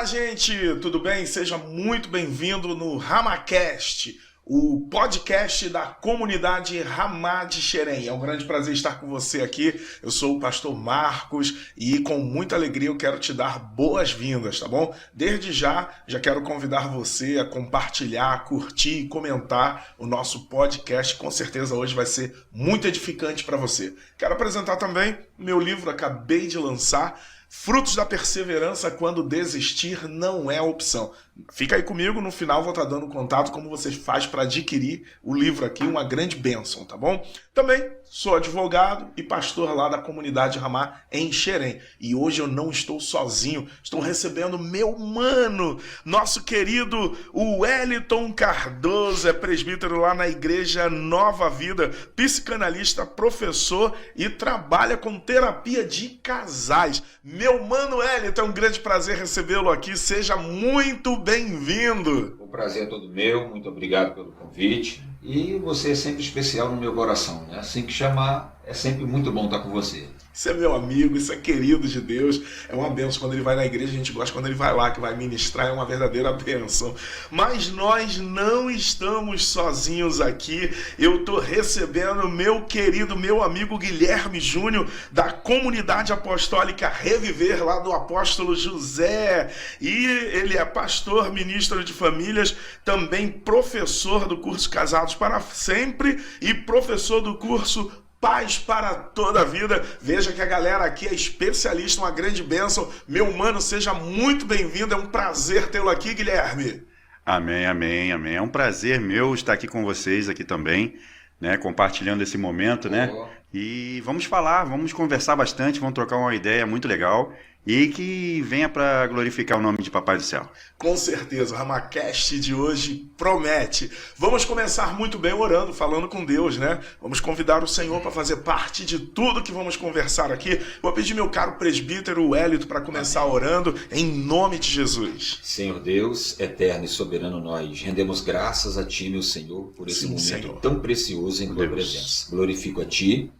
gente, tudo bem? Seja muito bem-vindo no RamaCast, o podcast da comunidade Ramá de Xerém. É um grande prazer estar com você aqui. Eu sou o pastor Marcos e com muita alegria eu quero te dar boas-vindas, tá bom? Desde já quero convidar você a compartilhar, curtir e comentar o nosso podcast. Com certeza hoje vai ser muito edificante para você. Quero apresentar também meu livro, acabei de lançar, Frutos da Perseverança quando desistir não é opção. Fica aí comigo, no final vou estar dando contato como você faz para adquirir o livro aqui, uma grande bênção, tá bom? Também sou advogado e pastor lá da comunidade Ramá em Xerém. E hoje eu não estou sozinho, estou recebendo meu mano, nosso querido Wellington Cardoso, é presbítero lá na Igreja Nova Vida, psicanalista, professor e trabalha com terapia de casais. Meu mano Wellington, é um grande prazer recebê-lo aqui, seja muito bem-vindo. O prazer é todo meu, muito obrigado pelo convite. E você é sempre especial no meu coração, né? Assim que chamar, é sempre muito bom estar com você. Isso é meu amigo, isso é querido de Deus, é uma bênção. Quando ele vai na igreja, a gente gosta quando ele vai lá, que vai ministrar, é uma verdadeira bênção. Mas nós não estamos sozinhos aqui, eu estou recebendo meu querido, meu amigo Guilherme Júnior, da comunidade apostólica Reviver, lá do apóstolo José. E ele é pastor, ministro de famílias, também professor do curso Casados para Sempre e professor do curso Paz para toda a vida. Veja que a galera aqui é especialista, uma grande bênção. Meu mano, seja muito bem-vindo, é um prazer tê-lo aqui, Guilherme. Amém, amém, amém. É um prazer meu estar aqui com vocês aqui também, né, compartilhando esse momento, né? E vamos falar, vamos conversar bastante, vamos trocar uma ideia muito legal e que venha para glorificar o nome de Papai do Céu. Com certeza, o RamaCast de hoje promete. Vamos começar muito bem orando, falando com Deus, né? Vamos convidar o Senhor para fazer parte de tudo que vamos conversar aqui. Vou pedir meu caro presbítero Wellington para começar orando em nome de Jesus. Senhor Deus, eterno e soberano, nós rendemos graças a Ti, meu Senhor, por esse momento Senhor, tão precioso em Tua presença. Glorifico a Ti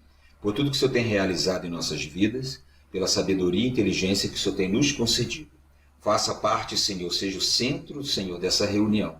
por tudo que o Senhor tem realizado em nossas vidas, pela sabedoria e inteligência que o Senhor tem nos concedido. Faça parte, Senhor, seja o centro, Senhor, dessa reunião,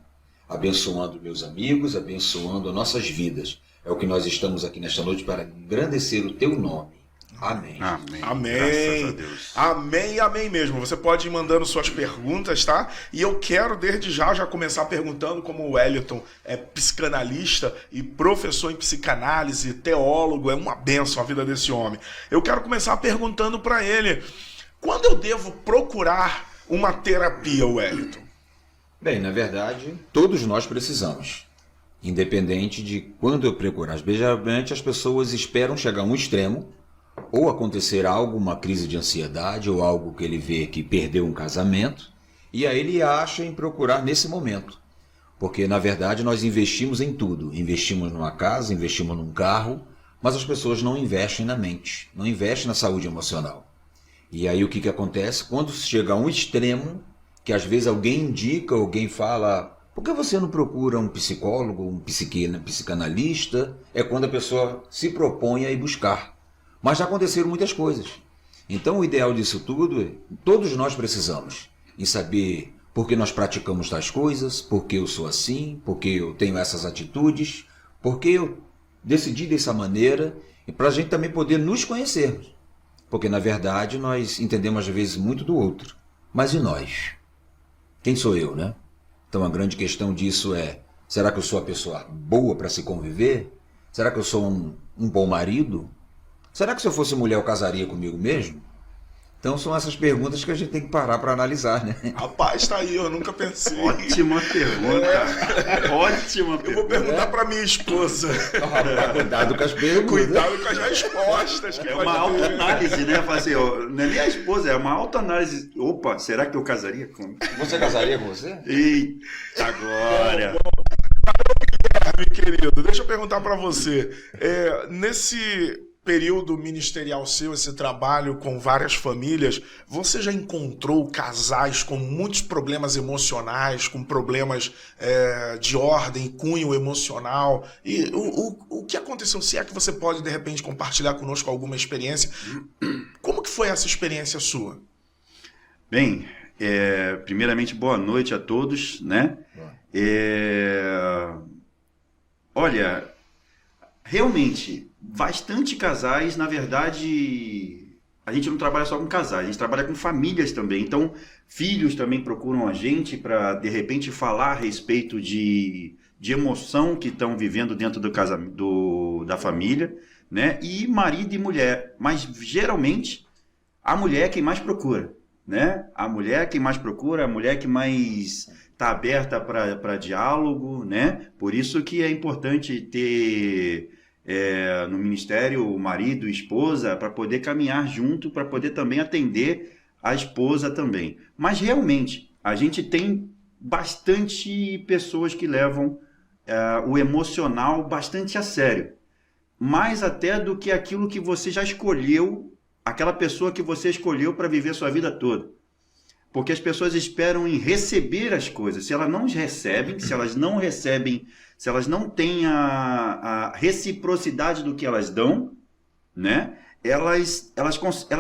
abençoando meus amigos, abençoando nossas vidas. É o que nós estamos aqui nesta noite para engrandecer o Teu nome. Amém. Amém. Amém. Graças a Deus. Amém, amém mesmo. Você pode ir mandando suas perguntas, tá? E eu quero desde já começar perguntando, como o Wellington é psicanalista e professor em psicanálise, teólogo, é uma bênção a vida desse homem. Eu quero começar perguntando para ele, quando eu devo procurar uma terapia, Wellington? Bem, na verdade, todos nós precisamos. Independente de quando eu procurar. Geralmente as pessoas esperam chegar a um extremo, ou acontecer algo, uma crise de ansiedade, ou algo que ele vê que perdeu um casamento, e aí ele acha em procurar nesse momento. Porque, na verdade, nós investimos em tudo. Investimos numa casa, investimos num carro, mas as pessoas não investem na mente, não investem na saúde emocional. E aí o que acontece? Quando chega a um extremo, que às vezes alguém indica, alguém fala, por que você não procura um psicólogo, um psicanalista? É quando a pessoa se propõe a ir buscar. Mas já aconteceram muitas coisas. Então o ideal disso tudo é, todos nós precisamos em saber por que nós praticamos tais coisas, por que eu sou assim, por que eu tenho essas atitudes, por que eu decidi dessa maneira, e para a gente também poder nos conhecermos. Porque na verdade nós entendemos às vezes muito do outro. Mas e nós? Quem sou eu, né? Então a grande questão disso é, será que eu sou a pessoa boa para se conviver? Será que eu sou um bom marido? Será que se eu fosse mulher eu casaria comigo mesmo? Então são essas perguntas que a gente tem que parar para analisar, né? Rapaz, tá aí, eu nunca pensei. Ótima pergunta. Ótima pergunta. Eu vou perguntar para minha esposa. Cuidado com as perguntas. Cuidado com as respostas. Que É uma autoanálise, né? Fazer, não é nem a esposa, é uma autoanálise. Opa, será que eu casaria com... Você casaria com você? Eita, agora. Meu querido, deixa eu perguntar para você. Nesse período ministerial seu, esse trabalho com várias famílias, você já encontrou casais com muitos problemas emocionais, com problemas de ordem, cunho emocional? E o que aconteceu? Se é que você pode, de repente, compartilhar conosco alguma experiência, como que foi essa experiência sua? Bem, Primeiramente, boa noite a todos, né? Olha, realmente, bastante casais, na verdade, a gente não trabalha só com casais, a gente trabalha com famílias também. Então, filhos também procuram a gente para, de repente, falar a respeito de emoção que estão vivendo dentro do casamento, da família, né? E marido e mulher. Mas, geralmente, a mulher é quem mais procura, né? A mulher é quem mais procura, a mulher que mais está aberta para diálogo, né? Por isso que é importante ter no ministério o marido e esposa para poder caminhar junto, para poder também atender a esposa também. Mas realmente, a gente tem bastante pessoas que levam o emocional bastante a sério. Mais até do que aquilo que você já escolheu, aquela pessoa que você escolheu para viver sua vida toda. Porque as pessoas esperam em receber as coisas. Se elas não recebem, se elas não têm a reciprocidade do que elas dão, né? Elas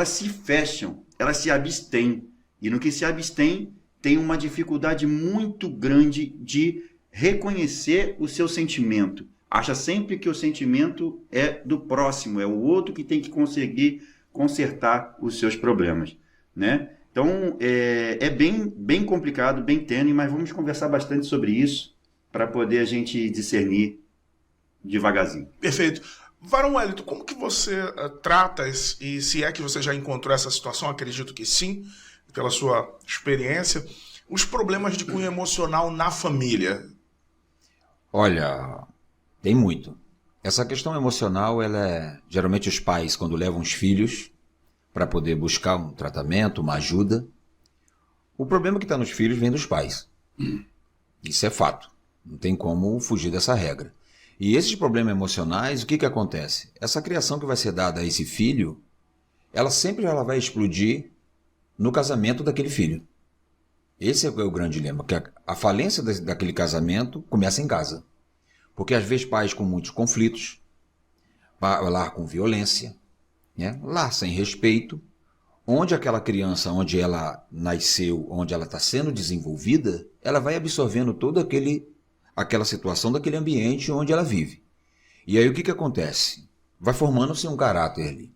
se fecham, elas se abstêm. E no que se abstém, tem uma dificuldade muito grande de reconhecer o seu sentimento. Acha sempre que o sentimento é do próximo, é o outro que tem que conseguir consertar os seus problemas, né? Então, é bem complicado, bem tênue, mas vamos conversar bastante sobre isso para poder a gente discernir devagarzinho. Perfeito. Varão Wellington, como que você trata, e se é que você já encontrou essa situação, acredito que sim, pela sua experiência, os problemas de cunho emocional na família? Olha, tem muito. Essa questão emocional, geralmente os pais, quando levam os filhos para poder buscar um tratamento, uma ajuda, o problema que está nos filhos vem dos pais. Isso é fato. Não tem como fugir dessa regra. E esses problemas emocionais, o que acontece? Essa criação que vai ser dada a esse filho, ela vai explodir no casamento daquele filho. Esse é o grande dilema, que a falência daquele casamento começa em casa. Porque às vezes pais com muitos conflitos, lar com violência, né? Lar sem respeito, onde aquela criança, onde ela nasceu, onde ela está sendo desenvolvida, ela vai absorvendo toda aquela situação daquele ambiente onde ela vive. E aí o que acontece? Vai formando-se um caráter ali.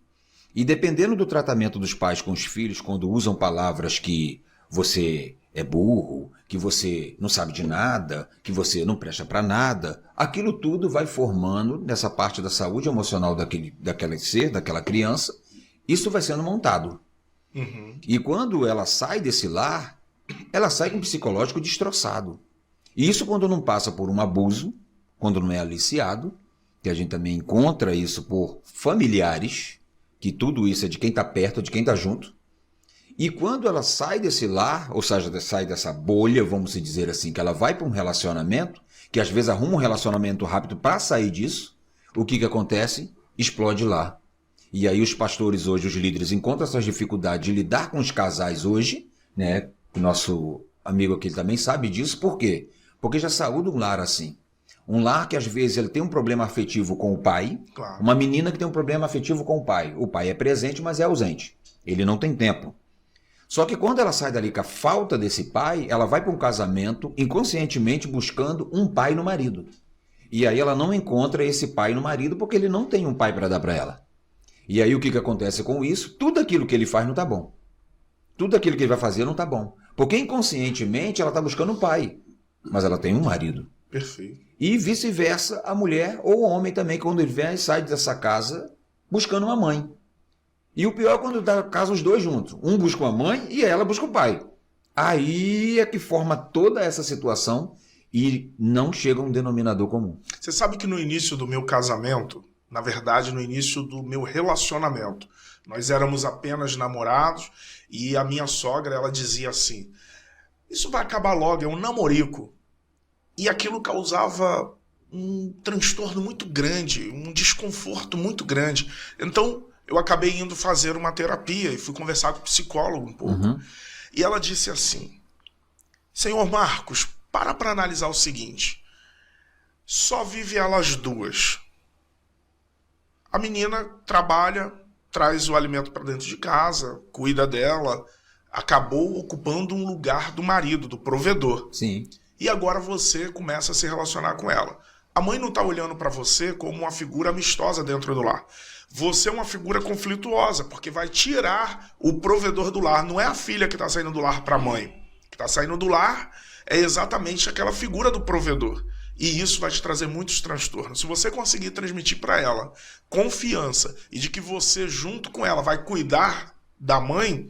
E dependendo do tratamento dos pais com os filhos, quando usam palavras que você é burro, que você não sabe de nada, que você não presta para nada, aquilo tudo vai formando nessa parte da saúde emocional daquele ser, daquela criança, isso vai sendo montado. Uhum. E quando ela sai desse lar, ela sai com o psicológico destroçado. E isso quando não passa por um abuso, quando não é aliciado, que a gente também encontra isso por familiares, que tudo isso é de quem está perto, de quem está junto. E quando ela sai desse lar, ou seja, sai dessa bolha, vamos dizer assim, que ela vai para um relacionamento, que às vezes arruma um relacionamento rápido para sair disso, o que acontece? Explode lá. E aí os pastores hoje, os líderes, encontram essas dificuldades de lidar com os casais hoje, né? O nosso amigo aqui também sabe disso. Por quê? Porque já saiu de um lar assim. Um lar que às vezes ele tem um problema afetivo com o pai, Claro. Uma menina que tem um problema afetivo com o pai é presente, mas é ausente. Ele não tem tempo. Só que quando ela sai dali com a falta desse pai, ela vai para um casamento inconscientemente buscando um pai no marido. E aí ela não encontra esse pai no marido porque ele não tem um pai para dar para ela. E aí o que acontece com isso? Tudo aquilo que ele faz não está bom. Tudo aquilo que ele vai fazer não está bom. Porque inconscientemente ela está buscando um pai, mas ela tem um marido. Perfeito. E vice-versa, a mulher ou o homem também, quando ele vem, sai dessa casa buscando uma mãe. E o pior é quando dá casa os dois juntos. Um busca uma mãe e ela busca o pai. Aí é que forma toda essa situação e não chega a um denominador comum. Você sabe que no início do meu casamento, na verdade, no início do meu relacionamento, nós éramos apenas namorados e a minha sogra, ela dizia assim, isso vai acabar logo, é um namorico. E aquilo causava um transtorno muito grande, um desconforto muito grande. Então, eu acabei indo fazer uma terapia e fui conversar com o psicólogo um pouco. Uhum. E ela disse assim, Senhor Marcos, para analisar o seguinte, só vive elas duas. A menina trabalha, traz o alimento para dentro de casa, cuida dela, acabou ocupando um lugar do marido, do provedor. Sim. E agora você começa a se relacionar com ela. A mãe não está olhando para você como uma figura amistosa dentro do lar. Você é uma figura conflituosa, porque vai tirar o provedor do lar. Não é a filha que está saindo do lar para a mãe. O que está saindo do lar é exatamente aquela figura do provedor. E isso vai te trazer muitos transtornos. Se você conseguir transmitir para ela confiança e de que você, junto com ela, vai cuidar da mãe,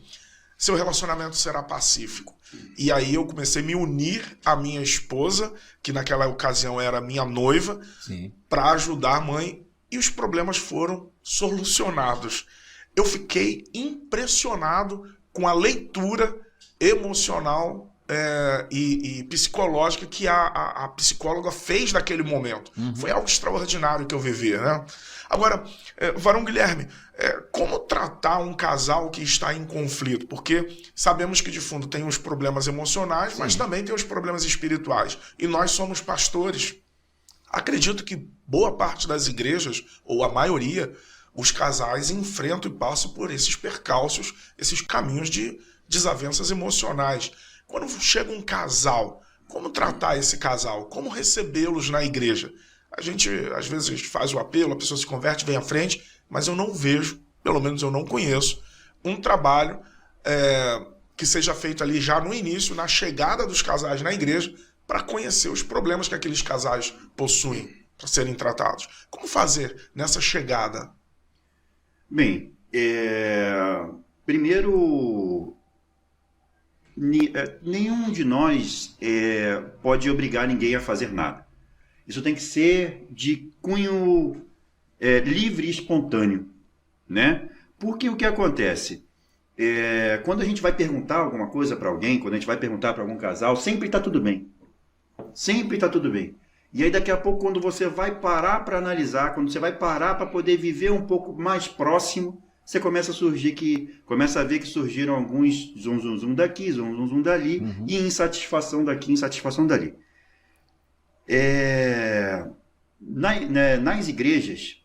seu relacionamento será pacífico. E aí eu comecei a me unir à minha esposa, que naquela ocasião era minha noiva, para ajudar a mãe. E os problemas foram solucionados. Eu fiquei impressionado com a leitura emocional e psicológica que a psicóloga fez naquele momento. Foi algo extraordinário que eu vivi, né? Agora, Varão Guilherme, como tratar um casal que está em conflito? Porque sabemos que de fundo tem os problemas emocionais, mas também tem os problemas espirituais. E nós somos pastores. Acredito que boa parte das igrejas, ou a maioria, os casais enfrentam e passam por esses percalços, esses caminhos de desavenças emocionais. Quando chega um casal, como tratar esse casal? Como recebê-los na igreja? A gente, às vezes, faz o apelo, a pessoa se converte, vem à frente, mas eu não vejo, pelo menos eu não conheço, um trabalho que seja feito ali já no início, na chegada dos casais na igreja, para conhecer os problemas que aqueles casais possuem para serem tratados. Como fazer nessa chegada? Bem, primeiro, nenhum de nós pode obrigar ninguém a fazer nada. Isso tem que ser de cunho livre e espontâneo, né? Porque o que acontece? Quando a gente vai perguntar alguma coisa para alguém, quando a gente vai perguntar para algum casal, sempre está tudo bem. Sempre está tudo bem. E aí daqui a pouco, quando você vai parar para analisar, quando você vai parar para poder viver um pouco mais próximo, você começa a ver que surgiram alguns zum daqui, zum dali, e insatisfação daqui, insatisfação dali. Nas igrejas,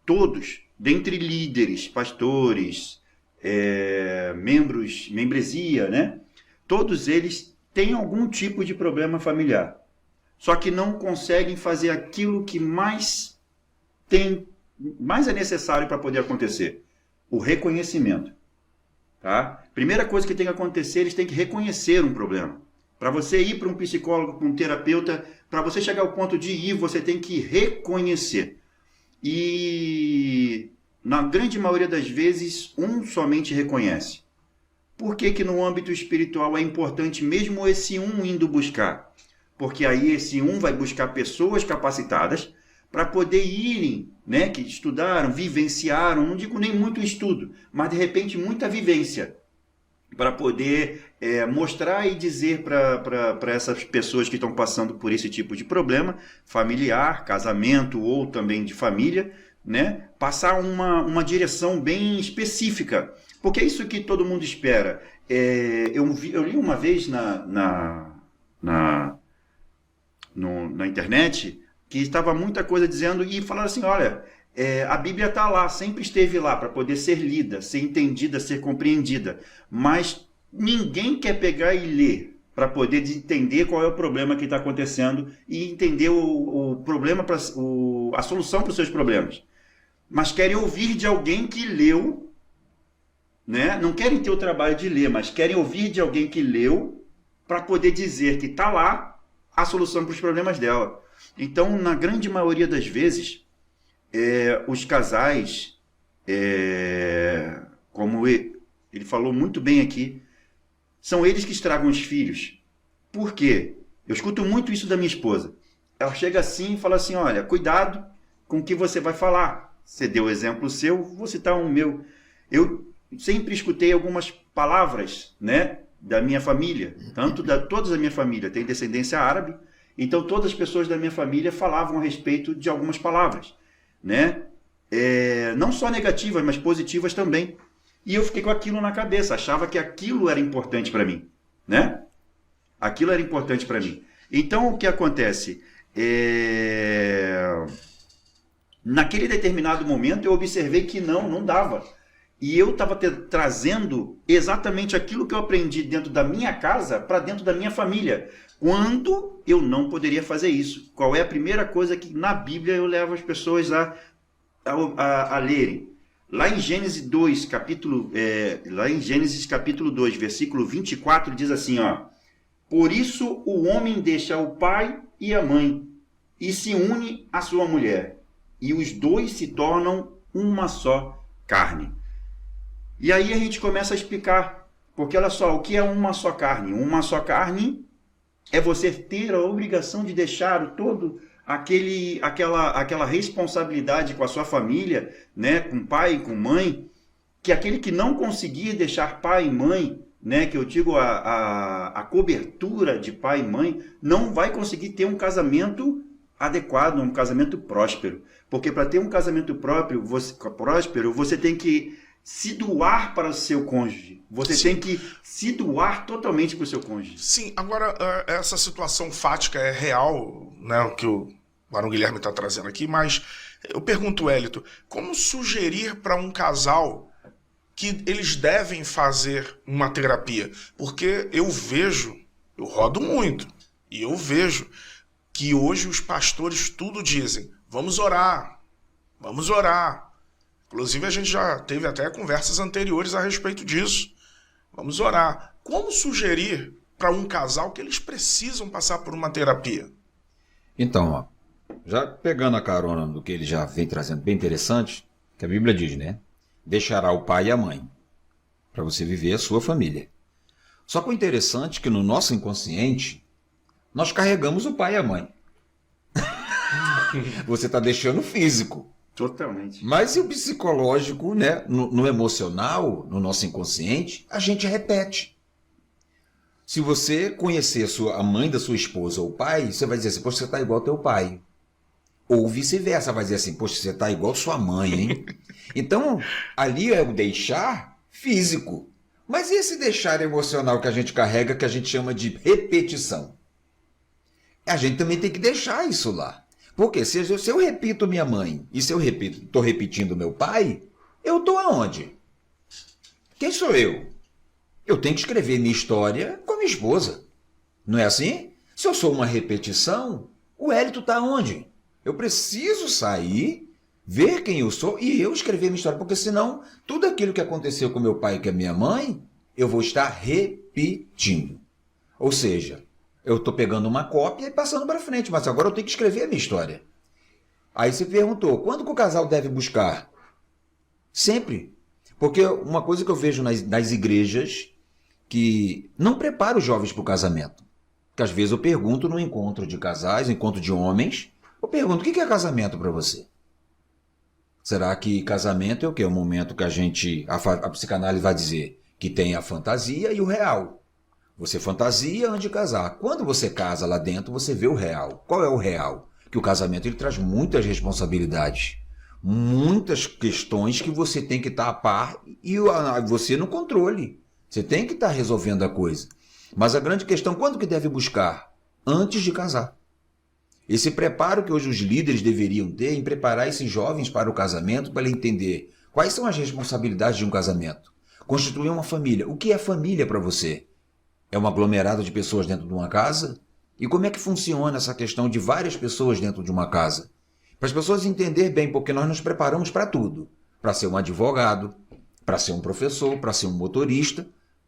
todos, dentre líderes, pastores, membresia, né? Todos eles têm algum tipo de problema familiar. Só que não conseguem fazer aquilo que mais é necessário para poder acontecer. O reconhecimento. Tá? Primeira coisa que tem que acontecer, eles têm que reconhecer um problema. Para você ir para um psicólogo, para um terapeuta, para você chegar ao ponto de ir, você tem que reconhecer. E na grande maioria das vezes, somente reconhece. Por que no âmbito espiritual é importante mesmo esse indo buscar? Porque aí esse vai buscar pessoas capacitadas para poder irem, né, que estudaram, vivenciaram, não digo nem muito estudo, mas de repente muita vivência, para poder mostrar e dizer para essas pessoas que estão passando por esse tipo de problema, familiar, casamento ou também de família, né, passar uma direção bem específica. Porque é isso que todo mundo espera. Eu li uma vez na internet que estava muita coisa dizendo e falaram assim, olha, a Bíblia está lá, sempre esteve lá para poder ser lida, ser entendida, ser compreendida, mas ninguém quer pegar e ler para poder entender qual é o problema que está acontecendo e entender o problema, a solução para os seus problemas. Mas querem ouvir de alguém que leu, né? Não querem ter o trabalho de ler, mas querem ouvir de alguém que leu para poder dizer que está lá a solução para os problemas dela. Então, na grande maioria das vezes, os casais, como ele falou muito bem aqui, são eles que estragam os filhos. Por quê? Eu escuto muito isso da minha esposa. Ela chega assim e fala assim, olha, cuidado com o que você vai falar. Você deu o exemplo seu, vou citar um meu. Eu sempre escutei algumas palavras, né, da minha família, toda a minha família tem descendência árabe, então todas as pessoas da minha família falavam a respeito de algumas palavras, né, não só negativas, mas positivas também. E eu fiquei com aquilo na cabeça, achava que aquilo era importante para mim, né? Aquilo era importante para mim. Então o que acontece? Naquele determinado momento eu observei que não dava. E eu estava trazendo exatamente aquilo que eu aprendi dentro da minha casa para dentro da minha família. Quando eu não poderia fazer isso? Qual é a primeira coisa que na Bíblia eu levo as pessoas a lerem? Lá em Gênesis 2, capítulo 2, versículo 24, diz assim, ó: por isso o homem deixa o pai e a mãe e se une à sua mulher, e os dois se tornam uma só carne. E aí a gente começa a explicar, porque olha só, o que é uma só carne? Uma só carne é você ter a obrigação de deixar todo aquela responsabilidade com a sua família, né, com pai e com mãe, que aquele que não conseguir deixar pai e mãe, né, que eu digo a cobertura de pai e mãe, não vai conseguir ter um casamento adequado, um casamento próspero. Porque para ter um casamento próspero, você tem que se doar para o seu cônjuge. Você Sim. tem que se doar totalmente para o seu cônjuge. Sim, agora essa situação fática é real, né, o que o Barão Guilherme está trazendo aqui, mas eu pergunto, Hélito, como sugerir para um casal que eles devem fazer uma terapia? Porque eu rodo muito, e eu vejo que hoje os pastores tudo dizem, vamos orar. Inclusive a gente já teve até conversas anteriores a respeito disso. Vamos orar. Como sugerir para um casal que eles precisam passar por uma terapia? Então, ó, já pegando a carona do que ele já vem trazendo bem interessante, que a Bíblia diz, né? Deixará o pai e a mãe, para você viver a sua família. Só que o interessante é que no nosso inconsciente, nós carregamos o pai e a mãe. Você está deixando o físico. Totalmente. Mas e o psicológico, né? No emocional, no nosso inconsciente, a gente repete. Se você conhecer a mãe da sua esposa ou o pai, você vai dizer assim, poxa, você está igual ao teu pai. Ou vice-versa, vai dizer assim, poxa, você está igual sua mãe, hein? Então, ali é o deixar físico. Mas e esse deixar emocional que a gente carrega, que a gente chama de repetição? A gente também tem que deixar isso lá. Porque se eu repito minha mãe e se eu estou repetindo meu pai, eu estou aonde? Quem sou eu? Eu tenho que escrever minha história com a minha esposa. Não é assim? Se eu sou uma repetição, o Hélito está onde? Eu preciso sair, ver quem eu sou e eu escrever minha história. Porque senão, tudo aquilo que aconteceu com meu pai e com a minha mãe, eu vou estar repetindo. Ou seja, eu estou pegando uma cópia e passando para frente, mas agora eu tenho que escrever a minha história. Aí você perguntou, quando que o casal deve buscar? Sempre. Porque uma coisa que eu vejo nas igrejas que não prepara os jovens para o casamento. Que às vezes eu pergunto no encontro de casais, no encontro de homens, eu pergunto, o que é casamento para você? Será que casamento é o quê? O momento que a psicanálise vai dizer que tem a fantasia e o real. Você fantasia antes de casar. Quando você casa lá dentro, você vê o real. Qual é o real? Que o casamento ele traz muitas responsabilidades. Muitas questões que você tem que estar a par e você no controle. Você tem que estar resolvendo a coisa. Mas a grande questão, quando que deve buscar? Antes de casar. Esse preparo que hoje os líderes deveriam ter em preparar esses jovens para o casamento, para ele entender quais são as responsabilidades de um casamento. Constituir uma família. O que é família para você? É um aglomerado de pessoas dentro de uma casa? E como é que funciona essa questão de várias pessoas dentro de uma casa? Para as pessoas entenderem bem, porque nós nos preparamos para tudo. Para ser um advogado, para ser um professor, para ser um motorista.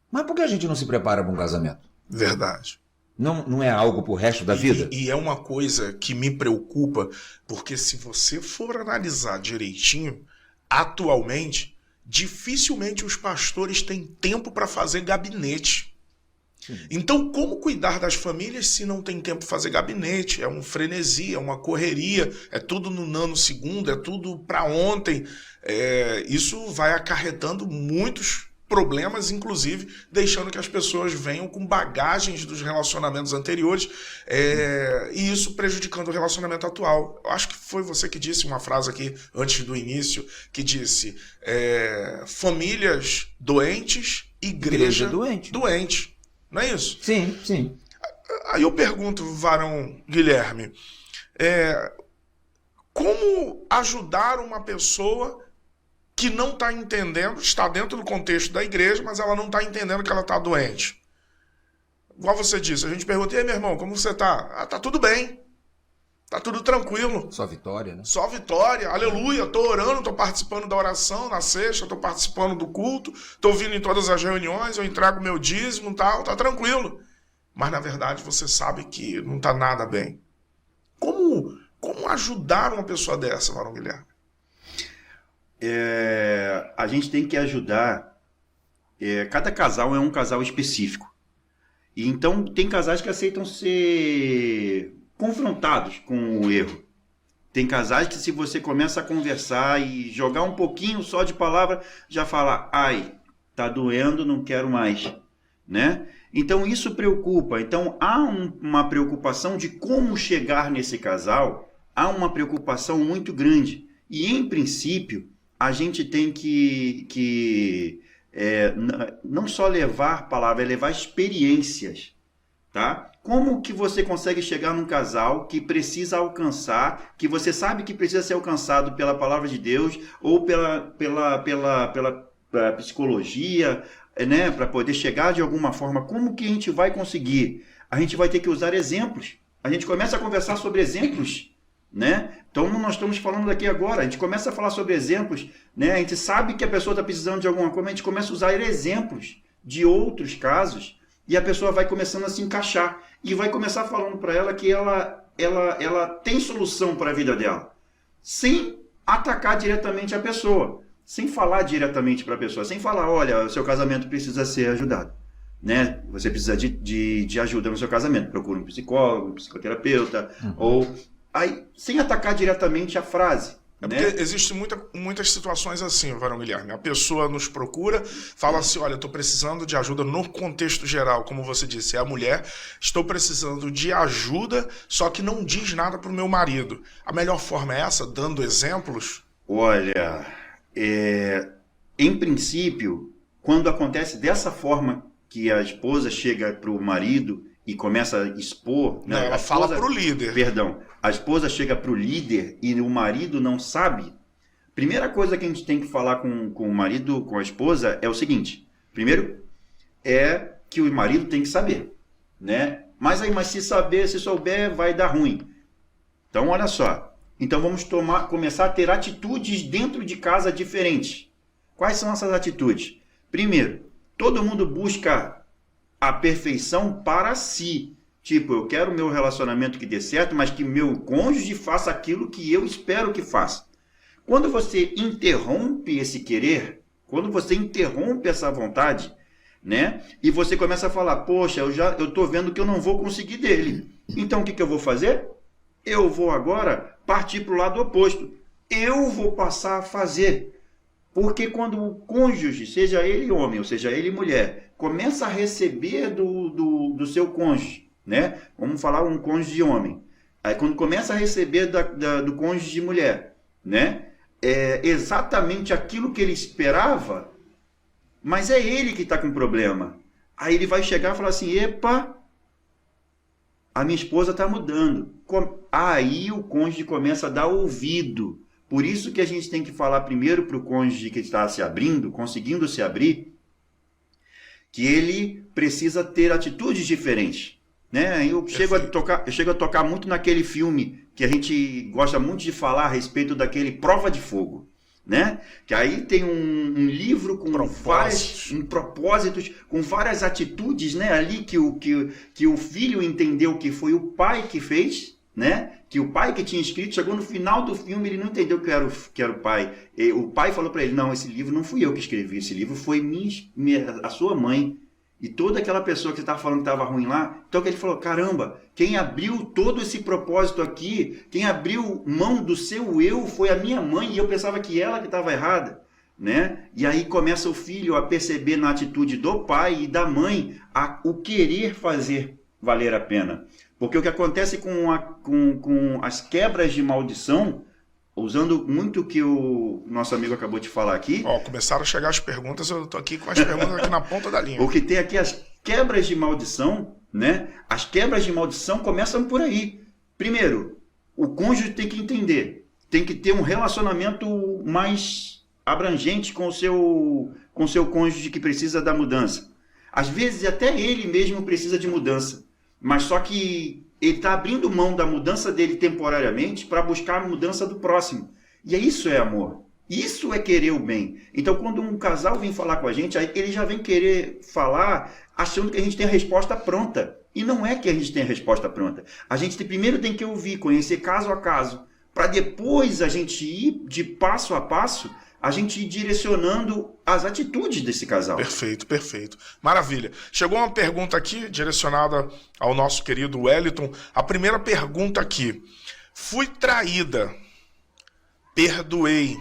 Mas por que a gente não se prepara para um casamento? Verdade. Não é algo para o resto da vida? E é uma coisa que me preocupa, porque se você for analisar direitinho, atualmente, dificilmente os pastores têm tempo para fazer gabinete. Então, como cuidar das famílias se não tem tempo para fazer gabinete? É um frenesi, é uma correria, é tudo no nanosegundo, é tudo para ontem. Isso vai acarretando muitos problemas, inclusive deixando que as pessoas venham com bagagens dos relacionamentos anteriores e isso prejudicando o relacionamento atual. Eu acho que foi você que disse uma frase aqui antes do início, que disse famílias doentes, igreja doente. Não é isso? Sim, sim. Aí eu pergunto, varão Guilherme, como ajudar uma pessoa que não está entendendo, está dentro do contexto da igreja, mas ela não está entendendo que ela está doente. Igual você disse, a gente pergunta, e aí, meu irmão, como você está? Ah, tá tudo bem. Tá tudo tranquilo. Só vitória, né? Só vitória. Aleluia. Tô orando, tô participando da oração na sexta, tô participando do culto, tô vindo em todas as reuniões, eu entrego meu dízimo e tal, tá tranquilo. Mas, na verdade, você sabe que não tá nada bem. Como ajudar uma pessoa dessa, Varão Guilherme? A gente tem que ajudar. Cada casal é um casal específico. E então, tem casais que aceitam ser confrontados com o erro. Tem casais que, se você começa a conversar e jogar um pouquinho só de palavra, já fala, ai, tá doendo, não quero mais, né? Então isso preocupa. Então há uma preocupação de como chegar nesse casal, há uma preocupação muito grande. E em princípio, a gente tem que não só levar palavra, é levar experiências, tá? Como que você consegue chegar num casal que precisa alcançar, que você sabe que precisa ser alcançado pela palavra de Deus ou pela psicologia, né, para poder chegar de alguma forma? Como que a gente vai conseguir? A gente vai ter que usar exemplos. A gente começa a conversar sobre exemplos, né? Então nós estamos falando daqui agora, a gente começa a falar sobre exemplos, né? A gente sabe que a pessoa está precisando de alguma coisa, a gente começa a usar exemplos de outros casos e a pessoa vai começando a se encaixar e vai começar falando para ela que ela tem solução para a vida dela, sem atacar diretamente a pessoa, sem falar diretamente para a pessoa, sem falar, olha, o seu casamento precisa ser ajudado, né? Você precisa de ajuda no seu casamento, procura um psicólogo, um psicoterapeuta, ou aí, sem atacar diretamente a frase. Porque existem muitas situações assim, Varão Guilherme. A pessoa nos procura, fala assim, olha, estou precisando de ajuda no contexto geral, como você disse, é a mulher, estou precisando de ajuda, só que não diz nada para o meu marido. A melhor forma é essa, dando exemplos? Olha, em princípio, quando acontece dessa forma que a esposa chega para o marido e começa a expor... Não, ela fala para o líder. Perdão, a esposa chega para o líder e o marido não sabe. Primeira coisa que a gente tem que falar com o marido, com a esposa, é o seguinte. Primeiro, é que o marido tem que saber, né? Mas se souber, vai dar ruim. Então, olha só. Então, vamos começar a ter atitudes dentro de casa diferentes. Quais são essas atitudes? Primeiro, todo mundo busca a perfeição para si. Tipo, eu quero o meu relacionamento que dê certo, mas que meu cônjuge faça aquilo que eu espero que faça. Quando você interrompe esse querer, quando você interrompe essa vontade, né? E você começa a falar, poxa, eu tô vendo que eu não vou conseguir dele. Então, o que eu vou fazer? Eu vou agora partir para o lado oposto. Eu vou passar a fazer. Porque quando o cônjuge, seja ele homem ou seja ele mulher, começa a receber do seu cônjuge, né? Vamos falar um cônjuge de homem. Aí quando começa a receber do cônjuge de mulher, né? É exatamente aquilo que ele esperava, mas é ele que está com problema. Aí ele vai chegar e falar assim, epa, a minha esposa está mudando. Aí o cônjuge começa a dar ouvido. Por isso que a gente tem que falar primeiro para o cônjuge que está se abrindo, conseguindo se abrir, que ele precisa ter atitudes diferentes. Né? Eu chego a tocar muito naquele filme que a gente gosta muito de falar a respeito daquele Prova de Fogo. Né? Que aí tem um livro com vários propósitos, com várias atitudes, né? Ali que o filho entendeu que foi o pai que fez, né? Que o pai que tinha escrito, chegou no final do filme, ele não entendeu que era o pai. E o pai falou para ele, não, esse livro não fui eu que escrevi, esse livro foi a sua mãe. E toda aquela pessoa que você estava falando que estava ruim lá, então que ele falou, caramba, quem abriu todo esse propósito aqui, quem abriu mão do seu eu foi a minha mãe, e eu pensava que ela que estava errada. Né? E aí começa o filho a perceber na atitude do pai e da mãe o querer fazer valer a pena. Porque o que acontece com as quebras de maldição, usando muito o que o nosso amigo acabou de falar aqui... começaram a chegar as perguntas, eu estou aqui com as perguntas aqui na ponta da linha. O que tem aqui, as quebras de maldição, né? As quebras de maldição começam por aí. Primeiro, o cônjuge tem que entender, tem que ter um relacionamento mais abrangente com o seu cônjuge que precisa da mudança. Às vezes até ele mesmo precisa de mudança, mas só que ele está abrindo mão da mudança dele temporariamente para buscar a mudança do próximo. E isso é amor. Isso é querer o bem. Então, quando um casal vem falar com a gente, ele já vem querer falar achando que a gente tem a resposta pronta. E não é que a gente tem a resposta pronta. A gente primeiro tem que ouvir, conhecer caso a caso, para depois a gente ir de passo a passo, a gente ir direcionando as atitudes desse casal. Perfeito, perfeito. Maravilha. Chegou uma pergunta aqui, direcionada ao nosso querido Wellington. A primeira pergunta aqui. Fui traída. Perdoei.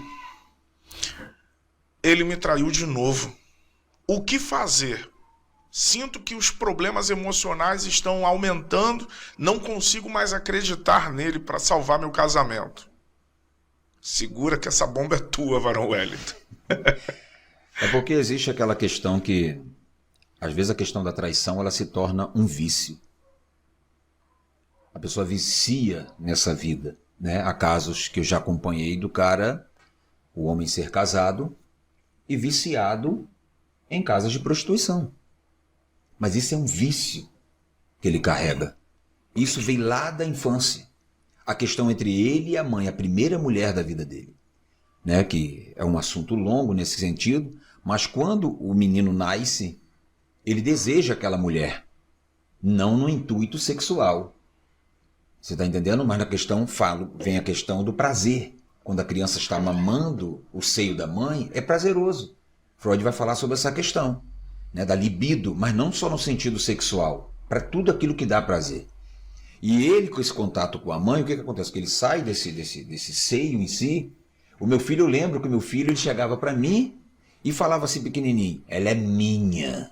Ele me traiu de novo. O que fazer? Sinto que os problemas emocionais estão aumentando. Não consigo mais acreditar nele para salvar meu casamento. Segura que essa bomba é tua, varão Wellington. É porque existe aquela questão que, às vezes, a questão da traição ela se torna um vício. A pessoa vicia nessa vida, né? Há casos que eu já acompanhei do cara, o homem ser casado e viciado em casas de prostituição. Mas isso é um vício que ele carrega. Isso veio lá da infância. A questão entre ele e a mãe, a primeira mulher da vida dele, né? Que é um assunto longo nesse sentido, mas quando o menino nasce, ele deseja aquela mulher, não no intuito sexual. Você está entendendo? Mas na questão, vem a questão do prazer. Quando a criança está mamando o seio da mãe, é prazeroso. Freud vai falar sobre essa questão, né? Da libido, mas não só no sentido sexual, para tudo aquilo que dá prazer. E ele, com esse contato com a mãe, o que acontece? Que ele sai desse seio em si. O meu filho, eu lembro que o meu filho ele chegava para mim e falava assim pequenininho, ela é minha.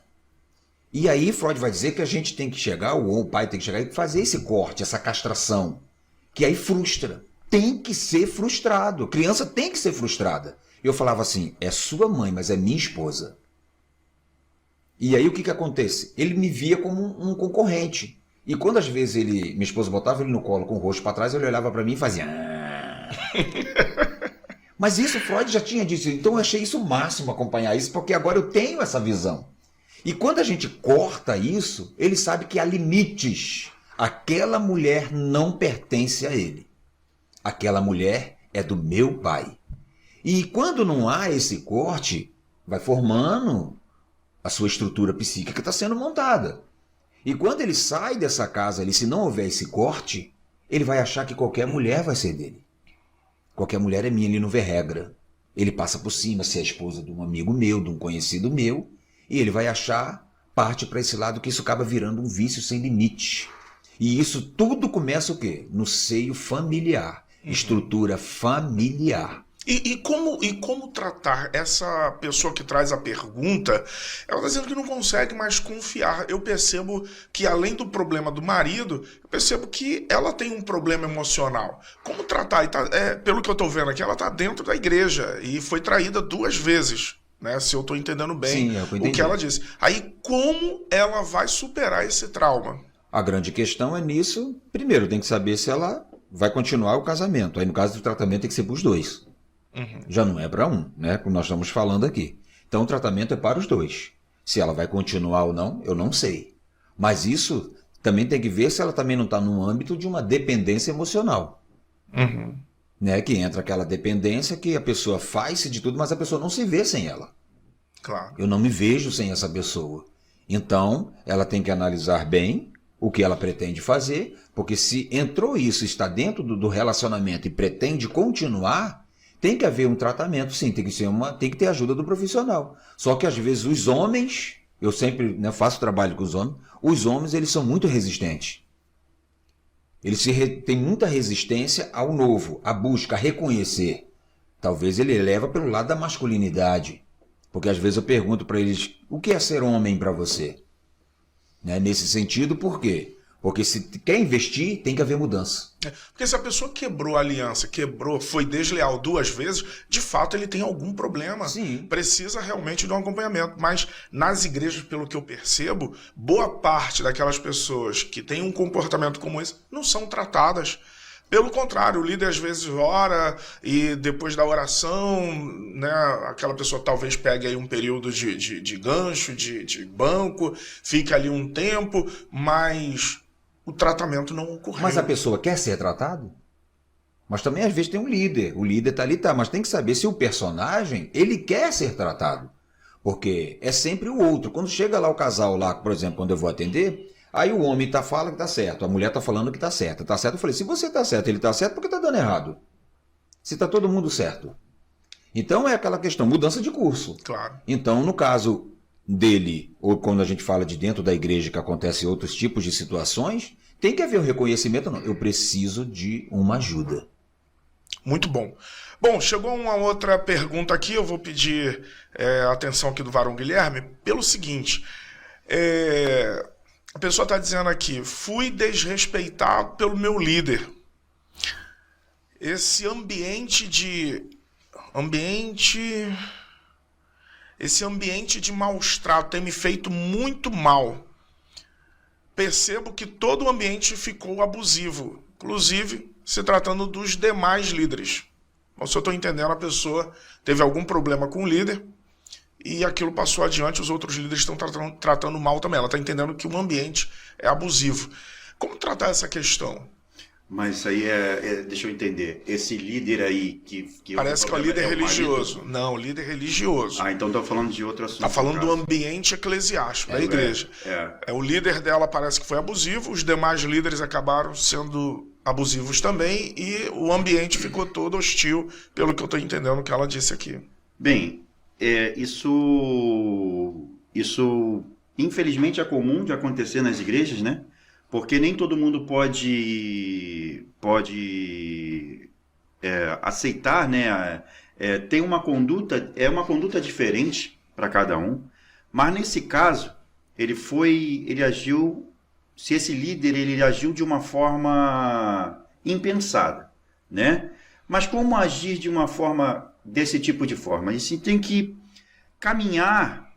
E aí Freud vai dizer que a gente tem que chegar, ou o pai tem que chegar e fazer esse corte, essa castração, que aí frustra. Tem que ser frustrado. A criança tem que ser frustrada. Eu falava assim, é sua mãe, mas é minha esposa. E aí o que acontece? Ele me via como um concorrente. E quando às vezes minha esposa botava ele no colo com o rosto para trás, ele olhava para mim e fazia... Mas isso Freud já tinha dito, então eu achei isso o máximo acompanhar isso, porque agora eu tenho essa visão. E quando a gente corta isso, ele sabe que há limites. Aquela mulher não pertence a ele. Aquela mulher é do meu pai. E quando não há esse corte, vai formando a sua estrutura psíquica que está sendo montada. E quando ele sai dessa casa ali, se não houver esse corte, ele vai achar que qualquer mulher vai ser dele. Qualquer mulher é minha, ele não vê regra. Ele passa por cima, se é esposa de um amigo meu, de um conhecido meu, e ele vai achar, parte para esse lado, que isso acaba virando um vício sem limite. E isso tudo começa o quê? No seio familiar, estrutura familiar. E como tratar essa pessoa que traz a pergunta? Ela está dizendo que não consegue mais confiar. Eu percebo que, além do problema do marido, eu percebo que ela tem um problema emocional. Como tratar? Pelo que eu estou vendo aqui, ela está dentro da igreja e foi traída 2 vezes, né? Se eu estou entendendo bem. Sim, o que ela disse. Aí, como ela vai superar esse trauma? A grande questão é nisso. Primeiro, tem que saber se ela vai continuar o casamento. Aí, no caso do tratamento, tem que ser para os dois. Já não é para um, né? Como nós estamos falando aqui. Então o tratamento é para os dois. Se ela vai continuar ou não, eu não sei. Mas isso também tem que ver se ela também não está no âmbito de uma dependência emocional. Né? Que entra aquela dependência que a pessoa faz de tudo, mas a pessoa não se vê sem ela. Claro. Eu não me vejo sem essa pessoa. Então ela tem que analisar bem o que ela pretende fazer, porque se entrou isso, está dentro do relacionamento e pretende continuar, tem que haver um tratamento, sim, tem que ter ajuda do profissional. Só que às vezes os homens, eu sempre, né, faço trabalho com os homens eles são muito resistentes. Eles têm muita resistência ao novo, à busca, a reconhecer. Talvez ele leva pelo lado da masculinidade. Porque às vezes eu pergunto para eles, o que é ser homem para você? Né? Nesse sentido, por quê? Porque se quer investir, tem que haver mudança. Porque se a pessoa quebrou a aliança, foi desleal 2 vezes, de fato ele tem algum problema. Sim. Precisa realmente de um acompanhamento. Mas nas igrejas, pelo que eu percebo, boa parte daquelas pessoas que têm um comportamento como esse não são tratadas. Pelo contrário, o líder às vezes ora e depois da oração, né, aquela pessoa talvez pegue aí um período de gancho, de banco, fica ali um tempo, mas o tratamento não ocorreu. Mas a pessoa quer ser tratada? Mas também às vezes tem um líder. O líder tá ali, tá, mas tem que saber se o personagem, ele quer ser tratado. Porque é sempre o outro. Quando chega lá o casal lá, por exemplo, quando eu vou atender, aí o homem fala que tá certo, a mulher tá falando que tá certo. Tá certo, eu falei, se você tá certo, ele tá certo, por que tá dando errado? Se tá todo mundo certo. Então é aquela questão, mudança de curso. Claro. Então, no caso dele, ou quando a gente fala de dentro da igreja que acontecem outros tipos de situações, tem que haver um reconhecimento, não. Eu preciso de uma ajuda. Muito bom. Bom, chegou uma outra pergunta aqui, eu vou pedir a atenção aqui do Varão Guilherme, pelo seguinte, a pessoa está dizendo aqui, fui desrespeitado pelo meu líder. Esse ambiente de maus tratos tem me feito muito mal. Percebo que todo o ambiente ficou abusivo, inclusive se tratando dos demais líderes. Então, se eu estou entendendo, a pessoa teve algum problema com o líder e aquilo passou adiante, os outros líderes estão tratando mal também. Ela está entendendo que o ambiente é abusivo. Como tratar essa questão? Mas isso aí deixa eu entender, esse líder aí que parece que é o líder religioso. Não, o líder religioso. Ah, então estou falando de outro assunto. Está falando do ambiente eclesiástico, da igreja. O líder dela parece que foi abusivo, os demais líderes acabaram sendo abusivos também e o ambiente ficou todo hostil, pelo que eu estou entendendo que ela disse aqui. Bem, isso infelizmente é comum de acontecer nas igrejas, né? Porque nem todo mundo pode aceitar, né? Tem uma conduta, uma conduta diferente para cada um, mas nesse caso ele agiu, se esse líder ele agiu de uma forma impensada, né? Mas como agir de uma forma desse tipo de forma? E se tem que caminhar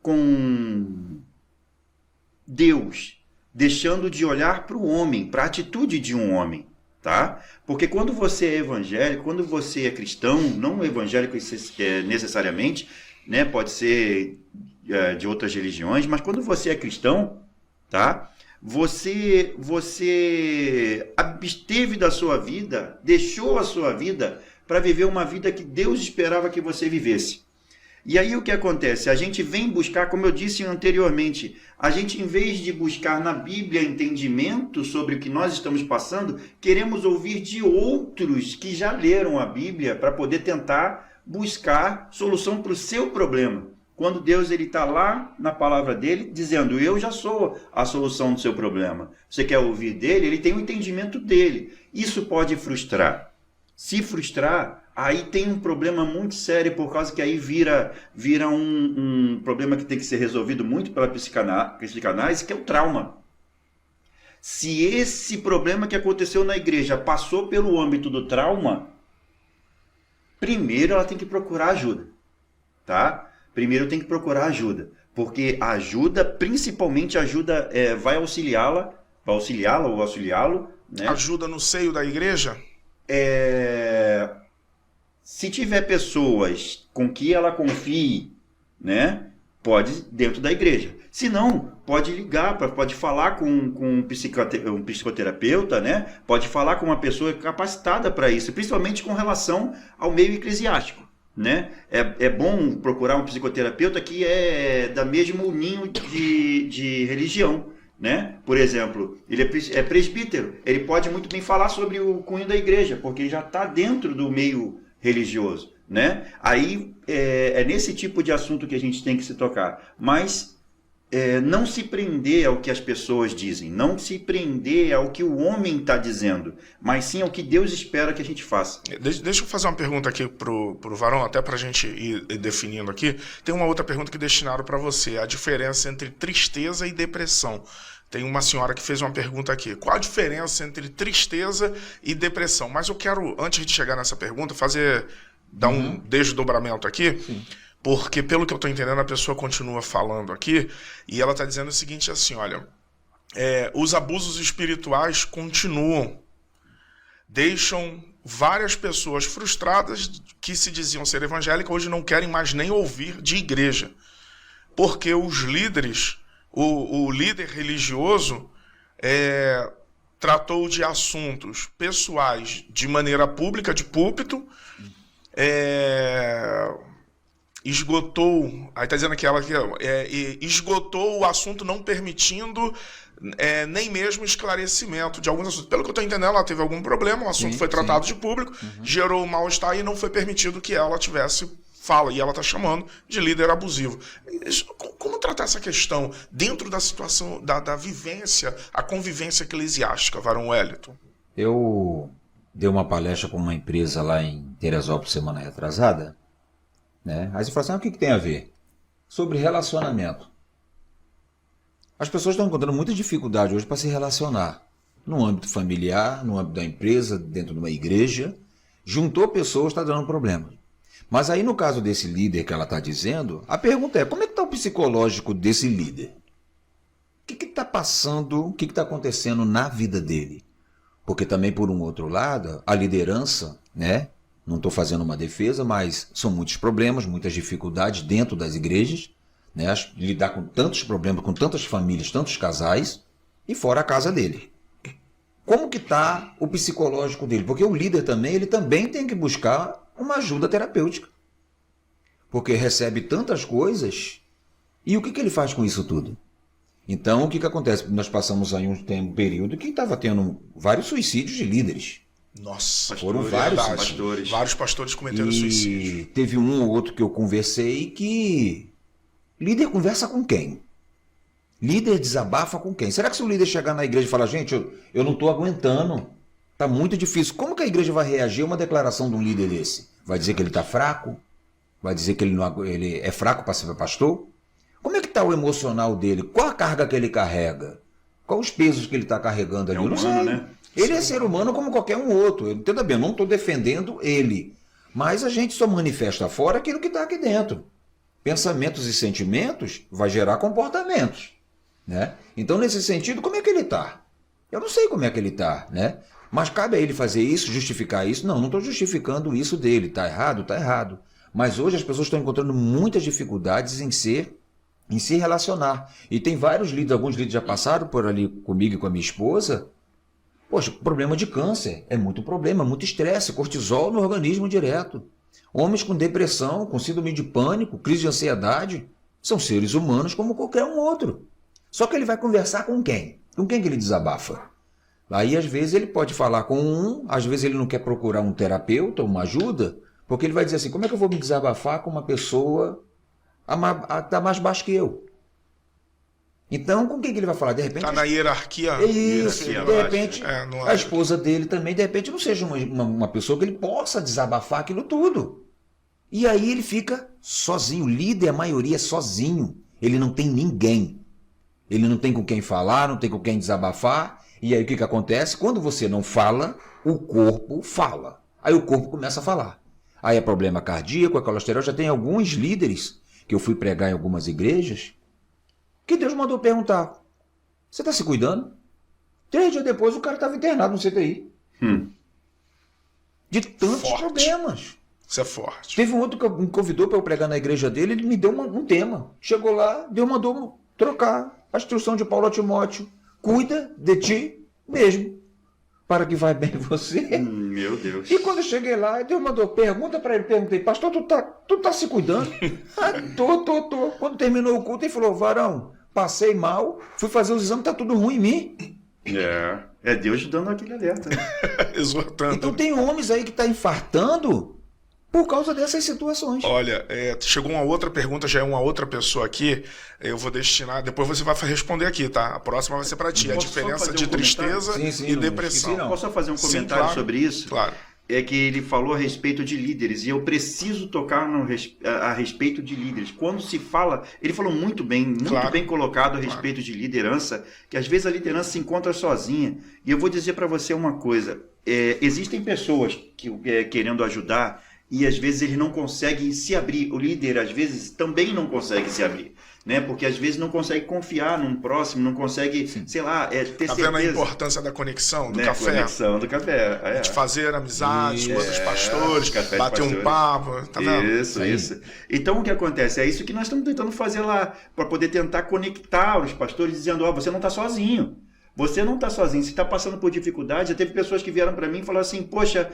com Deus, deixando de olhar para o homem, para a atitude de um homem, tá? Porque quando você é evangélico, quando você é cristão, não evangélico necessariamente, né? Pode ser de outras religiões, mas quando você é cristão, tá? Você absteve da sua vida, deixou a sua vida para viver uma vida que Deus esperava que você vivesse. E aí o que acontece? A gente vem buscar, como eu disse anteriormente, a gente, em vez de buscar na Bíblia entendimento sobre o que nós estamos passando, queremos ouvir de outros que já leram a Bíblia para poder tentar buscar solução para o seu problema. Quando Deus está lá na palavra dele, dizendo, eu já sou a solução do seu problema. Você quer ouvir dele? Ele tem o entendimento dele. Isso pode frustrar. Se frustrar, aí tem um problema muito sério, por causa que aí vira um problema que tem que ser resolvido muito pela psicanálise, que é o trauma. Se esse problema que aconteceu na igreja passou pelo âmbito do trauma, primeiro ela tem que procurar ajuda, tá? Primeiro tem que procurar ajuda, porque a ajuda, principalmente a ajuda, vai auxiliá-la ou auxiliá-lo, né? Ajuda no seio da igreja? Se tiver pessoas com que ela confie, né, pode dentro da igreja. Se não, pode ligar, pode falar com um psicoterapeuta, né? Pode falar com uma pessoa capacitada para isso, principalmente com relação ao meio eclesiástico, né? É bom procurar um psicoterapeuta que é da mesmo ninho de religião, né? Por exemplo, ele é presbítero, ele pode muito bem falar sobre o cunho da igreja, porque ele já está dentro do meio religioso, né? Aí é nesse tipo de assunto que a gente tem que se tocar, mas não se prender ao que as pessoas dizem, não se prender ao que o homem está dizendo, mas sim ao que Deus espera que a gente faça. Deixa eu fazer uma pergunta aqui pro Varão, até para a gente ir definindo aqui. Tem uma outra pergunta que destinaram para você, a diferença entre tristeza e depressão. Tem uma senhora que fez uma pergunta aqui. Qual a diferença entre tristeza e depressão? Mas eu quero, antes de chegar nessa pergunta, dar um desdobramento aqui. Sim. Porque, pelo que eu estou entendendo, a pessoa continua falando aqui e ela está dizendo o seguinte, assim, olha, os abusos espirituais continuam. deixam várias pessoas frustradas que se diziam ser evangélicas, hoje não querem mais nem ouvir de igreja. Porque os líderes, o líder religioso, tratou de assuntos pessoais de maneira pública, de púlpito, esgotou, aí está dizendo aqui, esgotou o assunto, não permitindo nem mesmo esclarecimento de alguns assuntos. Pelo que eu estou entendendo, ela teve algum problema, o assunto foi tratado de público, gerou mal-estar e não foi permitido que ela tivesse fala, e ela está chamando de líder abusivo. Como tratar essa questão dentro da situação, da vivência, a convivência eclesiástica, Varão Wellington? Eu dei uma palestra com uma empresa lá em Teresópolis semana retrasada, né? Aí você fala assim, o que tem a ver? Sobre relacionamento. As pessoas estão encontrando muita dificuldade hoje para se relacionar. No âmbito familiar, no âmbito da empresa, dentro de uma igreja. Juntou pessoas, está dando problema. Mas aí no caso desse líder que ela está dizendo, a pergunta é, como é que está o psicológico desse líder? O que está passando, o que está acontecendo na vida dele? Porque também, por um outro lado, a liderança, né? Não estou fazendo uma defesa, mas são muitos problemas, muitas dificuldades dentro das igrejas, né? Lidar com tantos problemas, com tantas famílias, tantos casais, e fora a casa dele. Como que está o psicológico dele? Porque o líder também, ele também tem que buscar uma ajuda terapêutica. Porque recebe tantas coisas, e o que ele faz com isso tudo? Então, o que acontece? Nós passamos aí um período que estava tendo vários suicídios de líderes. Nossa, foram vários pastores cometendo suicídio. Teve um ou outro que eu conversei que... Líder conversa com quem? Líder desabafa com quem? Será que se o líder chegar na igreja e falar, gente, eu não estou aguentando, está muito difícil. Como que a igreja vai reagir a uma declaração de um líder desse? Vai dizer que ele está fraco? Vai dizer que ele é fraco para ser pastor? Como é que está o emocional dele? Qual a carga que ele carrega? Quais os pesos que ele está carregando ali? É humano, né? Ele é ser humano como qualquer um outro. Entenda bem, eu não estou defendendo ele. Mas a gente só manifesta fora aquilo que está aqui dentro. Pensamentos e sentimentos vai gerar comportamentos, né? Então, nesse sentido, como é que ele está? Eu não sei como é que ele está, né? Mas cabe a ele fazer isso, justificar isso? Não estou justificando isso dele. Está errado? Está errado. Mas hoje as pessoas estão encontrando muitas dificuldades em se relacionar. E tem vários líderes, alguns líderes já passaram por ali comigo e com a minha esposa. Poxa, problema de câncer, é muito problema, muito estresse, cortisol no organismo direto. Homens com depressão, com síndrome de pânico, crise de ansiedade, são seres humanos como qualquer um outro. Só que ele vai conversar com quem? Com quem que ele desabafa? Aí, às vezes, ele pode falar com um, às vezes ele não quer procurar um terapeuta, uma ajuda, porque ele vai dizer assim, como é que eu vou me desabafar com uma pessoa que está mais baixo que eu? Então, com quem que ele vai falar? De repente... Está na hierarquia. Isso, de repente, a esposa dele também, de repente, não seja uma pessoa que ele possa desabafar aquilo tudo. E aí ele fica sozinho. O líder, a maioria, é sozinho. Ele não tem ninguém. Ele não tem com quem falar, não tem com quem desabafar. E aí o que acontece? Quando você não fala, o corpo fala. Aí o corpo começa a falar. Aí é problema cardíaco, é colesterol. Já tem alguns líderes que eu fui pregar em algumas igrejas que Deus mandou perguntar, você está se cuidando? 3 dias depois o cara estava internado no CTI. De tantos problemas. Isso é forte. Teve um outro que me convidou para eu pregar na igreja dele, ele me deu um tema. Chegou lá, Deus mandou trocar a instrução de Paulo a Timóteo. Cuida de ti mesmo, para que vai bem você. Meu Deus. E quando eu cheguei lá, Deus mandou pergunta para ele, perguntei, pastor, tu tá se cuidando? Tô. Quando terminou o culto, ele falou, varão, passei mal, fui fazer os exames, tá tudo ruim em mim. É Deus dando aquele alerta. Exortando. Então tem homens aí que tá infartando por causa dessas situações. Olha, chegou uma outra pergunta, já é uma outra pessoa aqui, eu vou destinar, depois você vai responder aqui, tá? A próxima vai ser para ti, a diferença de tristeza e depressão. Posso só fazer um comentário sobre isso? Claro. É que ele falou a respeito de líderes, e eu preciso tocar a respeito de líderes. Quando se fala, ele falou muito bem colocado a respeito de liderança, que às vezes a liderança se encontra sozinha. E eu vou dizer para você uma coisa, existem pessoas que querendo ajudar, e às vezes ele não consegue se abrir. O líder, às vezes, também não consegue se abrir. né? Porque às vezes não consegue confiar num próximo, não consegue, sei lá, ter Tá certeza. vendo a importância da conexão, do né? café? Conexão do café. De fazer amizades com outros pastores, café de bater um pastores. papo, tá vendo? Isso. Então o que acontece? É isso que nós estamos tentando fazer lá, para poder tentar conectar os pastores, dizendo, você não está sozinho. Você não está sozinho, se está passando por dificuldade. Já teve pessoas que vieram para mim e falaram assim, poxa,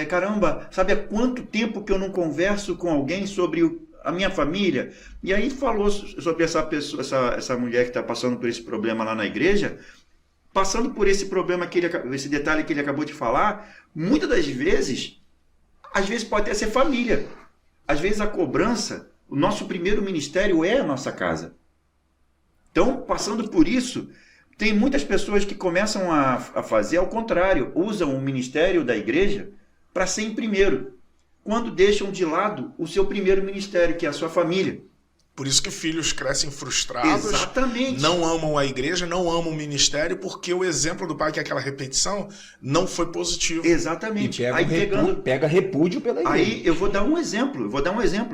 caramba, sabe há quanto tempo que eu não converso com alguém sobre a minha família? E aí falou sobre essa pessoa, essa mulher que está passando por esse problema lá na igreja, passando por esse problema, esse detalhe que ele acabou de falar. Muitas das vezes, às vezes pode até ser família. Às vezes a cobrança, o nosso primeiro ministério é a nossa casa. Então, passando por isso, tem muitas pessoas que começam a fazer ao contrário, usam o ministério da igreja para ser em primeiro, quando deixam de lado o seu primeiro ministério, que é a sua família. Por isso que filhos crescem frustrados, Exatamente. Não amam a igreja, não amam o ministério, porque o exemplo do pai, que é aquela repetição, não foi positivo. Exatamente. E pega repúdio pela igreja. Aí eu vou dar um exemplo.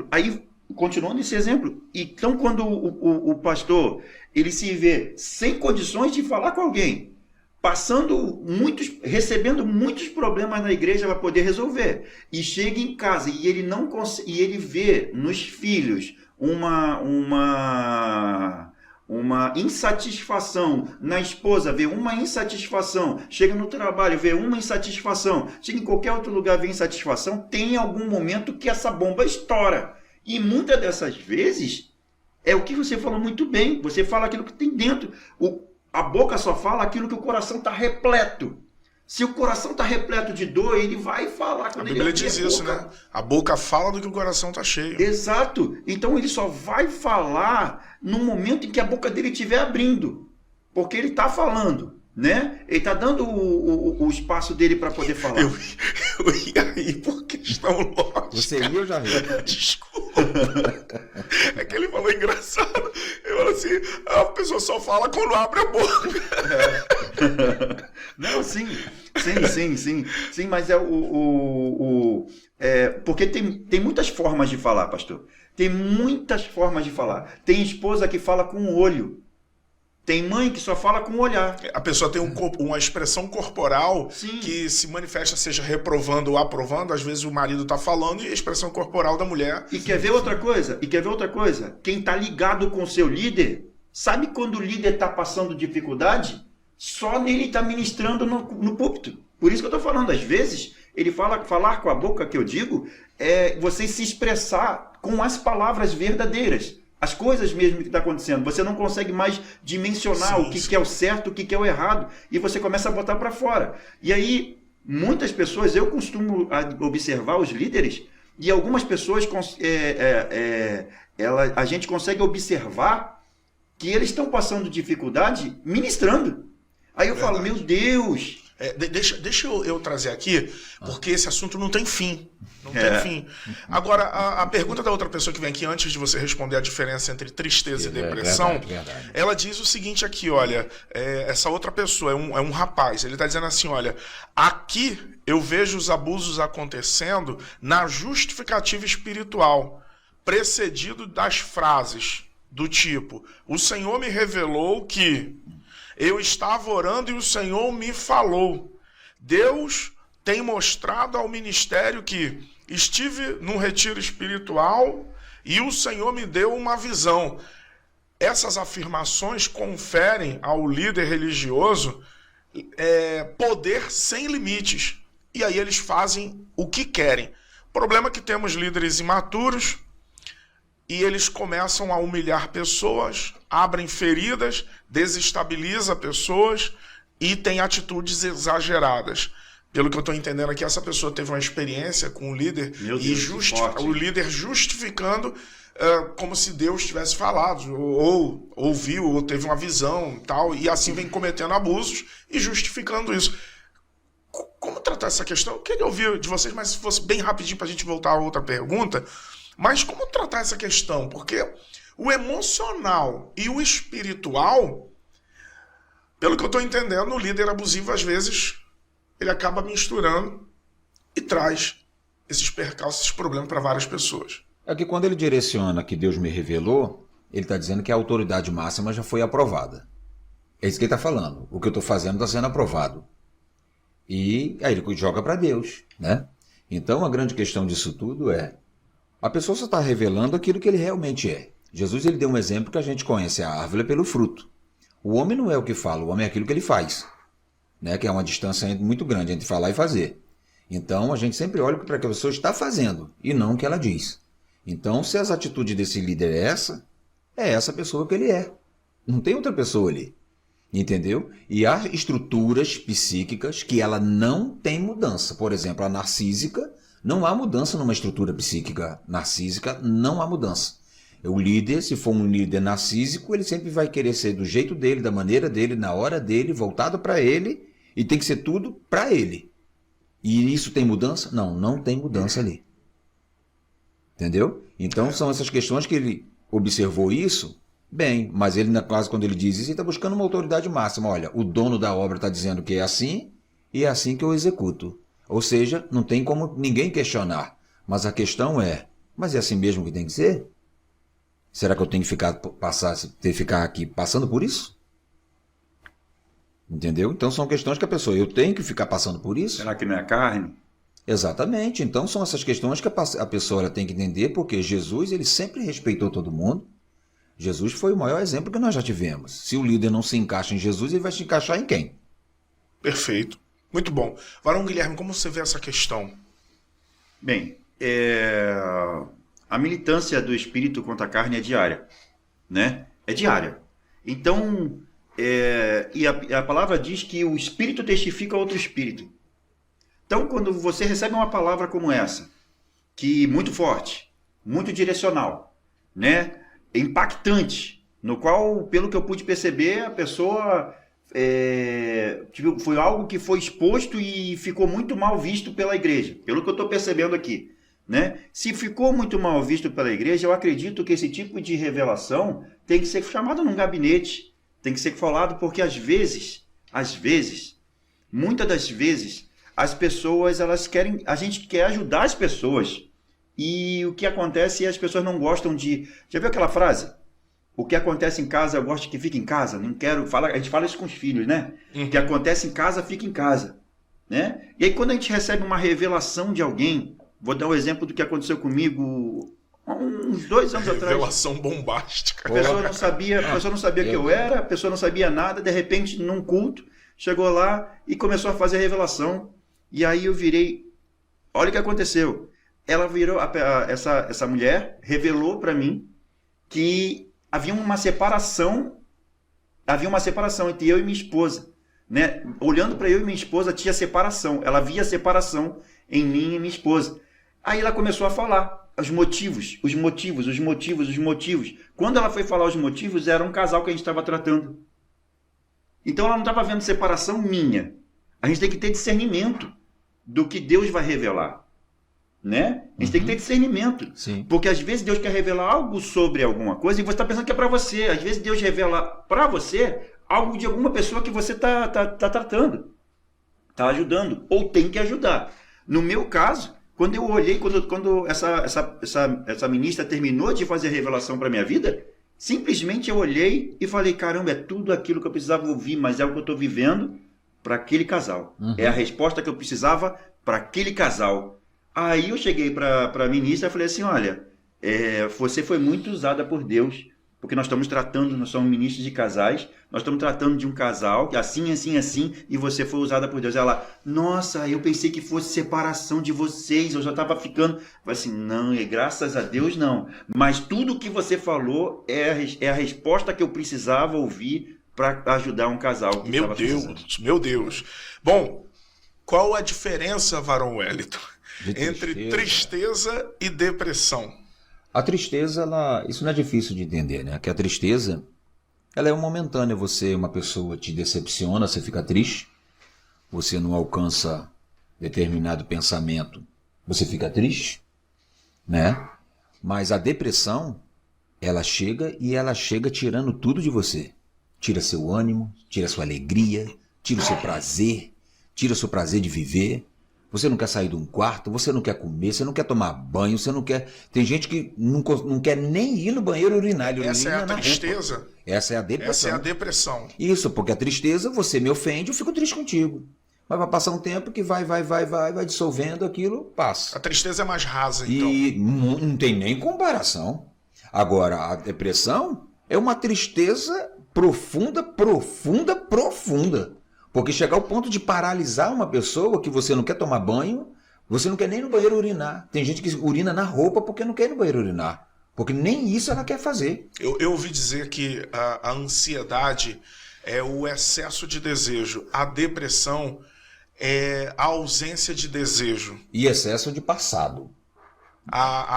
Aí, continuando esse exemplo, então quando o pastor ele se vê sem condições de falar com alguém, recebendo muitos problemas na igreja para poder resolver, e chega em casa e ele não e ele vê nos filhos uma insatisfação, na esposa vê uma insatisfação, chega no trabalho vê uma insatisfação, chega em qualquer outro lugar vê insatisfação, tem algum momento que essa bomba estoura. E muitas dessas vezes é o que você falou muito bem, você fala aquilo que tem dentro. A boca só fala aquilo que o coração está repleto. Se o coração está repleto de dor, ele vai falar. A Bíblia diz isso, né? A boca fala do que o coração está cheio. Exato. Então ele só vai falar no momento em que a boca dele estiver abrindo. Porque ele está falando, né? Ele está dando o espaço dele para poder falar. Eu ia aí por questão lógica. Você ia ou já riu? Desculpa. É que ele falou engraçado. Ele falou assim, a pessoa só fala quando abre a boca. Não, sim, mas porque tem muitas formas de falar, pastor. Tem muitas formas de falar. Tem esposa que fala com o olho. Tem mãe que só fala com o olhar. A pessoa tem uma expressão corporal Sim. que se manifesta, seja reprovando ou aprovando. Às vezes o marido está falando e a expressão corporal da mulher. E quer ver outra coisa? Quem está ligado com o seu líder, sabe quando o líder está passando dificuldade? Só nele está ministrando no púlpito. Por isso que eu estou falando. Às vezes, ele falar com a boca, que eu digo, é você se expressar com as palavras verdadeiras. As coisas mesmo que está acontecendo. Você não consegue mais dimensionar o que é o certo, o que é o errado. E você começa a botar para fora. E aí, muitas pessoas, eu costumo observar os líderes, e algumas pessoas, a gente consegue observar que eles estão passando dificuldade ministrando. Aí eu falo, meu Deus... Deixa eu trazer aqui, porque esse assunto não tem fim. Não tem fim. Agora, a pergunta da outra pessoa que vem aqui, antes de você responder a diferença entre tristeza e depressão, verdade. Ela diz o seguinte aqui, olha, essa outra pessoa é um rapaz, ele está dizendo assim, olha, aqui eu vejo os abusos acontecendo na justificativa espiritual, precedido das frases do tipo, o Senhor me revelou que... Eu estava orando e o Senhor me falou. Deus tem mostrado ao ministério que estive num retiro espiritual e o Senhor me deu uma visão. Essas afirmações conferem ao líder religioso poder sem limites. E aí eles fazem o que querem. O problema é que temos líderes imaturos e eles começam a humilhar pessoas, abrem feridas, desestabilizam pessoas e têm atitudes exageradas. Pelo que eu estou entendendo aqui, essa pessoa teve uma experiência com o líder o líder justificando como se Deus tivesse falado, ou ouviu, ou teve uma visão tal, e assim vem cometendo abusos e justificando isso. Como tratar essa questão? Eu queria ouvir de vocês, mas se fosse bem rapidinho para a gente voltar a outra pergunta. Mas como tratar essa questão? Porque o emocional e o espiritual, pelo que eu estou entendendo, o líder abusivo, às vezes, ele acaba misturando e traz esses percalços, esses problemas para várias pessoas. É que quando ele direciona que Deus me revelou, ele está dizendo que a autoridade máxima já foi aprovada. É isso que ele está falando. O que eu estou fazendo está sendo aprovado. E aí ele joga para Deus, né? Então a grande questão disso tudo é, a pessoa só está revelando aquilo que ele realmente é. Jesus ele deu um exemplo que a gente conhece a árvore pelo fruto. O homem não é o que fala, o homem é aquilo que ele faz, né? Que é uma distância muito grande entre falar e fazer. Então a gente sempre olha para o que a pessoa está fazendo e não o que ela diz. Então se as atitudes desse líder é essa pessoa que ele é. Não tem outra pessoa ali. Entendeu? E há estruturas psíquicas que ela não tem mudança. Por exemplo, a narcísica, não há mudança numa estrutura psíquica narcísica, não há mudança. O líder, se for um líder narcísico, ele sempre vai querer ser do jeito dele, da maneira dele, na hora dele, voltado para ele, e tem que ser tudo para ele. E isso tem mudança? Não, não tem mudança ali. Entendeu? Então são essas questões que ele observou isso. Bem, mas ele, na quase quando ele diz isso, ele está buscando uma autoridade máxima. Olha, o dono da obra está dizendo que é assim, e é assim que eu executo. Ou seja, não tem como ninguém questionar. Mas a questão é, mas é assim mesmo que tem que ser? Será que eu tenho que ficar aqui passando por isso? Entendeu? Então são questões que a pessoa, eu tenho que ficar passando por isso? Será que não é carne? Exatamente. Então são essas questões que a pessoa ela tem que entender, porque Jesus ele sempre respeitou todo mundo. Jesus foi o maior exemplo que nós já tivemos. Se o líder não se encaixa em Jesus, ele vai se encaixar em quem? Perfeito. Muito bom. Varão Guilherme, como você vê essa questão? Bem, a militância do espírito contra a carne é diária, né? É diária. Então, e a palavra diz que o espírito testifica a outro espírito. Então, quando você recebe uma palavra como essa, que muito forte, muito direcional, né? Impactante, no qual, pelo que eu pude perceber, a pessoa foi algo que foi exposto e ficou muito mal visto pela igreja, pelo que eu estou percebendo aqui, né? Se ficou muito mal visto pela igreja, eu acredito que esse tipo de revelação tem que ser chamado num gabinete, tem que ser falado, porque às vezes, muitas das vezes, as pessoas, a gente quer ajudar as pessoas. E o que acontece é as pessoas não gostam de... Já viu aquela frase? O que acontece em casa, eu gosto que fique em casa. Não quero... A gente fala isso com os filhos, né? O que acontece em casa, fica em casa. Né? E aí quando a gente recebe uma revelação de alguém... Vou dar um exemplo do que aconteceu comigo uns 2 anos atrás. Revelação bombástica. A pessoa não sabia quem eu era, a pessoa não sabia nada. De repente, num culto, chegou lá e começou a fazer a revelação. E aí eu virei... Olha o que aconteceu. Ela virou, essa mulher revelou para mim que havia uma separação entre eu e minha esposa, né? Olhando para eu e minha esposa, tinha separação. Ela via separação em mim e minha esposa. Aí ela começou a falar os motivos. Quando ela foi falar os motivos, era um casal que a gente estava tratando. Então ela não estava vendo separação minha. A gente tem que ter discernimento do que Deus vai revelar. Né? A gente tem que ter discernimento. Sim. Porque às vezes Deus quer revelar algo sobre alguma coisa e você está pensando que é para você. Às vezes Deus revela para você algo de alguma pessoa que você está tratando, está ajudando, ou tem que ajudar. No meu caso, quando eu olhei, quando essa ministra terminou de fazer a revelação para a minha vida, simplesmente eu olhei e falei, caramba, é tudo aquilo que eu precisava ouvir, mas é o que eu estou vivendo para aquele casal. É a resposta que eu precisava para aquele casal. Aí eu cheguei para a ministra e falei assim, olha, você foi muito usada por Deus, porque nós somos ministros de casais, nós estamos tratando de um casal, assim, e você foi usada por Deus. Ela, nossa, eu pensei que fosse separação de vocês, eu já estava ficando... Eu falei assim, não, graças a Deus não. Mas tudo que você falou é a resposta que eu precisava ouvir para ajudar um casal. Meu Deus. Bom, qual a diferença, Varão Wellington, entre tristeza e depressão? A tristeza, isso não é difícil de entender, né? Que a tristeza, ela é momentânea. Uma pessoa te decepciona, você fica triste. Você não alcança determinado pensamento, você fica triste, né? Mas a depressão, ela chega tirando tudo de você. Tira seu ânimo, tira sua alegria, tira o seu prazer de viver. Você não quer sair de um quarto, você não quer comer, você não quer tomar banho, você não quer... Tem gente que não quer nem ir no banheiro urinar. Ele Essa é urina a na tristeza. roupa. Essa é a depressão. Essa é a depressão. Isso, porque a tristeza, você me ofende, eu fico triste contigo. Mas vai passar um tempo que vai dissolvendo aquilo, passa. A tristeza é mais rasa, então. E não tem nem comparação. Agora, a depressão é uma tristeza profunda. Porque chegar ao ponto de paralisar uma pessoa que você não quer tomar banho, você não quer nem no banheiro urinar. Tem gente que urina na roupa porque não quer ir no banheiro urinar. Porque nem isso ela quer fazer. Eu ouvi dizer que a ansiedade é o excesso de desejo. A depressão é a ausência de desejo. E excesso de passado.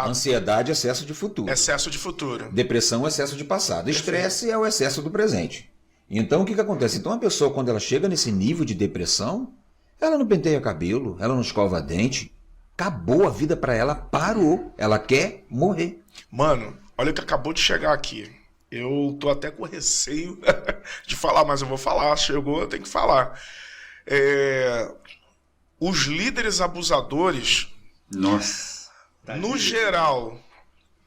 Ansiedade, excesso de futuro. Excesso de futuro. Depressão, excesso de passado. Estresse é o excesso do presente. Então, o que acontece? Então, a pessoa, quando ela chega nesse nível de depressão, ela não penteia cabelo, ela não escova dente. Acabou a vida para ela, parou. Ela quer morrer. Mano, olha o que acabou de chegar aqui. Eu tô até com receio de falar, mas eu vou falar. Chegou, eu tenho que falar. Os líderes abusadores, Nossa. no geral,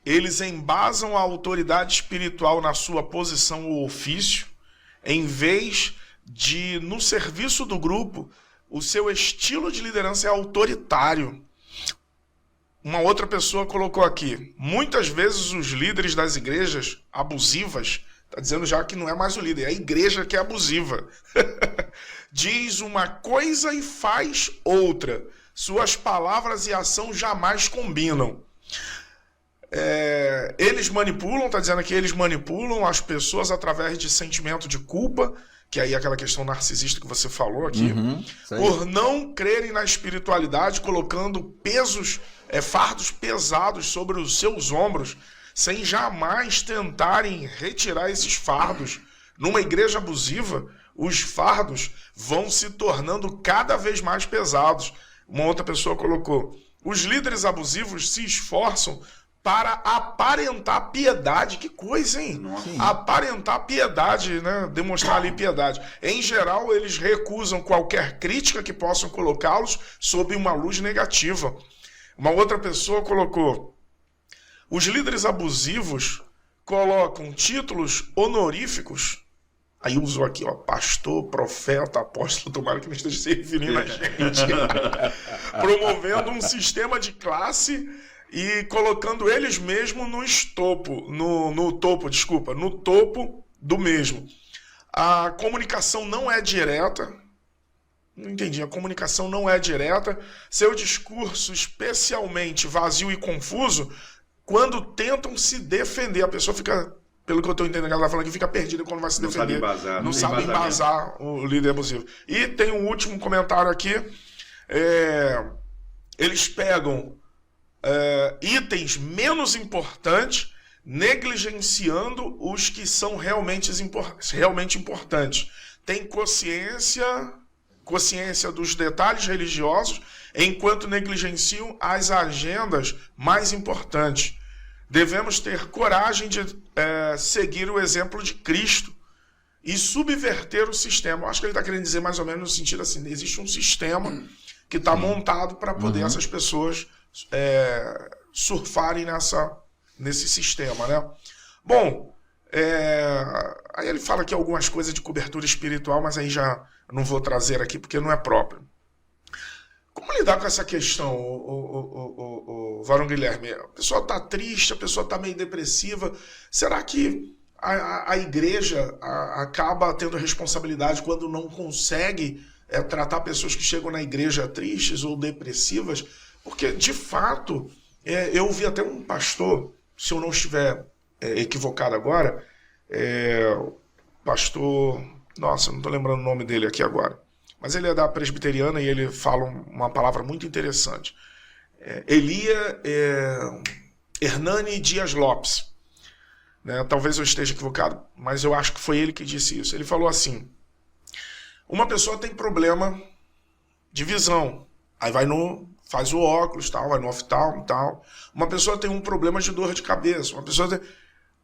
eles embasam a autoridade espiritual na sua posição ou ofício, em vez de, no serviço do grupo, o seu estilo de liderança é autoritário. Uma outra pessoa colocou aqui: muitas vezes os líderes das igrejas abusivas, está dizendo já que não é mais o líder, é a igreja que é abusiva, diz uma coisa e faz outra. Suas palavras e ação jamais combinam. Eles manipulam, está dizendo aqui, eles manipulam as pessoas através de sentimento de culpa, que aí é aquela questão narcisista que você falou aqui, por não crerem na espiritualidade, colocando fardos pesados sobre os seus ombros, sem jamais tentarem retirar esses fardos. Numa igreja abusiva, os fardos vão se tornando cada vez mais pesados. Uma outra pessoa colocou: os líderes abusivos se esforçam para aparentar piedade. Que coisa, hein? Nossa. Aparentar piedade, né? Demonstrar ali piedade. Em geral, eles recusam qualquer crítica que possam colocá-los sob uma luz negativa. Uma outra pessoa colocou: os líderes abusivos colocam títulos honoríficos. Aí usou aqui, ó, pastor, profeta, apóstolo, tomara que não esteja se referindo a gente. Promovendo um sistema de classe e colocando eles mesmos no topo do mesmo. A comunicação não é direta. Não entendi. A comunicação não é direta. Seu discurso especialmente vazio e confuso, quando tentam se defender. A pessoa fica, pelo que eu estou entendendo, ela está falando que fica perdida quando vai se defender. Não sabe embasar o líder abusivo. E tem um último comentário aqui. Eles pegam itens menos importantes, negligenciando os que são realmente importantes. Tem consciência dos detalhes religiosos, enquanto negligenciam as agendas mais importantes. Devemos ter coragem de seguir o exemplo de Cristo e subverter o sistema. Eu acho que ele está querendo dizer mais ou menos no sentido assim: existe um sistema que está montado para poder essas pessoas surfarem nesse sistema, né? Bom, aí ele fala aqui algumas coisas de cobertura espiritual, mas aí já não vou trazer aqui porque não é próprio. Como lidar com essa questão, o Varão Guilherme? A pessoa está triste, a pessoa está meio depressiva. Será que a igreja acaba tendo responsabilidade quando não consegue tratar pessoas que chegam na igreja tristes ou depressivas? Porque, de fato, eu ouvi até um pastor, se eu não estiver equivocado agora, pastor... Nossa, não estou lembrando o nome dele aqui agora. Mas ele é da presbiteriana e ele fala uma palavra muito interessante. Elia Hernani Dias Lopes. Né? Talvez eu esteja equivocado, mas eu acho que foi ele que disse isso. Ele falou assim: uma pessoa tem problema de visão, aí faz o óculos, tal, vai no oftalmo e tal. Uma pessoa tem um problema de dor de cabeça.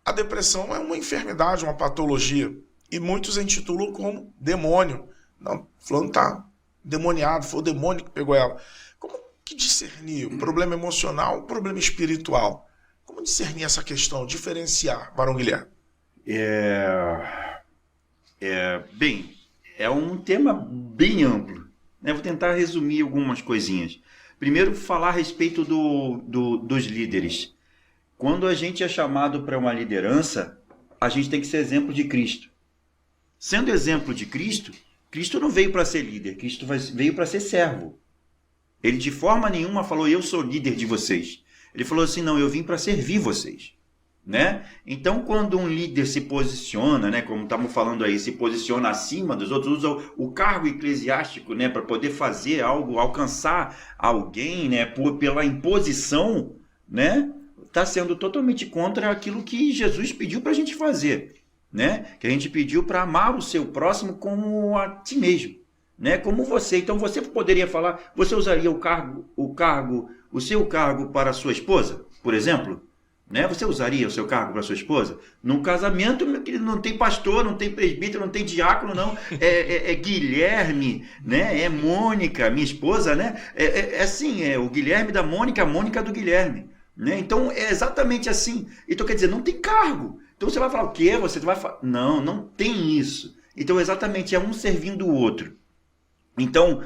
A depressão é uma enfermidade, uma patologia. E muitos intitulam como demônio. Não, fulano está demoniado, foi o demônio que pegou ela. que discernir o problema emocional, o problema espiritual. Como discernir essa questão, diferenciar, Barão Guilherme? Bem, é um tema bem amplo, né? Vou tentar resumir algumas coisinhas. Primeiro, falar a respeito dos líderes. Quando a gente é chamado para uma liderança, a gente tem que ser exemplo de Cristo. Sendo exemplo de Cristo, Cristo não veio para ser líder, Cristo veio para ser servo. Ele de forma nenhuma falou, eu sou líder de vocês. Ele falou assim, não, eu vim para servir vocês. Né? Então, quando um líder se posiciona, né, como estamos falando aí, se posiciona acima dos outros, usa o cargo eclesiástico, né, para poder fazer algo, alcançar alguém, né, pela imposição, né, está sendo totalmente contra aquilo que Jesus pediu para a gente fazer, né? Que a gente pediu para amar o seu próximo como a ti mesmo, né? Como você. Então você poderia falar, você usaria o seu cargo para a sua esposa, por exemplo? Né? Você usaria o seu cargo para sua esposa? Num casamento, meu querido, não tem pastor, não tem presbítero, não tem diácono, não. É Guilherme, né? É Mônica, minha esposa, né? Assim, é o Guilherme da Mônica, a Mônica do Guilherme. Né? Então, é exatamente assim. Então, quer dizer, não tem cargo. Então, você vai falar o quê? Você vai falar... Não, não tem isso. Então, exatamente, é um servindo o outro. Então,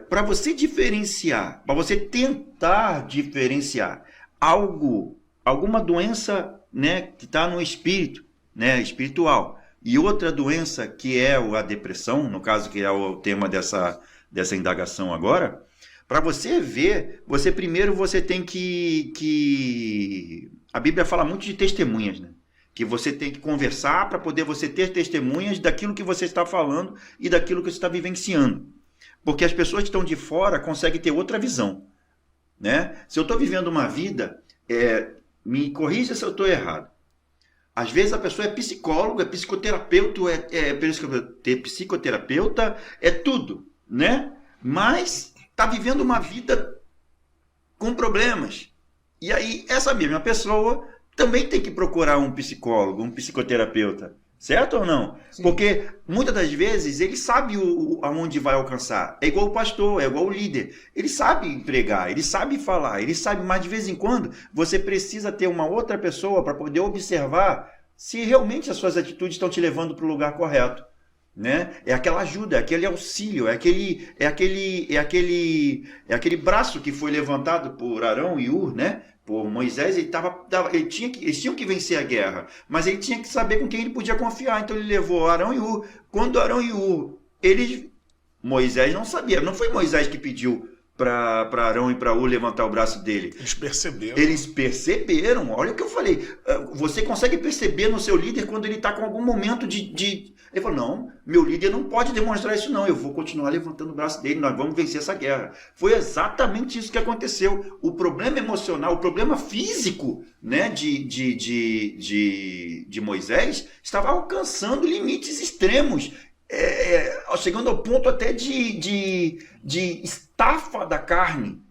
para você diferenciar, para você tentar diferenciar alguma doença, né, que está no espírito, né, espiritual, e outra doença que é a depressão, no caso que é o tema dessa indagação agora, para você ver, você tem que... A Bíblia fala muito de testemunhas, né? Que você tem que conversar para poder você ter testemunhas daquilo que você está falando e daquilo que você está vivenciando. Porque as pessoas que estão de fora conseguem ter outra visão, né? Se eu estou vivendo uma vida, me corrija se eu estou errado. Às vezes a pessoa é psicólogo, é psicoterapeuta, psicoterapeuta, é tudo, né? Mas está vivendo uma vida com problemas. E aí essa mesma pessoa também tem que procurar um psicólogo, um psicoterapeuta. Certo ou não? Sim. Porque muitas das vezes ele sabe aonde vai alcançar. É igual o pastor, é igual o líder. Ele sabe pregar, ele sabe falar, ele sabe, mas de vez em quando você precisa ter uma outra pessoa para poder observar se realmente as suas atitudes estão te levando para o lugar correto. Né? É aquela ajuda, é aquele auxílio, é aquele braço que foi levantado por Arão e Ur, né? Por Moisés, eles tinham que vencer a guerra, mas ele tinha que saber com quem ele podia confiar. Então ele levou Arão e Ur. Quando Arão e Ur, Moisés não sabia, não foi Moisés que pediu para Arão e para Ur levantar o braço dele. Eles perceberam, olha o que eu falei. Você consegue perceber no seu líder quando ele está com algum momento de... Ele falou, não, meu líder não pode demonstrar isso não, eu vou continuar levantando o braço dele, nós vamos vencer essa guerra. Foi exatamente isso que aconteceu. O problema emocional, o problema físico, né, de Moisés estava alcançando limites extremos, chegando ao ponto até de estafa da carne.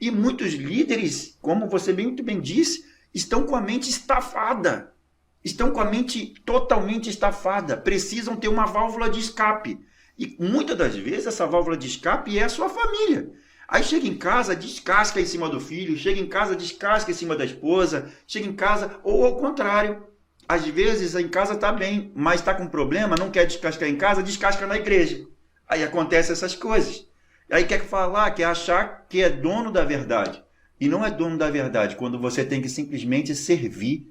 E muitos líderes, como você muito bem disse, estão com a mente estafada. Estão com a mente totalmente estafada, precisam ter uma válvula de escape. E muitas das vezes essa válvula de escape é a sua família. Aí chega em casa, descasca em cima do filho, chega em casa, descasca em cima da esposa, chega em casa, ou ao contrário. Às vezes em casa está bem, mas está com problema, não quer descascar em casa, descasca na igreja. Aí acontecem essas coisas. Aí quer falar, quer achar que é dono da verdade. E não é dono da verdade quando você tem que simplesmente servir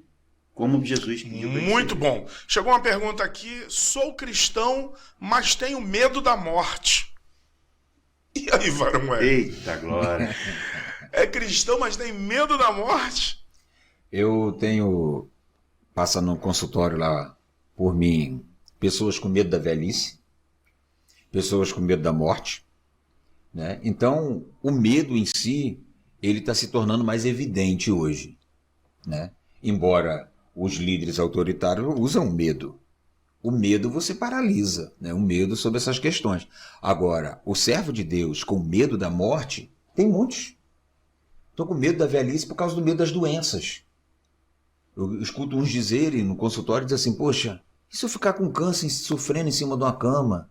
como Jesus pediu. Muito bom. Chegou uma pergunta aqui. Sou cristão, mas tenho medo da morte. E aí, Varão? Eita glória. É cristão, mas tem medo da morte? Eu tenho... Passa no consultório lá, por mim, pessoas com medo da velhice, pessoas com medo da morte, né? Então, o medo em si, ele está se tornando mais evidente hoje, né? Embora os líderes autoritários usam medo. O medo você paralisa, né? O medo sobre essas questões. Agora, o servo de Deus com medo da morte, tem muitos. Estou com medo da velhice por causa do medo das doenças. Eu escuto uns dizerem no consultório, diz assim, poxa, e se eu ficar com câncer sofrendo em cima de uma cama?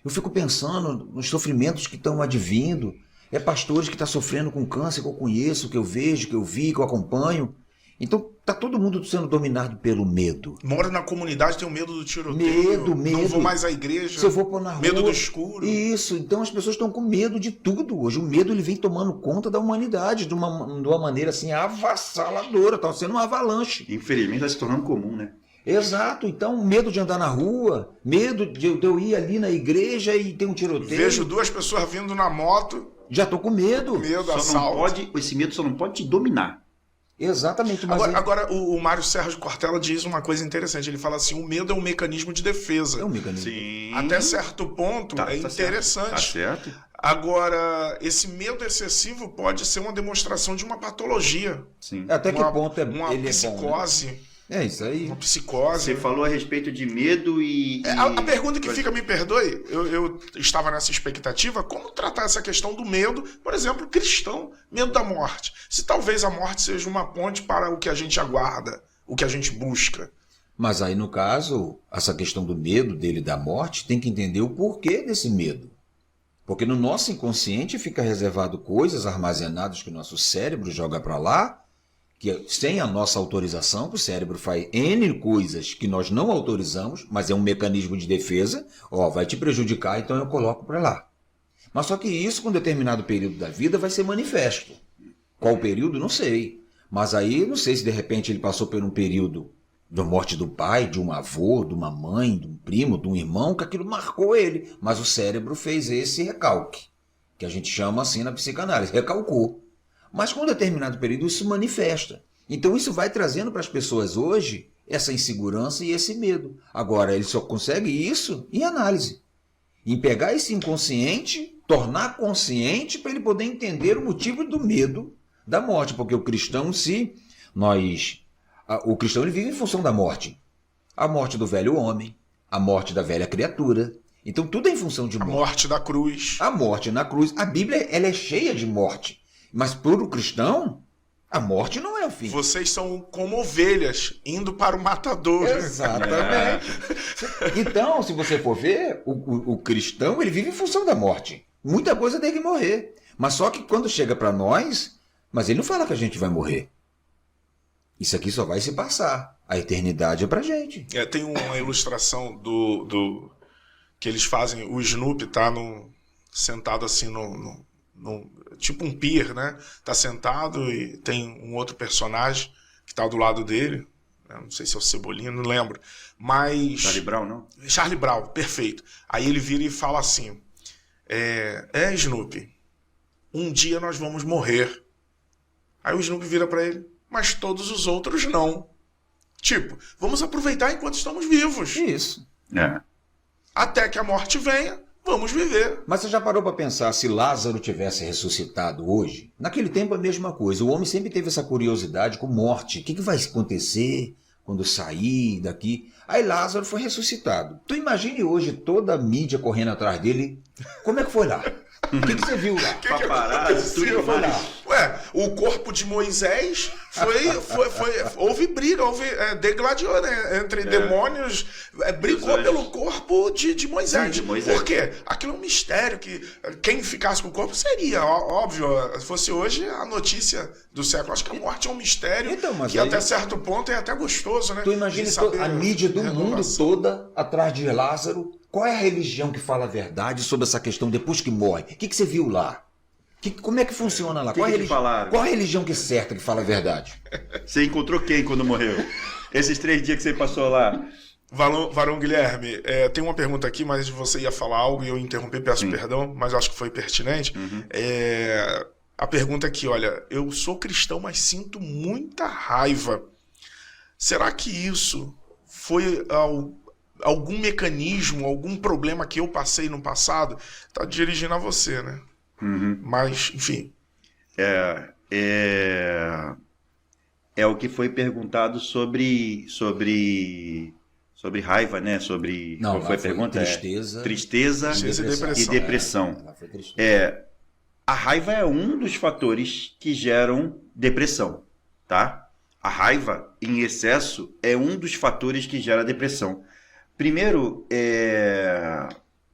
Eu fico pensando nos sofrimentos que estão advindo. É pastores que estão sofrendo com câncer que eu conheço, que eu vejo, que eu vi, que eu acompanho. Então tá todo mundo sendo dominado pelo medo. Moro na comunidade, tenho medo do tiroteio. Medo. Não vou mais à igreja. Se eu vou pôr na rua, medo do escuro. Isso, então as pessoas estão com medo de tudo hoje. O medo ele vem tomando conta da humanidade de uma maneira assim avassaladora, está sendo uma avalanche. Infelizmente está se tornando comum, né? Exato, então medo de andar na rua, medo de eu ir ali na igreja e ter um tiroteio. Vejo 2 pessoas vindo na moto. Já tô com medo. Esse medo só não pode te dominar. Exatamente. Mas agora o Mário Sérgio Cortella diz uma coisa interessante. Ele fala assim, o medo é um mecanismo de defesa. É um mecanismo. Sim. Até certo ponto é interessante. Tá certo. Agora, esse medo excessivo pode ser uma demonstração de uma patologia. Sim. Até que ponto uma ele psicose. É bom, né? É isso aí. Uma psicose. Você falou a respeito de medo e... A pergunta que fica, me perdoe, eu estava nessa expectativa, como tratar essa questão do medo, por exemplo, cristão, medo da morte. Se talvez a morte seja uma ponte para o que a gente aguarda, o que a gente busca. Mas aí, no caso, essa questão do medo dele da morte, tem que entender o porquê desse medo. Porque no nosso inconsciente fica reservado coisas armazenadas que o nosso cérebro joga para lá, que sem a nossa autorização, o cérebro faz N coisas que nós não autorizamos, mas é um mecanismo de defesa, vai te prejudicar, então eu coloco para lá. Mas só que isso, com um determinado período da vida, vai ser manifesto. Qual período? Não sei. Mas aí, não sei se de repente ele passou por um período da morte do pai, de um avô, de uma mãe, de um primo, de um irmão, que aquilo marcou ele. Mas o cérebro fez esse recalque, que a gente chama assim na psicanálise, recalcou. Mas com um determinado período isso manifesta. Então isso vai trazendo para as pessoas hoje essa insegurança e esse medo. Agora, ele só consegue isso em análise. Em pegar esse inconsciente, tornar consciente para ele poder entender o motivo do medo da morte. Porque o cristão, o cristão ele vive em função da morte. A morte do velho homem, a morte da velha criatura. Então tudo é em função de morte. A morte da cruz. A morte na cruz. A Bíblia ela é cheia de morte. Mas para o cristão, a morte não é o fim. Vocês são como ovelhas indo para o matador. Exatamente. Então, se você for ver, o cristão ele vive em função da morte. Muita coisa tem que morrer. Mas só que quando chega para nós, mas ele não fala que a gente vai morrer. Isso aqui só vai se passar. A eternidade é pra gente. Tem uma ilustração do que eles fazem, o Snoopy tá sentado assim no tipo um pier, né? Tá sentado e tem um outro personagem que tá do lado dele. Não sei se é o Cebolinha, não lembro. Mas... Charlie Brown, não? Charlie Brown, perfeito. Aí ele vira e fala assim, Snoopy, um dia nós vamos morrer. Aí o Snoopy vira pra ele, mas todos os outros não. Tipo, vamos aproveitar enquanto estamos vivos. Isso. Até que a morte venha, vamos viver. Mas você já parou para pensar se Lázaro tivesse ressuscitado hoje? Naquele tempo a mesma coisa. O homem sempre teve essa curiosidade com morte. O que vai acontecer quando sair daqui? Aí Lázaro foi ressuscitado. Tu imagine hoje toda a mídia correndo atrás dele. Como é que foi lá? O que você viu lá? Que foi lá? O corpo de Moisés houve briga, degladiou, né? Entre demônios, brigou pelo corpo de Moisés. Por quê? Aquilo é um mistério que quem ficasse com o corpo seria, óbvio, se fosse hoje a notícia do século. Acho que a morte é um mistério que até certo ponto é até gostoso, né? Tu imagina a mídia do mundo toda atrás de Lázaro. Qual é a religião que fala a verdade sobre essa questão depois que morre? O que você viu lá? Como é que funciona lá? Qual a religião que é certa que fala a verdade? Você encontrou quem quando morreu? Esses 3 dias que você passou lá? Varão Guilherme, tem uma pergunta aqui, mas você ia falar algo e eu interrompi, peço perdão, mas acho que foi pertinente. A pergunta aqui, olha, eu sou cristão, mas sinto muita raiva. Será que isso foi algum mecanismo, algum problema que eu passei no passado? Tá dirigindo a você, né? Mas, enfim. É o que foi perguntado sobre raiva, né? Não, qual foi a pergunta? Tristeza e depressão. A raiva é um dos fatores que geram depressão, tá? A raiva em excesso é um dos fatores que gera depressão. Primeiro,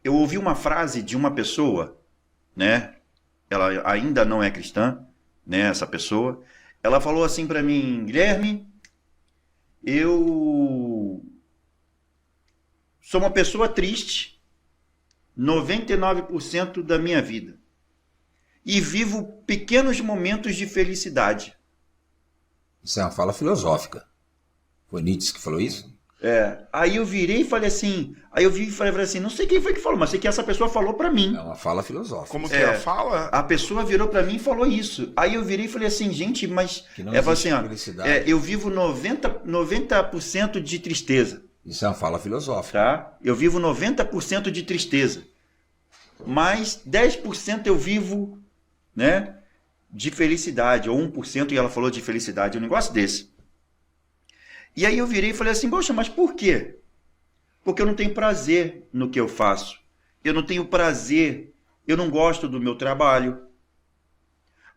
eu ouvi uma frase de uma pessoa, né? Ela ainda não é cristã, né? Essa pessoa. Ela falou assim para mim: Guilherme, eu sou uma pessoa triste 99% da minha vida e vivo pequenos momentos de felicidade. Isso é uma fala filosófica. Foi Nietzsche que falou isso? Aí eu virei e falei assim, falei assim, não sei quem foi que falou, mas sei que essa pessoa falou pra mim. É uma fala filosófica. Como que ela fala? A pessoa virou pra mim e falou isso. Aí eu virei e falei assim, gente, mas Que não falou existe assim, ó, felicidade. eu vivo 90% de tristeza, Isso é uma fala filosófica. tá? Eu vivo 90% de tristeza, mas 10% eu vivo, né, de felicidade, ou 1%, e ela falou de felicidade, um negócio desse. E aí eu virei e falei assim, poxa, mas por quê? Porque eu não tenho prazer no que eu faço. Eu não tenho prazer, eu não gosto do meu trabalho.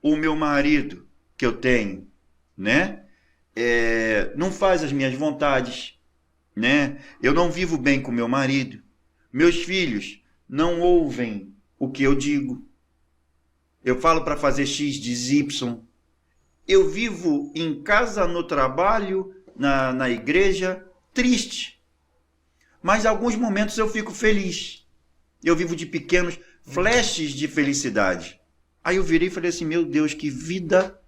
O meu marido que eu tenho, né, não faz as minhas vontades, né? Eu não vivo bem com meu marido. Meus filhos não ouvem o que eu digo. Eu falo para fazer X, diz Y. Eu vivo em casa, no trabalho, na igreja, triste. Mas em alguns momentos eu fico feliz. Eu vivo de pequenos flashes de felicidade. Aí eu virei e falei assim, meu Deus, que vida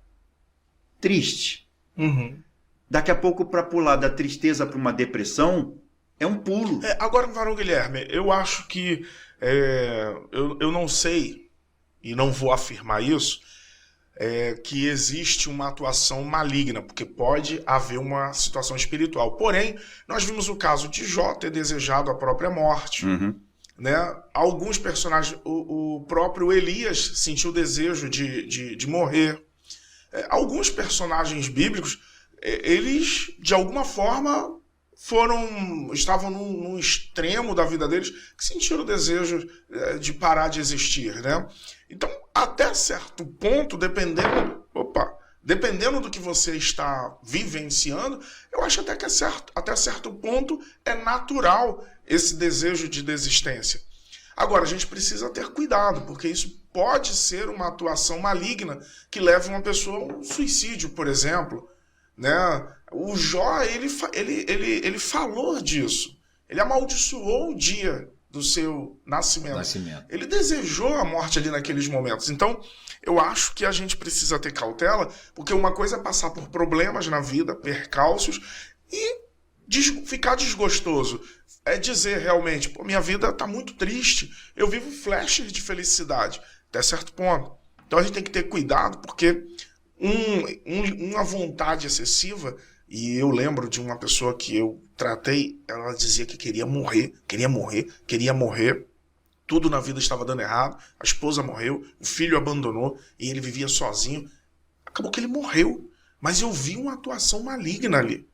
triste. Uhum. Daqui a pouco, para pular da tristeza para uma depressão, é um pulo. Agora, Varão Guilherme, eu acho que eu não sei, e não vou afirmar isso, que existe uma atuação maligna, porque pode haver uma situação espiritual. Porém, nós vimos o caso de Jó ter desejado a própria morte. Uhum. Né? Alguns personagens, o próprio Elias sentiu o desejo de morrer. Alguns personagens bíblicos, eles, de alguma forma, estavam num extremo da vida deles, que sentiram o desejo de parar de existir, né? Então, até certo ponto, dependendo do que você está vivenciando, eu acho até que até certo ponto é natural esse desejo de desistência. Agora, a gente precisa ter cuidado, porque isso pode ser uma atuação maligna que leve uma pessoa a um suicídio, por exemplo, né? O Jó, ele falou disso. Ele amaldiçoou o dia do seu nascimento. Ele desejou a morte ali naqueles momentos. Então, eu acho que a gente precisa ter cautela, porque uma coisa é passar por problemas na vida, percalços, e ficar desgostoso. É dizer realmente, minha vida está muito triste, eu vivo flashes de felicidade, até certo ponto. Então a gente tem que ter cuidado, porque uma vontade excessiva, e eu lembro de uma pessoa que eu tratei, ela dizia que queria morrer, tudo na vida estava dando errado, a esposa morreu, o filho abandonou, e ele vivia sozinho. Acabou que ele morreu, mas eu vi uma atuação maligna ali.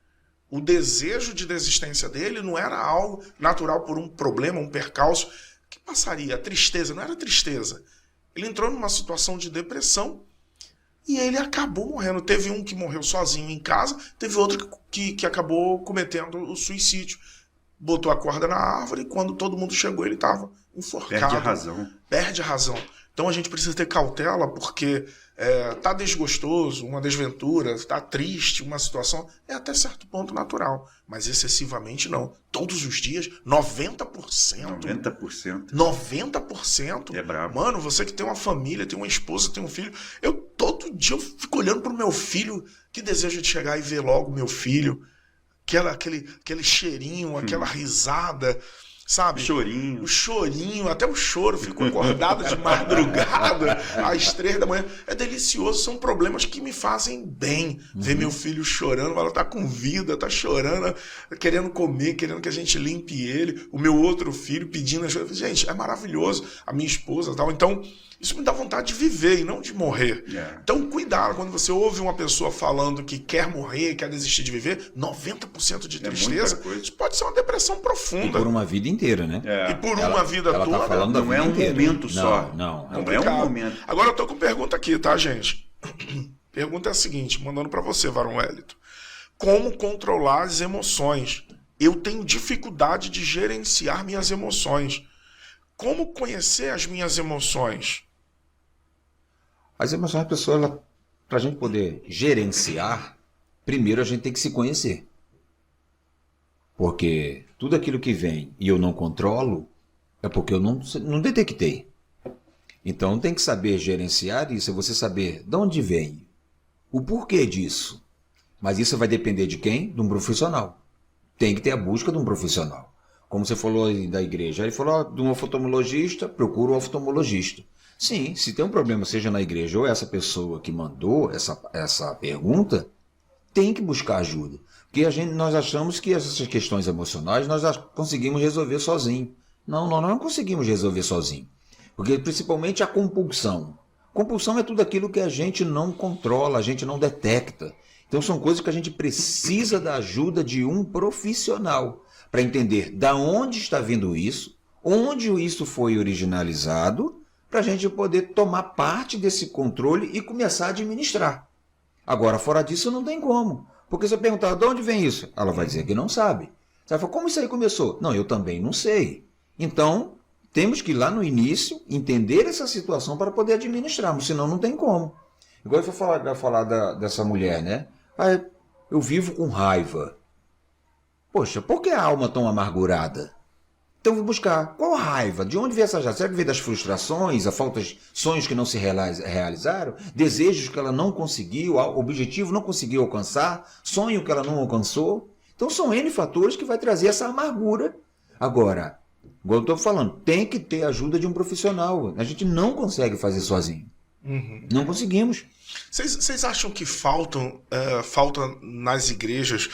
O desejo de desistência dele não era algo natural por um problema, um percalço, que passaria. A tristeza, não era tristeza. Ele entrou numa situação de depressão e ele acabou morrendo. Teve um que morreu sozinho em casa, teve outro que acabou cometendo o suicídio. Botou a corda na árvore e quando todo mundo chegou ele estava enforcado. Perde a razão. Então a gente precisa ter cautela, porque tá desgostoso, uma desventura, tá triste, uma situação, é até certo ponto natural, mas excessivamente não. Todos os dias, 90%. 90%. É brabo. Mano, você que tem uma família, tem uma esposa, tem um filho, todo dia eu fico olhando pro meu filho, que desejo de chegar e ver logo meu filho, aquele cheirinho, aquela risada, sabe? O chorinho, até o choro, fico acordado de madrugada, às 3 da manhã. É delicioso, são problemas que me fazem bem. Ver meu filho chorando, ela tá com vida, tá chorando, querendo comer, querendo que a gente limpe ele. O meu outro filho pedindo ajuda. Gente, é maravilhoso. A minha esposa e tal. Então, isso me dá vontade de viver e não de morrer. Então, cuidado, quando você ouve uma pessoa falando que quer morrer, quer desistir de viver, 90% de tristeza, isso pode ser uma depressão profunda. E por uma vida inteira, né? E por uma vida ela toda. Tá falando não é um momento só. Não é um momento. Agora eu tô com pergunta aqui, tá, gente? Pergunta é a seguinte, mandando pra você, Varão Wellington. Como controlar as emoções? Eu tenho dificuldade de gerenciar minhas emoções. como conhecer as minhas emoções? As emoções da pessoa, para a gente poder gerenciar, primeiro a gente tem que se conhecer. Porque tudo aquilo que vem e eu não controlo, é porque eu não detectei. Então tem que saber gerenciar isso, é você saber de onde vem, o porquê disso. Mas isso vai depender de quem? De um profissional. Tem que ter a busca de um profissional. Como você falou aí da igreja, ele falou de um oftalmologista, procura um oftalmologista. Sim, se tem um problema, seja na igreja ou essa pessoa que mandou essa pergunta, tem que buscar ajuda. Porque nós achamos que essas questões emocionais nós conseguimos resolver sozinho. Não, nós não conseguimos resolver sozinho. Porque principalmente a compulsão. Compulsão é tudo aquilo que a gente não controla, a gente não detecta. Então são coisas que a gente precisa da ajuda de um profissional para entender da onde está vindo isso, onde isso foi originalizado, para a gente poder tomar parte desse controle e começar a administrar. Agora, fora disso, não tem como. Porque se eu perguntar de onde vem isso, ela vai dizer que não sabe. Você vai falar, como isso aí começou? Não, eu também não sei. Então, temos que ir lá no início, entender essa situação para poder administrarmos, senão não tem como. Igual eu vou falar dessa mulher, né? Ah, eu vivo com raiva. Poxa, por que a alma tão amargurada? Então vou buscar, qual raiva? De onde veio essa raiva? Será que veio das frustrações, a falta de sonhos que não se realizaram? Desejos que ela não conseguiu, objetivo não conseguiu alcançar, sonho que ela não alcançou? Então são N fatores que vai trazer essa amargura. Agora, igual eu estou falando, tem que ter a ajuda de um profissional. A gente não consegue fazer sozinho. Não conseguimos. Vocês acham que falta nas igrejas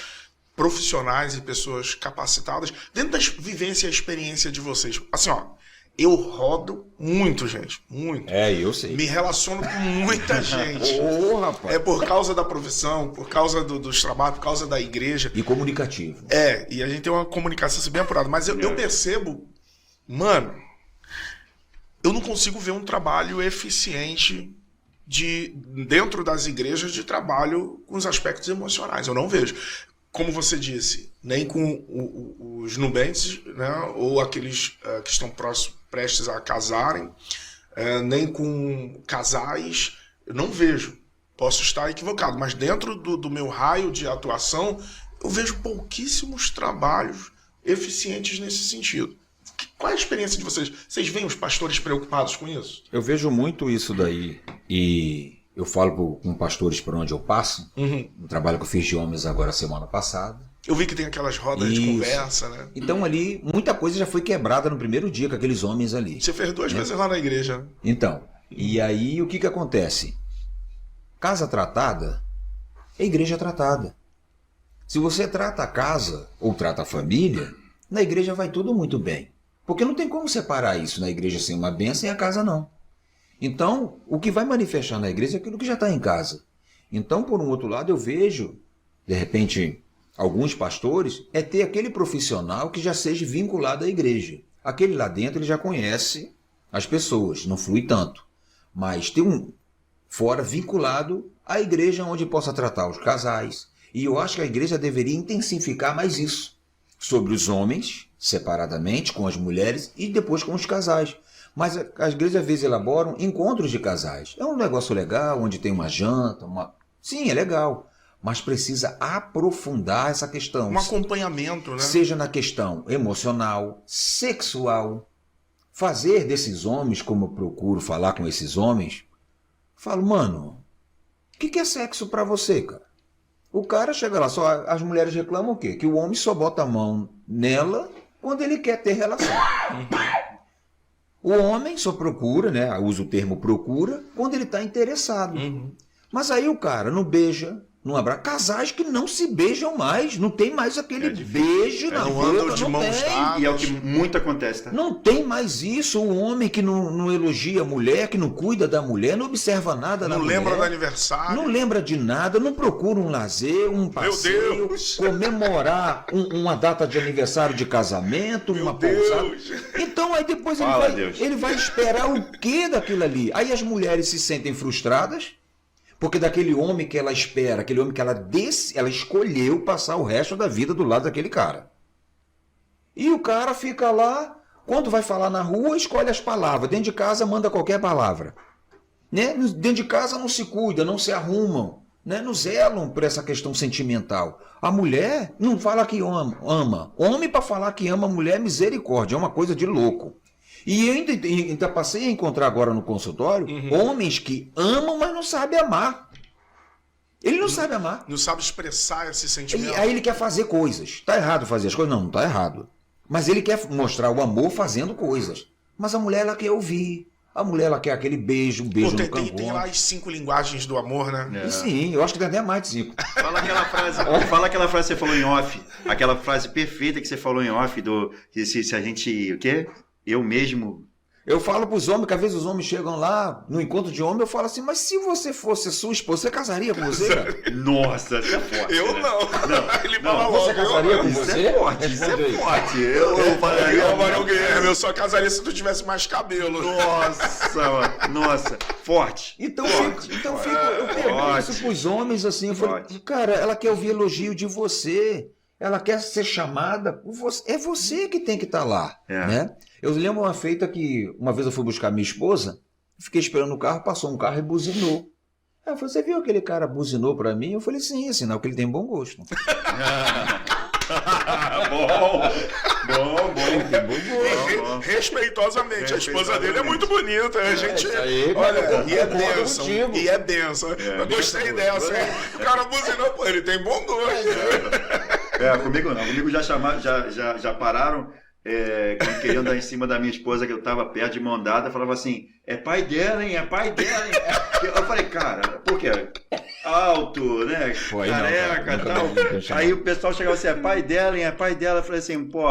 profissionais e pessoas capacitadas dentro da vivência e experiência de vocês? Assim, ó, eu rodo muito, gente, muito. Eu sei. Me relaciono com muita gente. Rapaz. É por causa da profissão, por causa dos trabalhos, por causa da igreja. E comunicativo. E a gente tem uma comunicação assim, bem apurada. Mas eu percebo, mano, eu não consigo ver um trabalho eficiente dentro das igrejas de trabalho com os aspectos emocionais. Eu não vejo. Como você disse, nem com os nubentes, né, ou aqueles que estão prestes a casarem, nem com casais, eu não vejo. Posso estar equivocado, mas dentro do meu raio de atuação, eu vejo pouquíssimos trabalhos eficientes nesse sentido. Qual é a experiência de vocês? Vocês veem os pastores preocupados com isso? Eu vejo muito isso daí, e eu falo com pastores por onde eu passo, um trabalho que eu fiz de homens agora semana passada. Eu vi que tem aquelas rodas de conversa, né? Então ali, muita coisa já foi quebrada no primeiro dia com aqueles homens ali. Você fez 2 vezes lá na igreja, né? Então, e aí o que acontece? Casa tratada é igreja tratada. Se você trata a casa ou trata a família, na igreja vai tudo muito bem. Porque não tem como separar isso na igreja sem uma bênção e a casa não. Então, o que vai manifestar na igreja é aquilo que já está em casa. Então, por um outro lado, eu vejo, de repente, alguns pastores, ter aquele profissional que já seja vinculado à igreja. Aquele lá dentro, ele já conhece as pessoas, não flui tanto. Mas tem um fora vinculado à igreja onde possa tratar os casais. E eu acho que a igreja deveria intensificar mais isso. Sobre os homens, separadamente, com as mulheres e depois com os casais. Mas as igrejas às vezes elaboram encontros de casais. É um negócio legal, onde tem uma janta, Sim, é legal. Mas precisa aprofundar essa questão. Um acompanhamento, né? Seja na questão emocional, sexual. Fazer desses homens, como eu procuro falar com esses homens, falo, mano, o que é sexo pra você, cara? O cara chega lá, só as mulheres reclamam o quê? Que o homem só bota a mão nela quando ele quer ter relação. O homem só procura, né? Usa o termo procura, quando ele está interessado. Mas aí o cara não beija, não abraça. Casais que não se beijam mais, não tem mais aquele beijo na boca, andam de mãos tem. dadas. E é o que muito acontece, tá? Não tem mais isso. O homem que não elogia a mulher, que não cuida da mulher, não observa nada da mulher. Não lembra do aniversário. Não lembra de nada, não procura um lazer, um passeio, comemorar uma data de aniversário de casamento, uma pousada. Então aí depois ele vai esperar o quê daquilo ali? Aí as mulheres se sentem frustradas, porque daquele homem que ela espera, aquele homem que ela escolheu passar o resto da vida do lado daquele cara. E o cara fica lá, Quando vai falar na rua, escolhe as palavras. Dentro de casa, manda qualquer palavra. Né? Dentro de casa não se cuida, não se arrumam, né? Não zelam por essa questão sentimental. A mulher não fala que ama. Homem para falar que ama a mulher, misericórdia, é uma coisa de louco. E eu ainda passei a encontrar agora no consultório homens que amam, mas não sabem amar. Ele não sabe amar. Não sabe expressar esse sentimento. Aí ele quer fazer coisas. Está errado fazer as coisas? Não está errado. Mas ele quer mostrar o amor fazendo coisas. Mas a mulher, ela quer ouvir. A mulher, ela quer aquele beijo, um beijo no cangote. Tem lá as 5 linguagens do amor, né? E sim, eu acho que tem até mais de 5. Fala aquela frase que você falou em off. Aquela frase perfeita que você falou em off do que se a gente, o quê? Eu mesmo... Eu falo para os homens, que às vezes os homens chegam lá, no encontro de homem, eu falo assim, mas se você fosse sua esposa, você casaria com você? Nossa, isso é forte. Eu né? não. Ele fala Não, logo. você casaria com Isso você? é forte, isso é forte. Eu falaria... Não, Guilherme, eu só casaria se tu tivesse mais cabelo. Nossa, mano. Nossa, forte. Então eu pergunto isso para os homens assim, eu falei, cara, ela quer ouvir elogio de você. Ela quer ser chamada por você. É você que tem que estar lá, né? Eu lembro uma feita que uma vez eu fui buscar minha esposa, fiquei esperando o carro, passou um carro e buzinou. Ela falou, você viu aquele cara buzinou pra mim? Eu falei, sim, é sinal que ele tem bom gosto. Bom. Respeitosamente, a esposa dele é muito bonita. A gente. Olha, e é benção. Eu gostei dessa. O cara buzinou, pô, ele tem bom gosto. Comigo não. Comigo já pararam. Querendo dar em cima da minha esposa, que eu tava perto de mão dada, falava assim, é pai dela, hein? É pai dela, hein? Eu falei, cara, por quê? Alto, né? Careca e tal. Aí o pessoal chegava assim, é pai dela, hein? É pai dela. Eu falei assim, pô...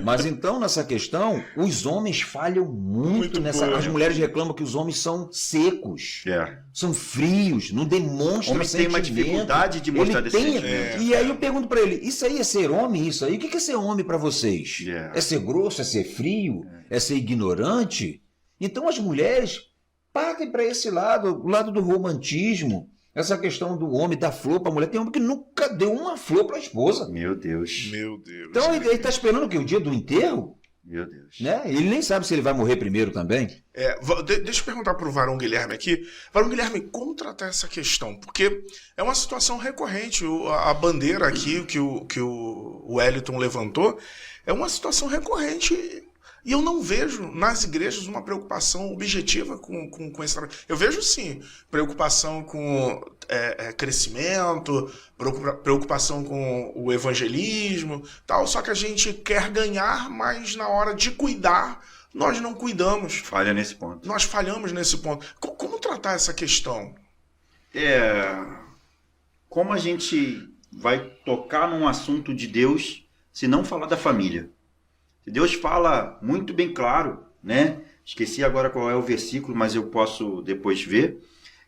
Mas então, nessa questão, os homens falham muito nessa... As mulheres reclamam que os homens são secos, são frios, não demonstram homem sentimento. Tem uma dificuldade de mostrar esse sentimento. E aí eu pergunto pra ele, isso aí é ser homem, isso aí? O que é ser homem pra vocês? É ser grosso, é ser frio? É ser ignorante? Então as mulheres partem para esse lado, o lado do romantismo. Essa questão do homem dar flor pra mulher. Tem homem que nunca deu uma flor pra esposa. Meu Deus. Então ele tá esperando o quê? O dia do enterro? Meu Deus. Né? Ele nem sabe se ele vai morrer primeiro também. Deixa eu perguntar pro Varão Guilherme aqui. Varão Guilherme, como tratar essa questão? Porque é uma situação recorrente. A bandeira aqui que o Wellington levantou é uma situação recorrente. E eu não vejo nas igrejas uma preocupação objetiva com esse trabalho. Eu vejo, sim, preocupação com crescimento, preocupação com o evangelismo, tal. Só que a gente quer ganhar, mas na hora de cuidar, nós não cuidamos. Falha nesse ponto. Nós falhamos nesse ponto. Como tratar essa questão? Como a gente vai tocar num assunto de Deus se não falar da família? Deus fala muito bem claro, né? Esqueci agora qual é o versículo, mas eu posso depois ver,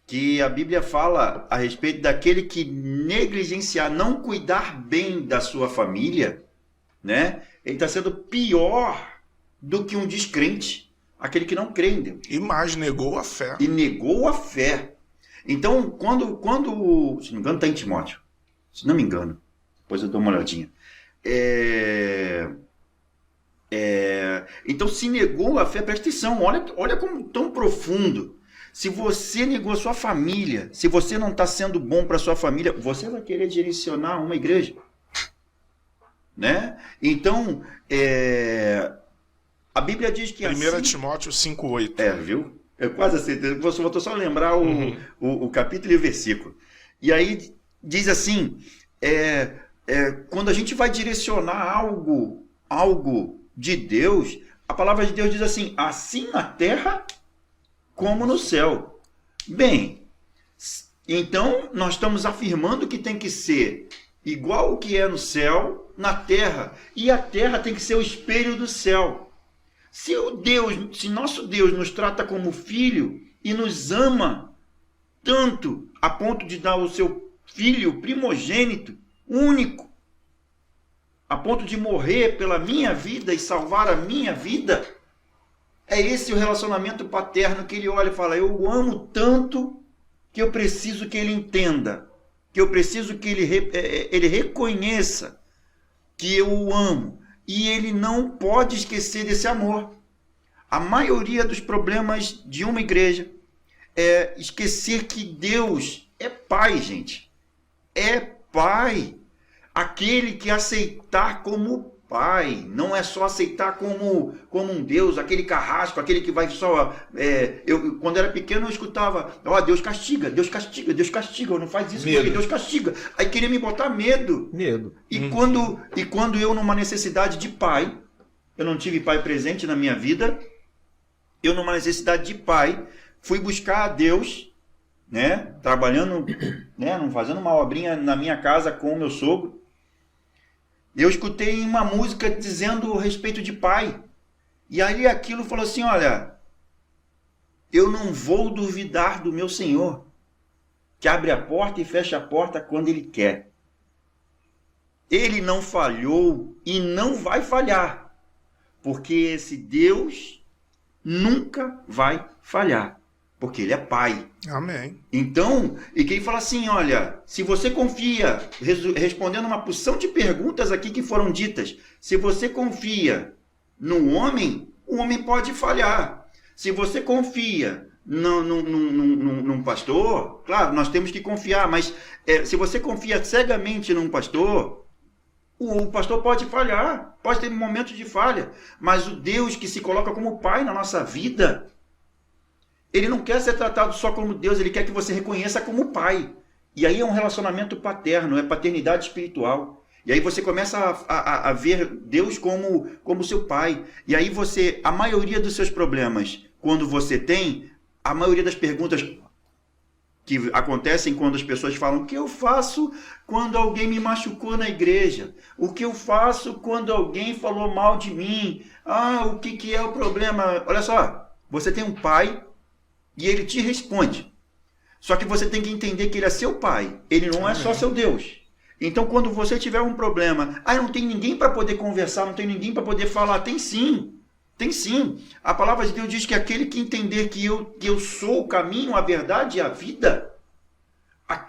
que a Bíblia fala a respeito daquele que negligenciar, não cuidar bem da sua família, né? Ele está sendo pior do que um descrente, aquele que não crê em Deus. E mais, negou a fé. E negou a fé. Então, quando se não me engano, está em Timóteo. Se não me engano, depois eu dou uma olhadinha. Então, se negou a fé, presta atenção, olha como tão profundo. Se você negou a sua família, se você não está sendo bom para a sua família, você vai querer direcionar uma igreja, né? Então, a Bíblia diz que 1 Timóteo 5,8. Viu? Eu quase acertei, vou só lembrar o capítulo e o versículo. E aí diz assim, quando a gente vai direcionar algo de Deus, a palavra de Deus diz assim na terra como no céu. Bem, então nós estamos afirmando que tem que ser igual o que é no céu, na terra, e a terra tem que ser o espelho do céu. Se nosso Deus nos trata como filho e nos ama tanto a ponto de dar o seu filho primogênito, único, a ponto de morrer pela minha vida e salvar a minha vida, é esse o relacionamento paterno que ele olha e fala, eu o amo tanto que eu preciso que ele entenda, que eu preciso que ele reconheça que eu o amo. e ele não pode esquecer desse amor. A maioria dos problemas de uma igreja é esquecer que Deus é Pai, gente. É Pai. Aquele que aceitar como Pai. Não é só aceitar como um Deus, aquele carrasco, aquele que vai só... eu, quando era pequeno, eu escutava, Deus castiga, Deus castiga, Deus castiga, não faz isso porque Deus castiga. Aí queria me botar medo. E quando eu, numa necessidade de pai, eu não tive pai presente na minha vida, eu, numa necessidade de pai, fui buscar a Deus, né, trabalhando, né, fazendo uma obrinha na minha casa com o meu sogro. Eu escutei uma música dizendo a respeito de pai. E aí aquilo falou assim, olha, eu não vou duvidar do meu Senhor, que abre a porta e fecha a porta quando Ele quer. Ele não falhou e não vai falhar, porque esse Deus nunca vai falhar, porque Ele é Pai. Amém. Então, e quem fala assim, olha, se você confia, respondendo uma porção de perguntas aqui que foram ditas, se você confia no homem, o homem pode falhar. Se você confia num pastor, claro, nós temos que confiar, mas se você confia cegamente num pastor, o pastor pode falhar, pode ter momentos de falha, mas o Deus que se coloca como Pai na nossa vida, Ele não quer ser tratado só como Deus, Ele quer que você reconheça como Pai. E aí é um relacionamento paterno, é paternidade espiritual. E aí você começa a ver Deus como seu Pai. E aí a maioria dos seus problemas, quando você tem, a maioria das perguntas que acontecem quando as pessoas falam, o que eu faço quando alguém me machucou na igreja? O que eu faço quando alguém falou mal de mim? O que é o problema? Olha só, você tem um pai e ele te responde. Só que você tem que entender que ele é seu pai, ele não é só seu Deus. Então quando você tiver um problema, não tem ninguém para poder conversar, não tem ninguém para poder falar, tem sim. Tem sim. A palavra de Deus diz que aquele que entender que eu sou o caminho, a verdade e a vida,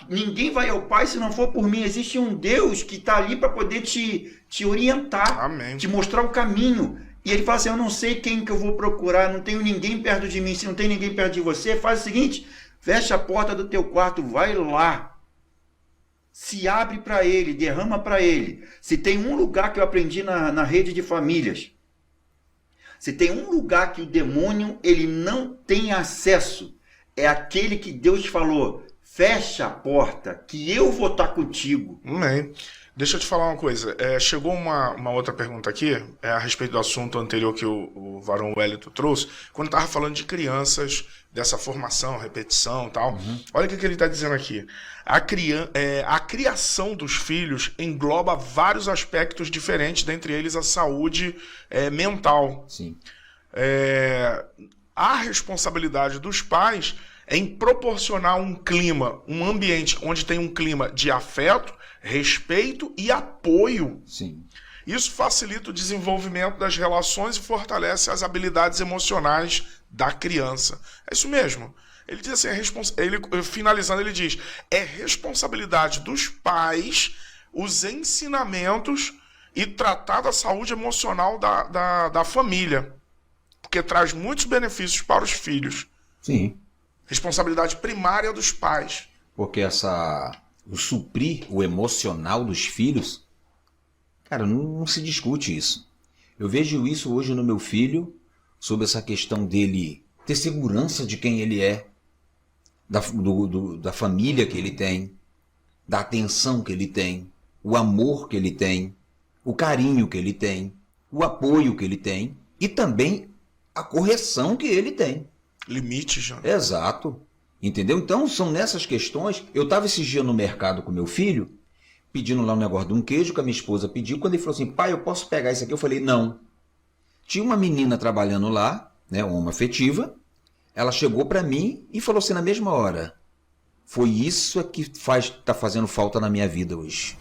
ninguém vai ao Pai se não for por mim. Existe um Deus que está ali para poder te orientar, Amém. Te mostrar o caminho. E ele fala assim, eu não sei quem que eu vou procurar, não tenho ninguém perto de mim. Se não tem ninguém perto de você, faz o seguinte, fecha a porta do teu quarto, vai lá. Se abre para ele, derrama para ele. Se tem um lugar que eu aprendi na rede de famílias, se tem um lugar que o demônio ele não tem acesso, é aquele que Deus falou, fecha a porta, que eu vou estar contigo. Amém. Deixa eu te falar uma coisa. Chegou uma outra pergunta aqui, a respeito do assunto anterior que o Varão Wellington trouxe, quando estava falando de crianças, dessa formação, repetição e tal. Olha o que ele está dizendo aqui. A criação dos filhos engloba vários aspectos diferentes, dentre eles a saúde mental. Sim. A responsabilidade dos pais é em proporcionar um clima, um ambiente onde tem um clima de afeto, respeito e apoio. Sim. Isso facilita o desenvolvimento das relações e fortalece as habilidades emocionais da criança. É isso mesmo. Ele diz assim, finalizando, ele diz, é responsabilidade dos pais os ensinamentos e tratar da saúde emocional da família, porque traz muitos benefícios para os filhos. Sim. Responsabilidade primária dos pais. Porque o suprir o emocional dos filhos, cara, não se discute isso. Eu vejo isso hoje no meu filho, sobre essa questão dele ter segurança de quem ele é, da família que ele tem, da atenção que ele tem, o amor que ele tem, o carinho que ele tem, o apoio que ele tem e também a correção que ele tem. Limite, já. Exato. Entendeu? Então são nessas questões. Eu estava esses dias no mercado com meu filho, pedindo lá um negócio de um queijo que a minha esposa pediu. Quando ele falou assim, pai, eu posso pegar isso aqui? Eu falei, não. Tinha uma menina trabalhando lá, né, uma afetiva. Ela chegou para mim e falou assim na mesma hora, foi isso que está fazendo falta na minha vida hoje.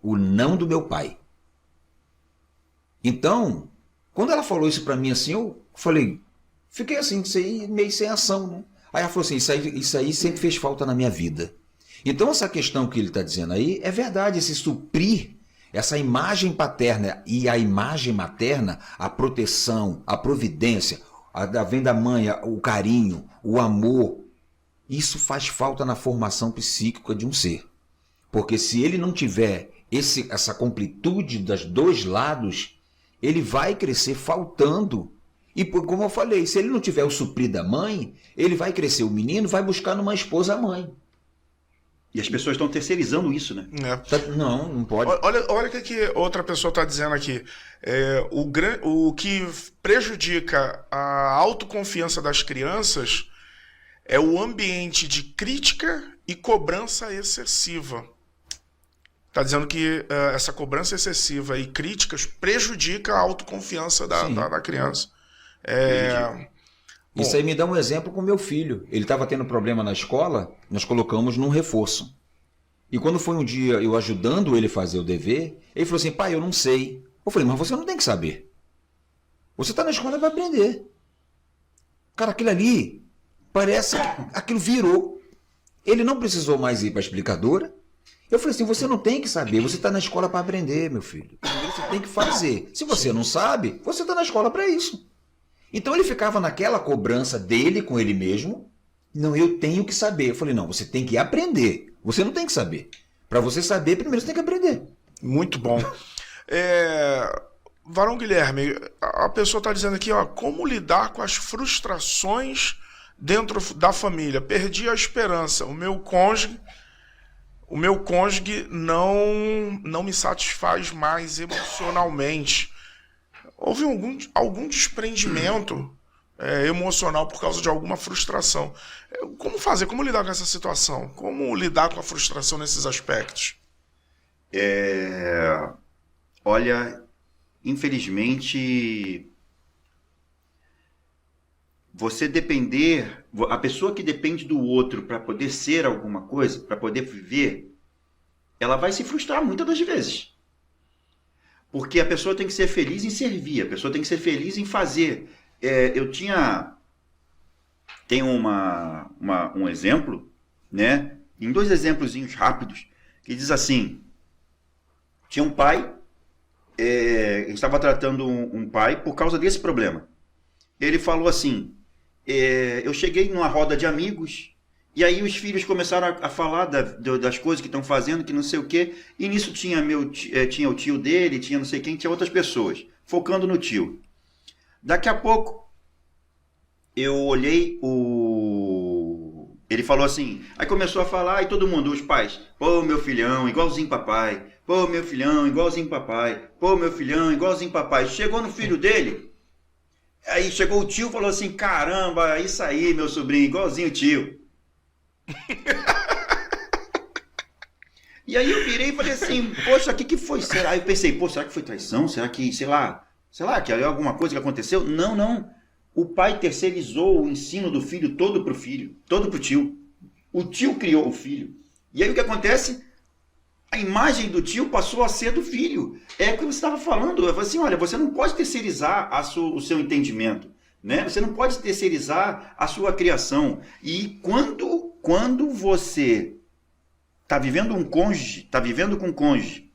O não do meu pai. Então, quando ela falou isso para mim assim, eu falei, fiquei assim, meio sem ação, né? Aí ela falou assim, isso aí sempre fez falta na minha vida. Então essa questão que ele está dizendo aí é verdade, esse suprir Essa imagem paterna e a imagem materna, a proteção, a providência, vem da mãe, o carinho, o amor, isso faz falta na formação psíquica de um ser. Porque se ele não tiver essa completude dos dois lados, ele vai crescer faltando. E como eu falei, se ele não tiver o suprir da mãe, ele vai crescer, o menino vai buscar numa esposa a mãe. E as pessoas estão terceirizando isso, né? Não pode. Olha o que outra pessoa está dizendo aqui. O que prejudica a autoconfiança das crianças é o ambiente de crítica e cobrança excessiva. Está dizendo que essa cobrança excessiva e críticas prejudica a autoconfiança da criança. Isso aí me dá um exemplo com meu filho. Ele estava tendo problema na escola, nós colocamos num reforço. E quando foi um dia eu ajudando ele a fazer o dever, ele falou assim, pai, eu não sei. Eu falei, mas você não tem que saber. Você está na escola e vai aprender. Cara, aquilo ali, parece, aquilo virou. Ele não precisou mais ir para a explicadora. Eu falei assim, você não tem que saber, você está na escola para aprender, meu filho. Você tem que fazer. Se você não sabe, você está na escola para isso. Então ele ficava naquela cobrança dele com ele mesmo. Não, eu tenho que saber. Eu falei, não, você tem que aprender. Você não tem que saber. Para você saber, primeiro você tem que aprender. Muito bom. Varão Guilherme, a pessoa está dizendo aqui, como lidar com as frustrações dentro da família. Perdi a esperança. O meu cônjuge não me satisfaz mais emocionalmente. Houve algum desprendimento emocional por causa de alguma frustração. Como fazer? Como lidar com essa situação? Como lidar com a frustração nesses aspectos? Olha, infelizmente, a pessoa que depende do outro para poder ser alguma coisa, para poder viver, ela vai se frustrar muitas das vezes. Porque a pessoa tem que ser feliz em servir, a pessoa tem que ser feliz em fazer. Tenho um exemplo, né? Em 2 exemplozinhos rápidos, que diz assim, tinha um pai, estava tratando um pai por causa desse problema. Ele falou assim, eu cheguei numa roda de amigos, e aí os filhos começaram a falar das coisas que estão fazendo, que não sei o quê, e nisso tinha o tio dele, tinha não sei quem, tinha outras pessoas, focando no tio. Daqui a pouco, eu olhei ele falou assim, aí começou a falar, e todo mundo, os pais, pô, meu filhão, igualzinho papai, pô, meu filhão, igualzinho papai, pô, meu filhão, igualzinho papai. Chegou no filho dele, aí chegou o tio e falou assim, caramba, isso aí, meu sobrinho, igualzinho o tio. E aí eu virei e falei assim, poxa, o que foi? Aí eu pensei, pô, será que foi traição? Será que, sei lá, que é alguma coisa que aconteceu? Não. O pai terceirizou o ensino do filho todo pro filho, todo pro tio. O tio criou o filho. E aí o que acontece? A imagem do tio passou a ser do filho. É o que você estava falando. Eu falei assim, olha, você não pode terceirizar o seu entendimento, né? Você não pode terceirizar a sua criação. E quando você está vivendo com um cônjuge,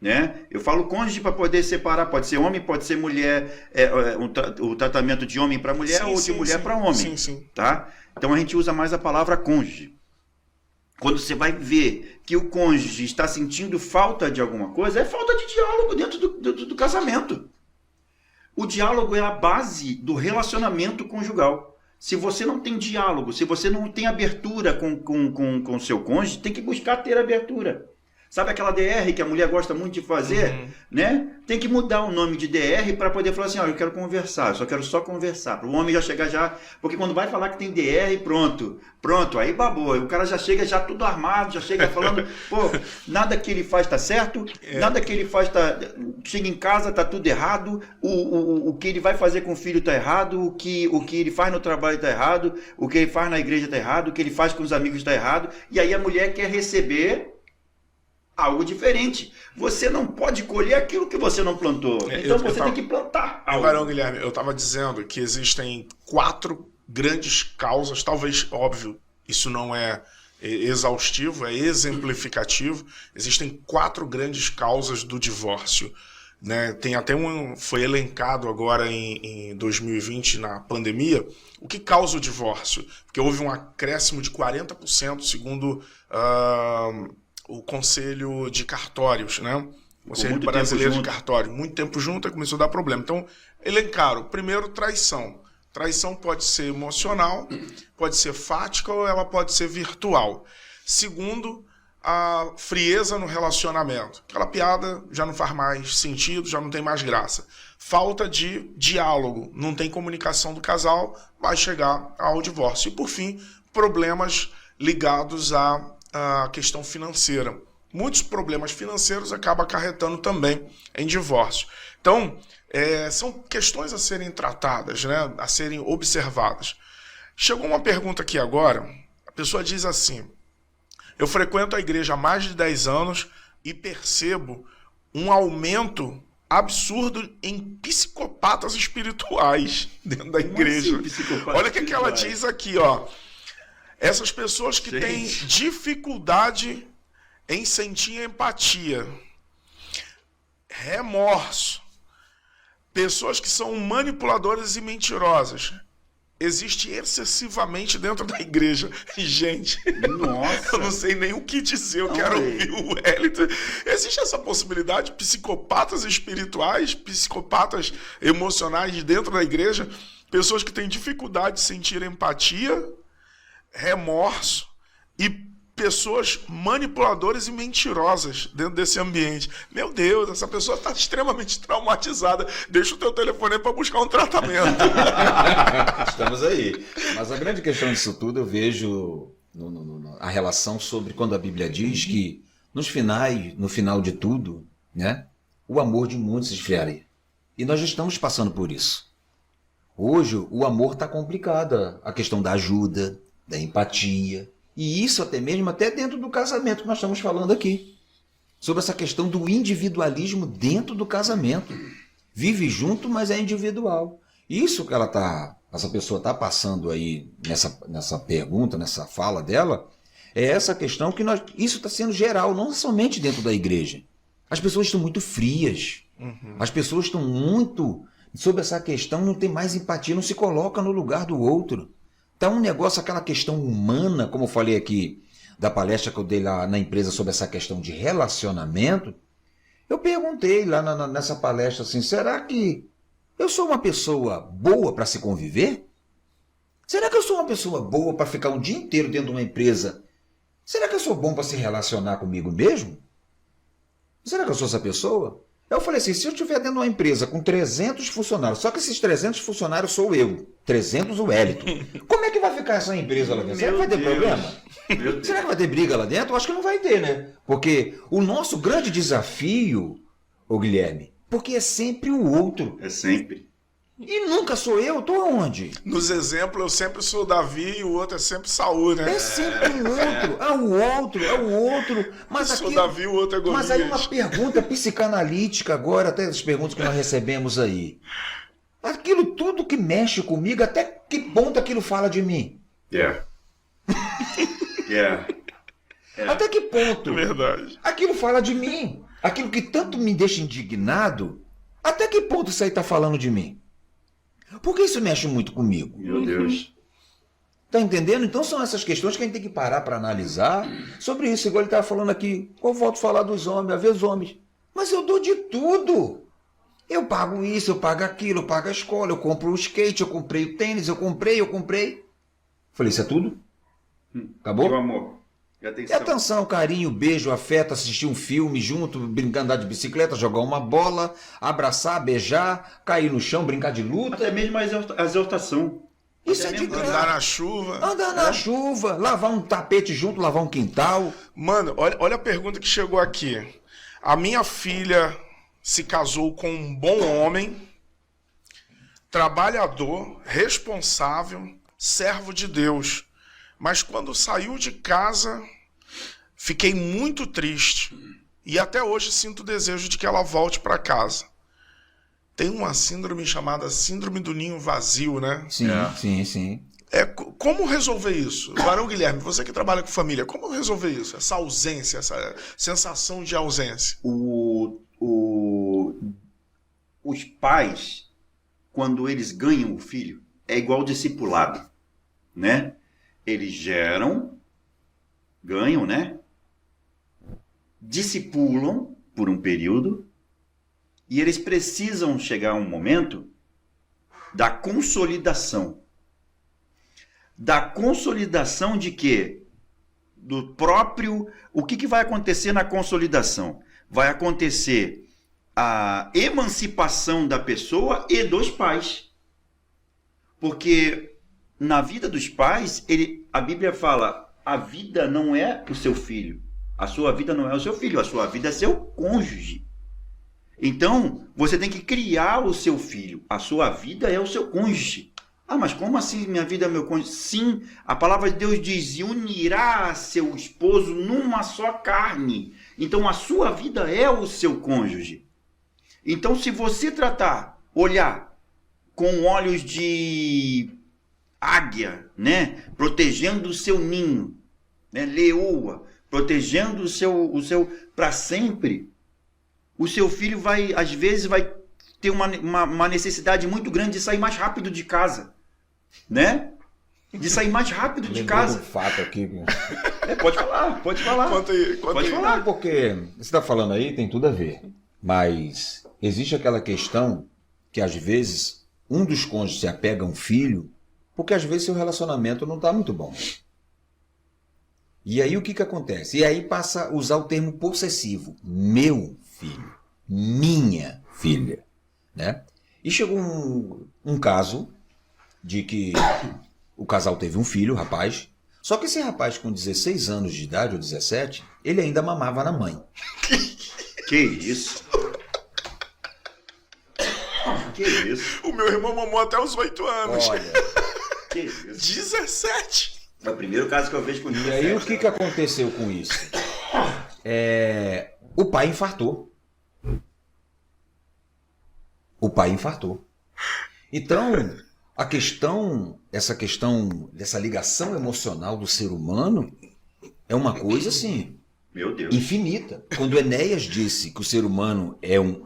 né? Eu falo cônjuge para poder separar, pode ser homem, pode ser mulher, o tratamento de homem para mulher ou de mulher para homem. Sim. Tá? Então a gente usa mais a palavra cônjuge. Quando você vai ver que o cônjuge está sentindo falta de alguma coisa, é falta de diálogo dentro do casamento. O diálogo é a base do relacionamento conjugal. Se você não tem diálogo, se você não tem abertura com o seu cônjuge, tem que buscar ter abertura. Sabe aquela DR que a mulher gosta muito de fazer? Né? Tem que mudar o nome de DR para poder falar assim, eu quero conversar, eu quero só conversar. Para o homem já chegar já... Porque quando vai falar que tem DR, pronto, aí babou. O cara já chega já tudo armado, já chega falando, pô, nada que ele faz tá certo, nada que ele faz tá... Chega em casa, tá tudo errado, o que ele vai fazer com o filho tá errado, o que ele faz no trabalho tá errado, o que ele faz na igreja tá errado, o que ele faz com os amigos tá errado. E aí a mulher quer receber algo diferente. Você não pode colher aquilo que você não plantou. Então você tem que plantar algo. Varão Guilherme, eu estava dizendo que existem 4 grandes causas, talvez, óbvio, isso não é exaustivo, é exemplificativo. Existem 4 grandes causas do divórcio, né? Tem até foi elencado agora em 2020, na pandemia, o que causa o divórcio. Porque houve um acréscimo de 40%, segundo o Conselho de Cartórios, né? O Conselho Brasileiro de Cartório. Muito tempo junto e começou a dar problema. Então, elencaram. Primeiro, traição. Traição pode ser emocional, pode ser fática ou ela pode ser virtual. Segundo, a frieza no relacionamento. Aquela piada já não faz mais sentido, já não tem mais graça. Falta de diálogo, não tem comunicação do casal, vai chegar ao divórcio. E, por fim, problemas ligados à questão financeira. Muitos problemas financeiros acabam acarretando também em divórcio. Então, são questões a serem tratadas, né? A serem observadas. Chegou uma pergunta aqui agora, a pessoa diz assim: eu frequento a igreja há mais de 10 anos e percebo um aumento absurdo em psicopatas espirituais dentro da igreja. Olha o que ela diz aqui, ó. Essas pessoas que têm dificuldade em sentir empatia, remorso, pessoas que são manipuladoras e mentirosas, existe excessivamente dentro da igreja. Gente, nossa, eu não sei nem o que dizer, eu quero ouvir o Wellington. Existe essa possibilidade? Psicopatas espirituais, psicopatas emocionais dentro da igreja, pessoas que têm dificuldade de sentir empatia, remorso e pessoas manipuladoras e mentirosas dentro desse ambiente. Meu Deus, essa pessoa está extremamente traumatizada. Deixa o teu telefone aí para buscar um tratamento. Estamos aí. Mas a grande questão disso tudo, eu vejo a relação sobre quando a Bíblia diz que no final de tudo, né, o amor de muitos se esfriaria. E nós já estamos passando por isso. Hoje o amor está complicado. A questão da ajuda, da empatia. E isso até dentro do casamento que nós estamos falando aqui. Sobre essa questão do individualismo dentro do casamento. Vive junto, mas é individual. Isso que essa pessoa está passando aí nessa pergunta, nessa fala dela, é essa questão que isso está sendo geral, não somente dentro da igreja. As pessoas estão muito frias. As pessoas estão muito... Sobre essa questão, não tem mais empatia, não se coloca no lugar do outro. Tá um negócio, aquela questão humana, como eu falei aqui, da palestra que eu dei lá na empresa sobre essa questão de relacionamento, eu perguntei lá nessa palestra assim, será que eu sou uma pessoa boa para se conviver? Será que eu sou uma pessoa boa para ficar um dia inteiro dentro de uma empresa? Será que eu sou bom para se relacionar comigo mesmo? Será que eu sou essa pessoa? Eu falei assim, se eu estiver dentro de uma empresa com 300 funcionários, só que esses 300 funcionários sou eu, 300 o Wellington, como é que vai ficar essa empresa lá dentro? Será que vai ter problema? Será que vai ter briga lá dentro? Eu acho que não vai ter, né? Porque o nosso grande desafio, ô Guilherme, porque é sempre o outro. É sempre. E nunca sou eu, tô aonde? Nos exemplos, eu sempre sou Davi e o outro é sempre Saul, né? É sempre o outro, é o outro. Mas eu sou Davi, o outro é Golias. Mas aí uma pergunta psicanalítica agora, até as perguntas que nós recebemos aí. Aquilo tudo que mexe comigo, até que ponto aquilo fala de mim? Até que ponto? Verdade. Aquilo fala de mim. Aquilo que tanto me deixa indignado, até que ponto isso aí tá falando de mim? Porque isso mexe muito comigo. Meu Deus. Tá entendendo? Então são essas questões que a gente tem que parar para analisar sobre isso. Igual ele estava falando aqui. Eu volto a falar dos homens, às vezes homens. Mas eu dou de tudo. Eu pago isso, eu pago aquilo, eu pago a escola, eu compro o skate, eu comprei o tênis, eu comprei. Falei, isso é tudo? Acabou? Meu amor. E atenção, carinho, beijo, afeto, assistir um filme junto, brincar, andar de bicicleta, jogar uma bola, abraçar, beijar, cair no chão, brincar de luta. Até mesmo a exaltação. Isso é de graça. Andar na chuva. Andar na chuva, lavar um tapete junto, lavar um quintal. Mano, olha a pergunta que chegou aqui. A minha filha se casou com um bom homem, trabalhador, responsável, servo de Deus. Mas quando saiu de casa, fiquei muito triste. E até hoje sinto o desejo de que ela volte para casa. Tem uma síndrome chamada síndrome do ninho vazio, né? Sim. Como resolver isso? Barão Guilherme, você que trabalha com família, como resolver isso? Essa ausência, essa sensação de ausência. Os pais, quando eles ganham o filho, é igual discipulado, né? Eles ganham, né? Discipulam por um período e eles precisam chegar a um momento da consolidação. Da consolidação de quê? Do próprio... O que vai acontecer na consolidação? Vai acontecer a emancipação da pessoa e dos pais. Porque na vida dos pais, a Bíblia fala, a vida não é o seu filho. A sua vida não é o seu filho, a sua vida é seu cônjuge. Então, você tem que criar o seu filho. A sua vida é o seu cônjuge. Ah, mas como assim minha vida é meu cônjuge? Sim, a palavra de Deus diz, e unirá seu esposo numa só carne. Então, a sua vida é o seu cônjuge. Então, se você olhar com olhos de águia, né? Protegendo o seu ninho, né? Leoa, protegendo o seu para sempre, o seu filho às vezes vai ter uma necessidade muito grande de sair mais rápido de casa, né? De sair mais rápido de casa. Um fato aqui. Pode falar. Conta aí. Falar. Não, porque você está falando aí, tem tudo a ver. Mas existe aquela questão que às vezes um dos cônjuges se apega a um filho porque às vezes seu relacionamento não está muito bom. E aí o que acontece? E aí passa a usar o termo possessivo. Meu filho. Minha filha. Né? E chegou um caso de que o casal teve um filho, rapaz. Só que esse rapaz com 16 anos de idade, ou 17, ele ainda mamava na mãe. Que isso? Que isso? O meu irmão mamou até os 8 anos. Olha, Que isso? 17! É o primeiro caso que eu vejo com e aí o que aconteceu com isso? O pai infartou. Então, essa questão dessa ligação emocional do ser humano é uma coisa assim, meu Deus, infinita. Quando Enéas disse que o ser humano é um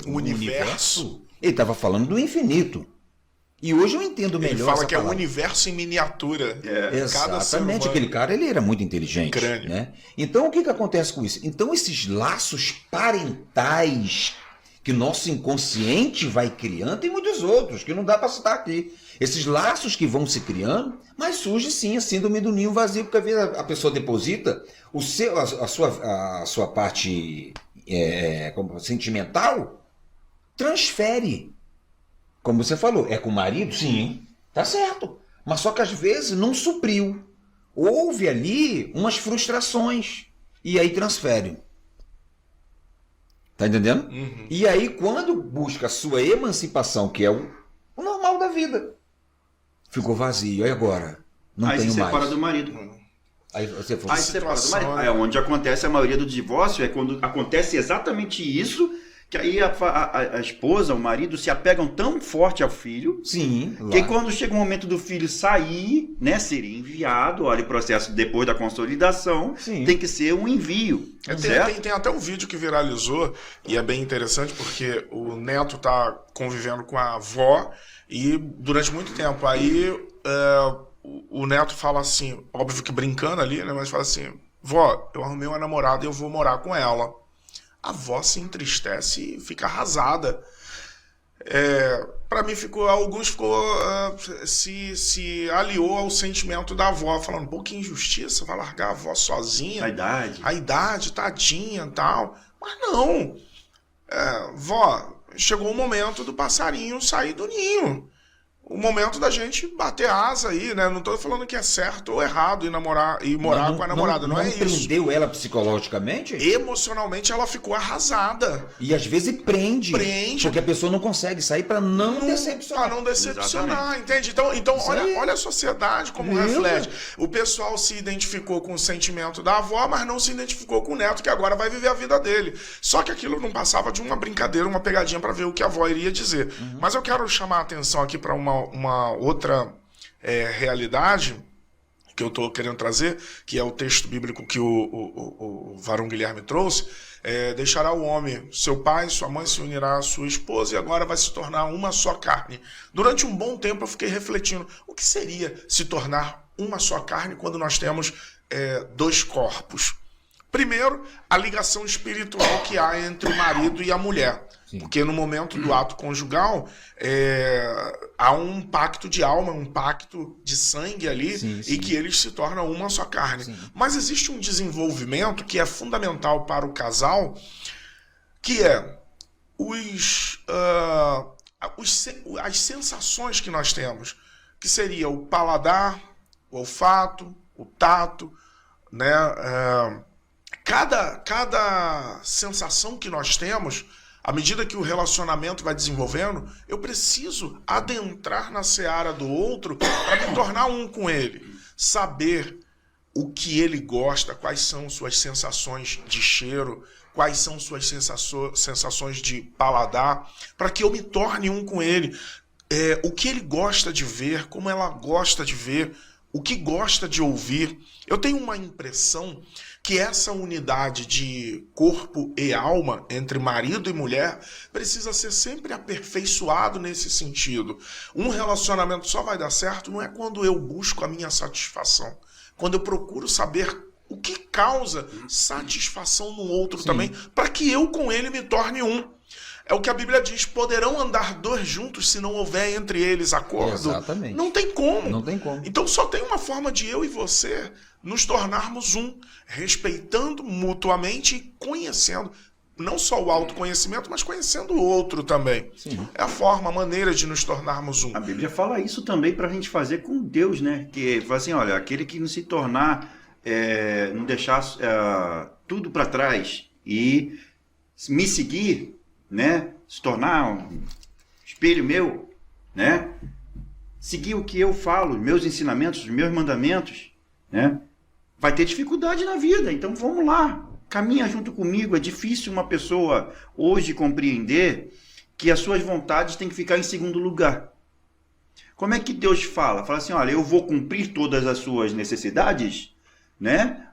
universo, ele estava falando do infinito. E hoje eu entendo melhor. Ele fala essa que palavra. É um universo em miniatura. Exatamente, aquele cara ele era muito inteligente. Né? Então o que acontece com isso? Então esses laços parentais que nosso inconsciente vai criando, tem muitos outros que não dá para citar aqui. Esses laços que vão se criando, mas surge sim a síndrome do ninho vazio, porque às vezes a pessoa deposita a sua parte sentimental, transfere. Como você falou, é com o marido? Sim, tá certo. Mas só que às vezes não supriu. Houve ali umas frustrações. E aí transfere. Tá entendendo? Uhum. E aí quando busca a sua emancipação, que é o normal da vida, ficou vazio. E agora? Não aí se separa mais. do marido. Aí você falou, Aí separa do marido. Aí onde acontece a maioria do divórcio é quando acontece exatamente isso, que aí a esposa, o marido se apegam tão forte ao filho, sim, que aí quando chega o momento do filho sair, né, ser enviado, olha o processo depois da consolidação, sim, tem que ser um envio. Tem até um vídeo que viralizou e é bem interessante porque o neto tá convivendo com a avó e durante muito tempo aí o neto fala assim, óbvio que brincando ali, né, mas fala assim, vó, eu arrumei uma namorada e eu vou morar com ela. A avó se entristece e fica arrasada. Para mim alguns se aliou ao sentimento da avó, falando, pô, que injustiça, vai largar a avó sozinha. A idade, tadinha e tal. Mas não. Vó, chegou o momento do passarinho sair do ninho. O momento da gente bater asa aí, né? Não tô falando que é certo ou errado ir morar com a namorada, não é isso. Não prendeu ela psicologicamente? Emocionalmente ela ficou arrasada. E às vezes prende. Porque a pessoa não consegue sair para não decepcionar. Para não decepcionar, entende? Então olha a sociedade como reflete. O pessoal se identificou com o sentimento da avó, mas não se identificou com o neto, que agora vai viver a vida dele. Só que aquilo não passava de uma brincadeira, uma pegadinha para ver o que a avó iria dizer. Uhum. Mas eu quero chamar a atenção aqui para uma outra realidade que eu estou querendo trazer, que é o texto bíblico que o Varão Guilherme trouxe, deixará o homem, seu pai, sua mãe, se unirá à sua esposa e agora vai se tornar uma só carne. Durante um bom tempo eu fiquei refletindo, o que seria se tornar uma só carne quando nós temos dois corpos? Primeiro, a ligação espiritual que há entre o marido e a mulher. Sim. Porque no momento do ato conjugal, há um pacto de alma, um pacto de sangue ali, sim, sim. E que eles se tornam uma só carne. Sim. Mas existe um desenvolvimento que é fundamental para o casal, que é as sensações que nós temos, que seria o paladar, o olfato, o tato, né? Cada sensação que nós temos, à medida que o relacionamento vai desenvolvendo, eu preciso adentrar na seara do outro para me tornar um com ele. Saber o que ele gosta, quais são suas sensações de cheiro, quais são suas sensações de paladar, para que eu me torne um com ele. O que ele gosta de ver, como ela gosta de ver, o que gosta de ouvir. Eu tenho uma impressão que essa unidade de corpo e alma entre marido e mulher precisa ser sempre aperfeiçoado nesse sentido. Um relacionamento só vai dar certo não é quando eu busco a minha satisfação, quando eu procuro saber o que causa satisfação no outro. Sim. Também, para que eu com ele me torne um. É o que a Bíblia diz, poderão andar dois juntos se não houver entre eles acordo. Exatamente. Não tem como. Não tem como. Então só tem uma forma de eu e você nos tornarmos um, respeitando mutuamente e conhecendo, não só o autoconhecimento, mas conhecendo o outro também. Sim. É a forma, a maneira de nos tornarmos um. A Bíblia fala isso também para a gente fazer com Deus, né? Que fala assim, olha, aquele que não se tornar, não deixar tudo para trás e me seguir, né? Se tornar um espelho meu, né? Seguir o que eu falo, os meus ensinamentos, os meus mandamentos, né? Vai ter dificuldade na vida, então vamos lá, caminha junto comigo. É difícil uma pessoa hoje compreender que as suas vontades têm que ficar em segundo lugar. Como é que Deus fala? Fala assim, olha, eu vou cumprir todas as suas necessidades, né?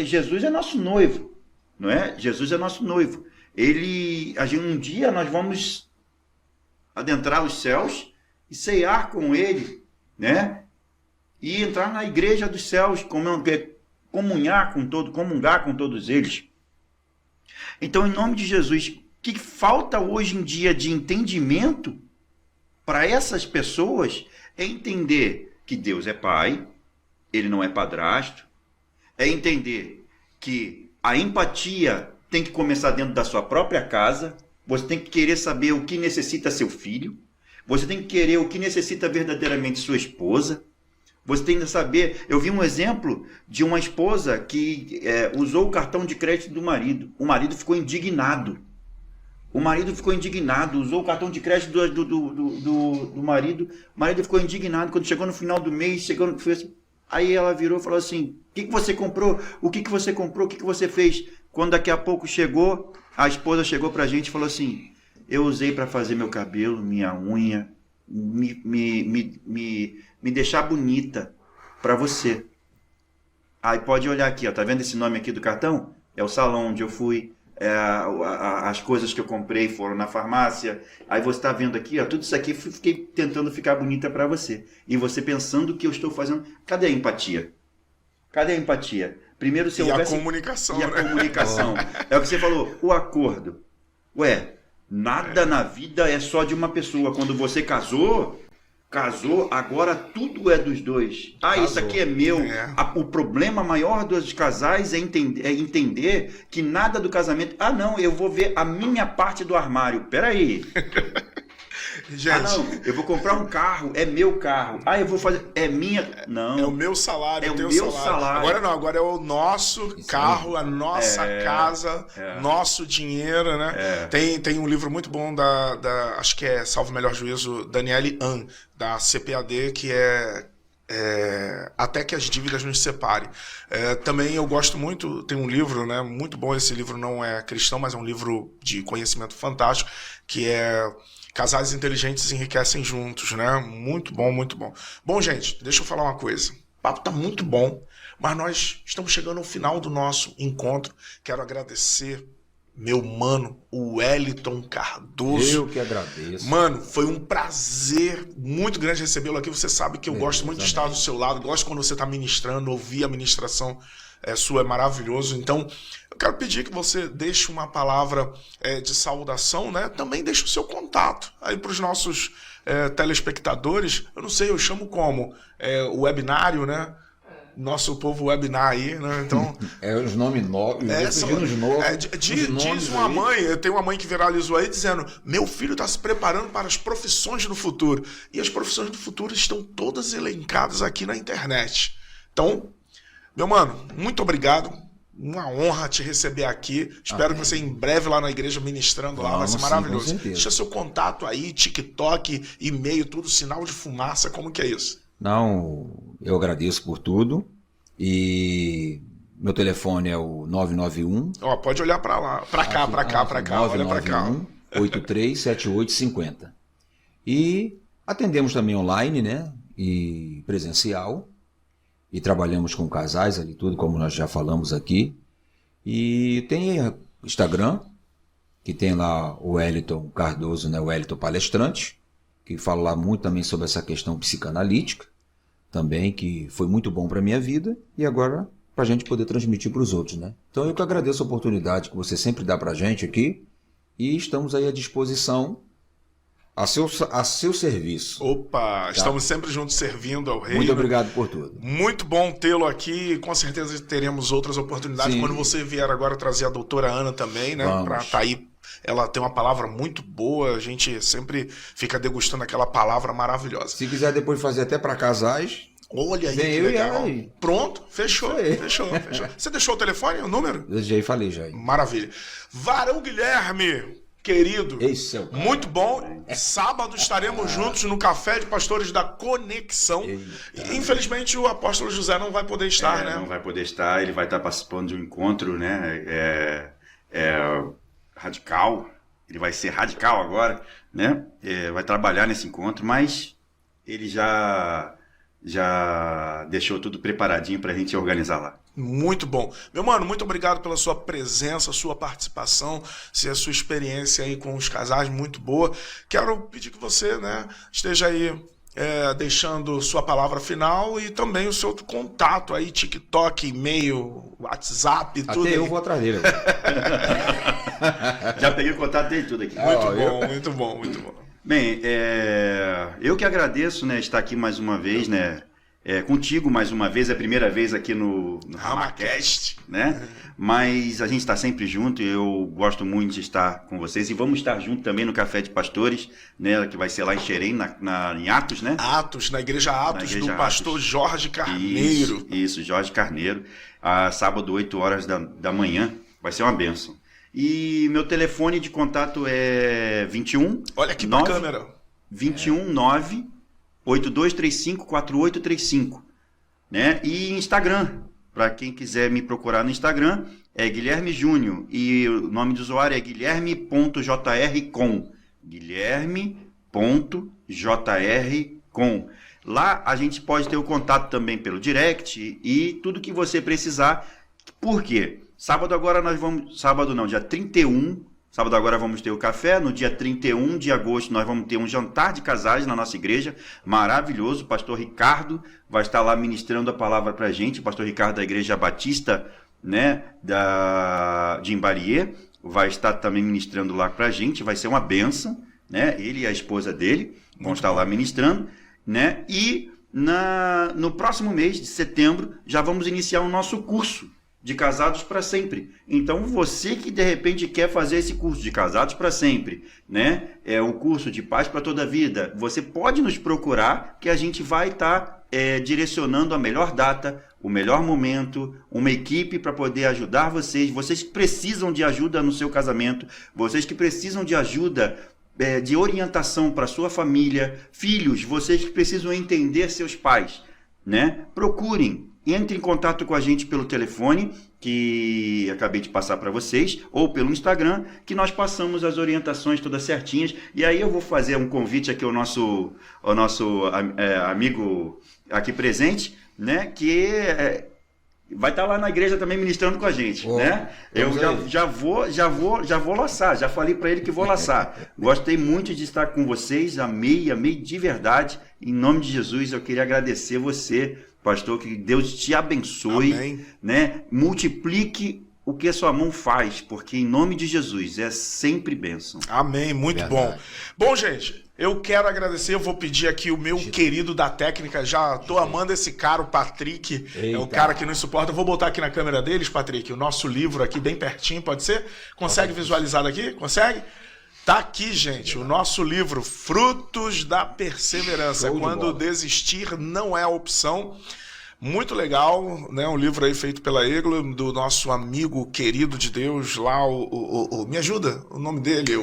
Jesus é nosso noivo, não é? Jesus é nosso noivo. Um dia nós vamos adentrar os céus e ceiar com ele, né? E entrar na igreja dos céus, comungar com todos eles. Então, em nome de Jesus, o que falta hoje em dia de entendimento para essas pessoas é entender que Deus é pai, ele não é padrasto, é entender que a empatia tem que começar dentro da sua própria casa, você tem que querer saber o que necessita seu filho, você tem que querer o que necessita verdadeiramente sua esposa. Você tem que saber, eu vi um exemplo de uma esposa que usou o cartão de crédito do marido. O marido ficou indignado. Usou o cartão de crédito do marido. O marido ficou indignado. Quando chegou no final do mês, aí ela virou e falou assim, o que você comprou? O que você comprou? O que você fez? Quando daqui a pouco chegou, a esposa chegou pra gente e falou assim, eu usei para fazer meu cabelo, minha unha, me deixar bonita para você. Aí pode olhar aqui, ó, tá vendo esse nome aqui do cartão? É o salão onde eu fui, as coisas que eu comprei foram na farmácia. Aí você tá vendo aqui, ó, tudo isso aqui, fiquei tentando ficar bonita para você. E você pensando que eu estou fazendo... Cadê a empatia? Primeiro, se houvesse... a comunicação, a comunicação. É o que você falou, o acordo. Nada na vida é só de uma pessoa. Quando você casou, agora tudo é dos dois. Isso aqui é meu. O problema maior dos casais é entender que nada do casamento... não, eu vou ver a minha parte do armário. Peraí. Gente, eu vou comprar um carro, é meu carro. Eu vou fazer, é minha... Não. É o meu salário, é o meu salário. Agora é o nosso carro, a nossa casa, nosso dinheiro, né? Tem um livro muito bom acho que é Salvo o Melhor Juízo, Daniele An, da CPAD, que é Até que as Dívidas nos Separem. Também eu gosto muito, tem um livro, né, muito bom, esse livro não é cristão, mas é um livro de conhecimento fantástico, que é Casais inteligentes enriquecem juntos, né? Muito bom, muito bom. Bom, gente, deixa eu falar uma coisa. O papo tá muito bom, mas nós estamos chegando ao final do nosso encontro. Quero agradecer meu mano, o Wellington Cardoso. Eu que agradeço. Mano, foi um prazer muito grande recebê-lo aqui. Você sabe que eu gosto muito de estar do seu lado, gosto quando você está ministrando, ouvir a ministração sua é maravilhoso. Então, eu quero pedir que você deixe uma palavra de saudação, né? Também deixe o seu contato aí para os nossos telespectadores. Eu não sei, eu chamo como? O webinário, né? Nosso povo webinar aí, né? Então. Os nomes novos. Diz uma mãe, eu tenho uma mãe que viralizou aí dizendo: meu filho está se preparando para as profissões do futuro. E as profissões do futuro estão todas elencadas aqui na internet. Então, meu mano, muito obrigado. Uma honra te receber aqui. Espero que você em breve lá na igreja ministrando lá, vai ser maravilhoso. Deixa seu contato aí, TikTok, e-mail, tudo, sinal de fumaça, como que é isso? Não, eu agradeço por tudo e meu telefone é o 991. Pode olhar para lá, para cá, olha para cá. 837850. E atendemos também online, né? E presencial. E trabalhamos com casais ali, tudo como nós já falamos aqui. E tem Instagram, que tem lá o Wellington Cardoso, né? O Wellington Palestrante, que fala lá muito também sobre essa questão psicanalítica, também, que foi muito bom para a minha vida, e agora para a gente poder transmitir para os outros, né? Então eu que agradeço a oportunidade que você sempre dá para a gente aqui, e estamos aí à disposição, a seu serviço. Opa, tá? Estamos sempre juntos servindo ao reino. Muito obrigado por tudo. Muito bom tê-lo aqui, com certeza teremos outras oportunidades. Sim. Quando você vier agora trazer a doutora Ana também, né? Para estar aí. Ela tem uma palavra muito boa, a gente sempre fica degustando aquela palavra maravilhosa. Se quiser depois fazer até para casais. Olha aí, que legal. Pronto, fechou. Você deixou o telefone, o número? Eu já falei já. Maravilha. Varão Guilherme, querido, esse é o cara. Muito bom. Sábado estaremos juntos no Café de Pastores da Conexão. Infelizmente o apóstolo José não vai poder estar, né? Não vai poder estar, ele vai estar participando de um encontro, né? Radical, ele vai ser radical agora, né? Vai trabalhar nesse encontro, mas ele já deixou tudo preparadinho para a gente organizar lá. Muito bom. Meu mano, muito obrigado pela sua presença, sua participação, a sua experiência aí com os casais, muito boa. Quero pedir que você, né, esteja aí deixando sua palavra final e também o seu contato aí, TikTok, e-mail, WhatsApp, tudo. Até eu vou atrás dele. Já peguei o contato dele tudo aqui. Muito bom. Bem, eu que agradeço, né, estar aqui mais uma vez, né, contigo mais uma vez, é a primeira vez aqui no RamaCast, né? Mas a gente está sempre junto e eu gosto muito de estar com vocês. E vamos estar junto também no Café de Pastores, né? Que vai ser lá em Xerém, em Atos, né? Na igreja Atos, do pastor Jorge Carneiro. Isso, Jorge Carneiro. Sábado, 8 horas da manhã. Vai ser uma bênção. E meu telefone de contato é 21... Olha aqui pra câmera. 219 8235 4835, né? E Instagram, para quem quiser me procurar no Instagram, é Guilherme Júnior e o nome do usuário é guilherme.jrcom. Guilherme.jrcom. Lá a gente pode ter o contato também pelo direct e tudo que você precisar. Por quê? Dia 31. Sábado agora vamos ter o café, no dia 31 de agosto nós vamos ter um jantar de casais na nossa igreja, maravilhoso, o pastor Ricardo vai estar lá ministrando a palavra para a gente, o pastor Ricardo da Igreja Batista, né, de Imbariê, vai estar também ministrando lá para a gente, vai ser uma bênção, né, ele e a esposa dele vão estar lá ministrando, né, e no próximo mês de setembro já vamos iniciar o nosso curso de Casados para Sempre. Então, você que de repente quer fazer esse curso de Casados para Sempre, né? É um curso de paz para toda a vida. Você pode nos procurar que a gente vai estar direcionando a melhor data, o melhor momento, uma equipe para poder ajudar vocês. Vocês que precisam de ajuda no seu casamento, vocês que precisam de ajuda de orientação para sua família, filhos, vocês que precisam entender seus pais, né? Procurem entre em contato com a gente pelo telefone, que acabei de passar para vocês, ou pelo Instagram, que nós passamos as orientações todas certinhas. E aí eu vou fazer um convite aqui ao nosso amigo aqui presente, né, que vai estar lá na igreja também ministrando com a gente, né? Eu já vou laçar, já falei para ele que vou laçar. Gostei muito de estar com vocês, amei de verdade. Em nome de Jesus, eu queria agradecer você, pastor, que Deus te abençoe, amém, né? Multiplique o que a sua mão faz, porque em nome de Jesus é sempre bênção. Amém, muito bom. Bom, gente, eu quero agradecer, eu vou pedir aqui o meu querido da técnica, já tô amando esse cara, o Patrick, é o cara que nos suporta. Eu vou botar aqui na câmera deles, Patrick, o nosso livro aqui bem pertinho, pode ser? Consegue visualizar daqui? Consegue? Tá aqui, gente, o nosso livro, Frutos da Perseverança, quando desistir não é a opção. Muito legal, né? Um livro aí feito pela Eglo, do nosso amigo querido de Deus lá, me ajuda, o nome dele,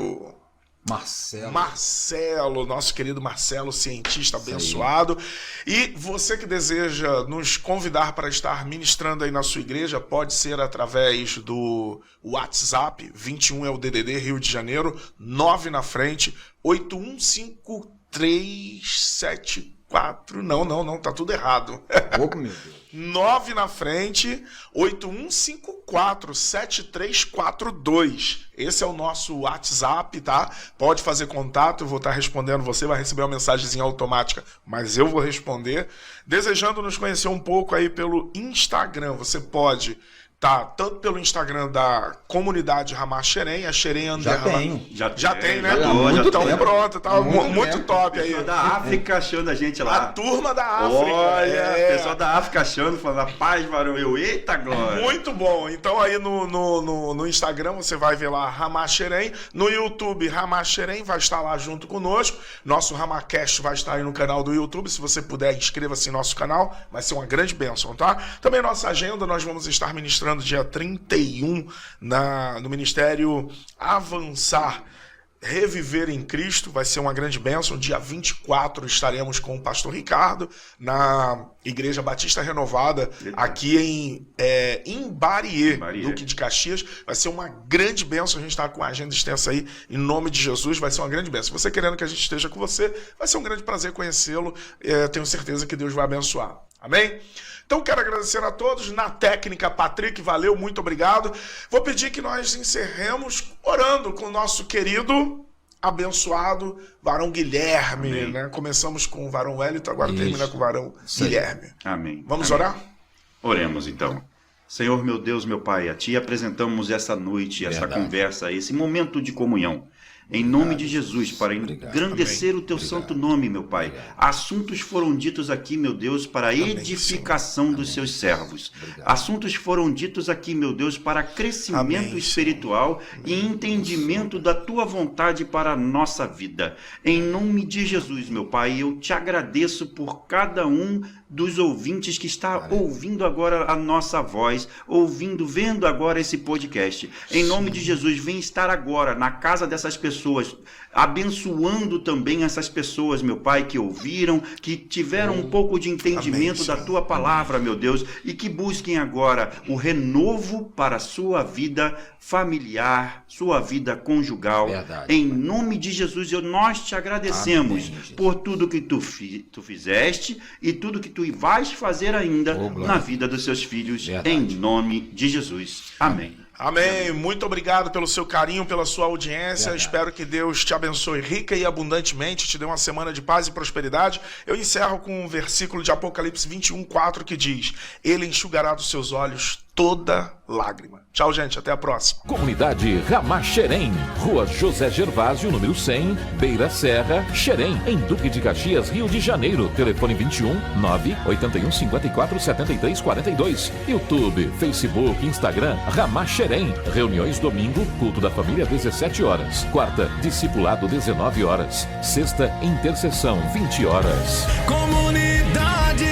Marcelo, nosso querido Marcelo, cientista abençoado. E você que deseja nos convidar para estar ministrando aí na sua igreja, pode ser através do WhatsApp, 21 é o DDD, Rio de Janeiro, 9 na frente, 815374. Não, tá tudo errado. 9 na frente, 81547342. Esse é o nosso WhatsApp, tá? Pode fazer contato, eu vou estar respondendo. Você vai receber uma mensagenzinha automática, mas eu vou responder. Desejando nos conhecer um pouco aí pelo Instagram, você pode... Tá, tanto pelo Instagram da comunidade Ramá Xerém, a Xerém Underline. Já tem, né? Então pronto, tá muito top aí. Pessoal da África achando a gente lá. A turma da África. Olha, pessoal da África achando, falando, a paz, varão, eita glória. Muito bom. Então aí no Instagram você vai ver lá Ramá Xerém. No YouTube, Ramá Xerém vai estar lá junto conosco. Nosso RamaCast vai estar aí no canal do YouTube. Se você puder, inscreva-se no nosso canal. Vai ser uma grande bênção, tá? Também nossa agenda, nós vamos estar ministrando dia 31 no Ministério Avançar, Reviver em Cristo, vai ser uma grande bênção. Dia 24 estaremos com o pastor Ricardo na Igreja Batista Renovada, aqui em Imbariê, Duque de Caxias. Vai ser uma grande bênção, a gente está com a agenda extensa aí, em nome de Jesus, vai ser uma grande bênção. Você querendo que a gente esteja com você, vai ser um grande prazer conhecê-lo, tenho certeza que Deus vai abençoar. Amém? Então quero agradecer a todos, na técnica Patrick, valeu, muito obrigado. Vou pedir que nós encerremos orando com o nosso querido, abençoado varão Guilherme, né? Começamos com o varão Wellington, agora termina com o varão Guilherme. Amém. Vamos orar? Oremos então. Senhor, meu Deus, meu Pai, a Ti apresentamos essa noite, essa conversa, esse momento de comunhão. Em nome de Jesus, para engrandecer o Teu santo nome, meu Pai. Assuntos foram ditos aqui, meu Deus, para a edificação dos Seus servos. Assuntos foram ditos aqui, meu Deus, para crescimento espiritual e entendimento da Tua vontade para a nossa vida. Em nome de Jesus, meu Pai, eu Te agradeço por cada um dos ouvintes que está ouvindo agora a nossa voz, vendo agora esse podcast. Em nome de Jesus, vem estar agora na casa dessas pessoas, abençoando também essas pessoas, meu Pai, que ouviram, que tiveram um pouco de entendimento da Tua palavra, meu Deus, e que busquem agora o renovo para a sua vida familiar, sua vida conjugal. Em nome de Jesus, nós Te agradecemos por tudo que Tu fizeste e tudo que Tu vais fazer ainda na vida dos Seus filhos, em nome de Jesus. Amém. Amém. Muito obrigado pelo seu carinho, pela sua audiência. Espero que Deus te abençoe rica e abundantemente, te dê uma semana de paz e prosperidade. Eu encerro com um versículo de Apocalipse 21:4 que diz: Ele enxugará dos seus olhos toda lágrima. Tchau, gente. Até a próxima. Comunidade Ramá Xerém, Rua José Gervásio, número 100, Beira Serra, Xerém, em Duque de Caxias, Rio de Janeiro. Telefone 21 981 54 73 42. YouTube, Facebook, Instagram, Ramá Xerém. Reuniões domingo, culto da família 17 horas. Quarta, discipulado 19 horas. Sexta, intercessão 20 horas. Comunidade